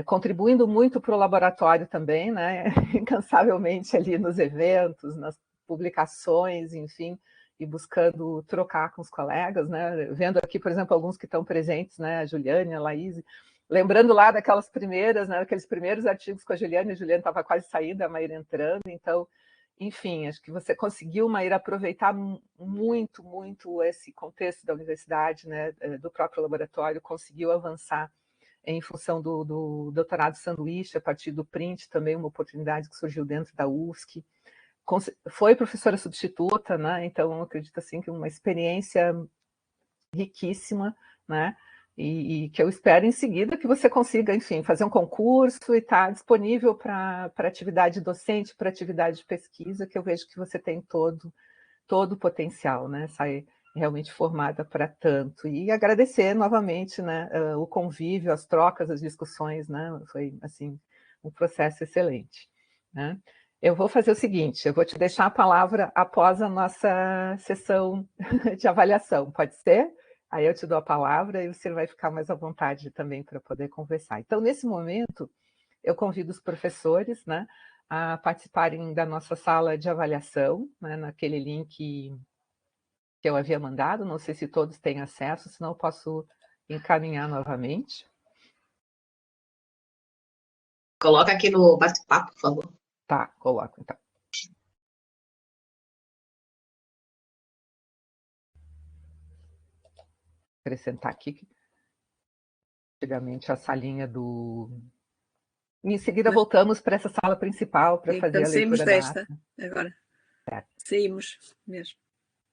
contribuindo muito para o laboratório também, né, incansavelmente ali nos eventos, nas publicações, enfim, e buscando trocar com os colegas, né? Vendo aqui, por exemplo, alguns que estão presentes, né? A Juliane, a Laís, lembrando lá daquelas primeiras, né? Aqueles primeiros artigos com a Juliane estava quase saindo, a Maíra entrando, então, enfim, acho que você conseguiu, Maíra, aproveitar muito, muito esse contexto da universidade, né? Do próprio laboratório, conseguiu avançar em função do doutorado sanduíche, a partir do print, também uma oportunidade que surgiu dentro da UFSC, foi professora substituta, né? Então, eu acredito assim que uma experiência riquíssima, né? E que eu espero em seguida que você consiga, enfim, fazer um concurso e estar disponível para atividade docente, para atividade de pesquisa, que eu vejo que você tem todo o potencial, né? Sai realmente formada para tanto. E agradecer novamente, né, o convívio, as trocas, as discussões, né? Foi, assim, um processo excelente, né? Eu vou fazer o seguinte, eu vou te deixar a palavra após a nossa sessão de avaliação, pode ser? Aí eu te dou a palavra e você vai ficar mais à vontade também para poder conversar. Então, nesse momento, eu convido os professores, né, a participarem da nossa sala de avaliação, né, naquele link que eu havia mandado, não sei se todos têm acesso, senão eu posso encaminhar novamente. Coloca aqui no bate-papo, por favor. Tá, coloco então. Acrescentar aqui, antigamente, a salinha do... Em seguida, voltamos para essa sala principal para fazer a leitura da ata. Agora. Certo. Saímos mesmo.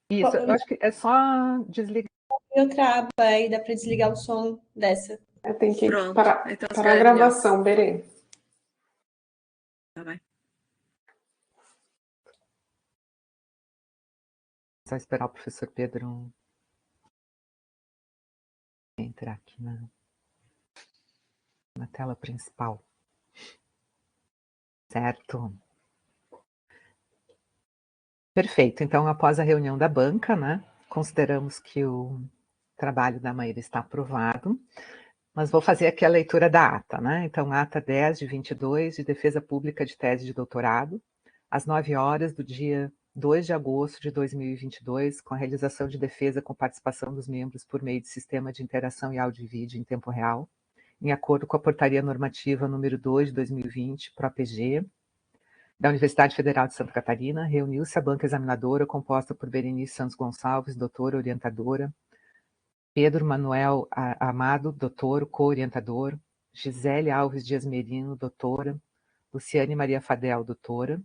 Isso, eu acho que é só desligar. Outra aba aí, dá para desligar o som dessa. Tem que Pronto, parar então, a gravação, Berê. Tá bem. Só esperar o professor Pedro entrar aqui na tela principal. Certo. Perfeito. Então, após a reunião da banca, né, consideramos que o trabalho da Maíra está aprovado, mas vou fazer aqui a leitura da ata, né? Então, ata 10 de 22, de defesa pública de tese de doutorado, às 9 horas do dia 2 de agosto de 2022, com a realização de defesa com participação dos membros por meio de sistema de interação e áudio e vídeo em tempo real, em acordo com a portaria normativa número 2 de 2020, PROPG, da Universidade Federal de Santa Catarina, reuniu-se a banca examinadora composta por Berenice Santos Gonçalves, doutora orientadora, Pedro Manuel Amado, doutor, co-orientador, Gisele Alves Dias Merino, doutora, Luciane Maria Fadel, doutora,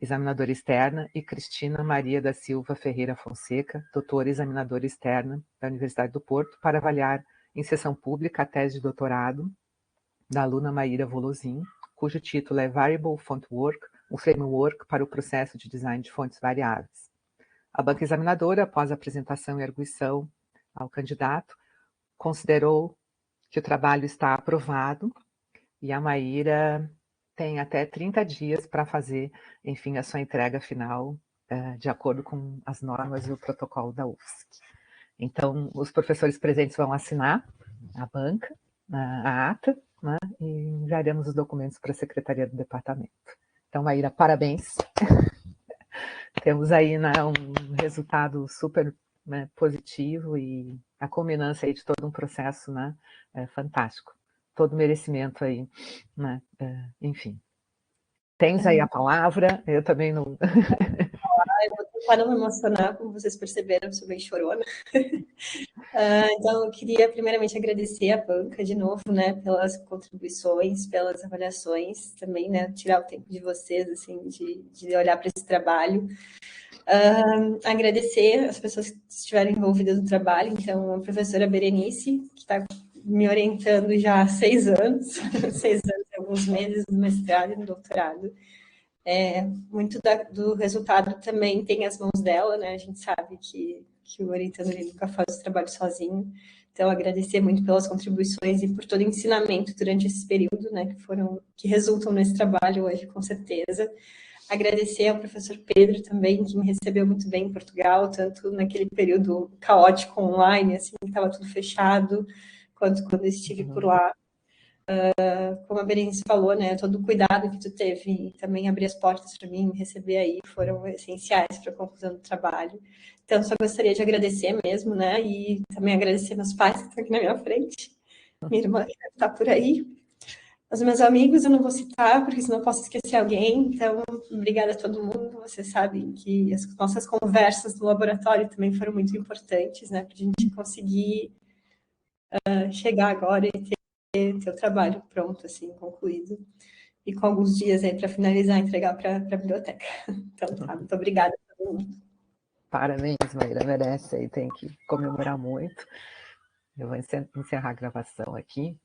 examinadora externa, e Cristina Maria da Silva Ferreira Fonseca, doutora examinadora externa da Universidade do Porto, para avaliar em sessão pública a tese de doutorado da aluna Maíra Volozin, cujo título é Variable Font Work, um framework para o processo de design de fontes variáveis. A banca examinadora, após a apresentação e arguição ao candidato, considerou que o trabalho está aprovado e a Maíra tem até 30 dias para fazer, enfim, a sua entrega final, de acordo com as normas e o protocolo da UFSC. Então, os professores presentes vão assinar a banca, a ata, né, e enviaremos os documentos para a Secretaria do Departamento. Então, Maíra, parabéns. Temos aí, né, um resultado super, né, positivo e a culminância aí de todo um processo, né, fantástico. Todo merecimento aí, né, enfim. Tens aí a palavra, eu também não... Eu vou tentar não me emocionar, como vocês perceberam, eu sou bem chorona. Então, eu queria primeiramente agradecer a banca de novo, né, pelas contribuições, pelas avaliações também, né, tirar o tempo de vocês, assim, de olhar para esse trabalho. Agradecer as pessoas que estiveram envolvidas no trabalho, então, a professora Berenice, que está me orientando já há 6 anos, 6 anos e alguns meses no mestrado e no doutorado. Muito do resultado também tem as mãos dela, né? A gente sabe que o orientando ele nunca faz o trabalho sozinho. Então, agradecer muito pelas contribuições e por todo o ensinamento durante esse período, né? Que resultam nesse trabalho hoje, com certeza. Agradecer ao professor Pedro também, que me recebeu muito bem em Portugal, tanto naquele período caótico online, assim, que estava tudo fechado, quanto quando eu estive por lá. Como a Berenice falou, né, todo o cuidado que tu teve e também abrir as portas para mim, me receber aí, foram essenciais para a conclusão do trabalho. Então, só gostaria de agradecer mesmo, né, e também agradecer meus pais que estão aqui na minha frente, minha irmã que está por aí. Os meus amigos eu não vou citar, porque senão eu posso esquecer alguém, então, obrigada a todo mundo. Vocês sabem que as nossas conversas no laboratório também foram muito importantes, né, para a gente conseguir chegar agora e ter o trabalho pronto, assim, concluído. E com alguns dias aí para finalizar e entregar para a biblioteca. Então, tá, muito obrigada a todo mundo. Parabéns, Maíra, merece aí, tem que comemorar muito. Eu vou encerrar a gravação aqui.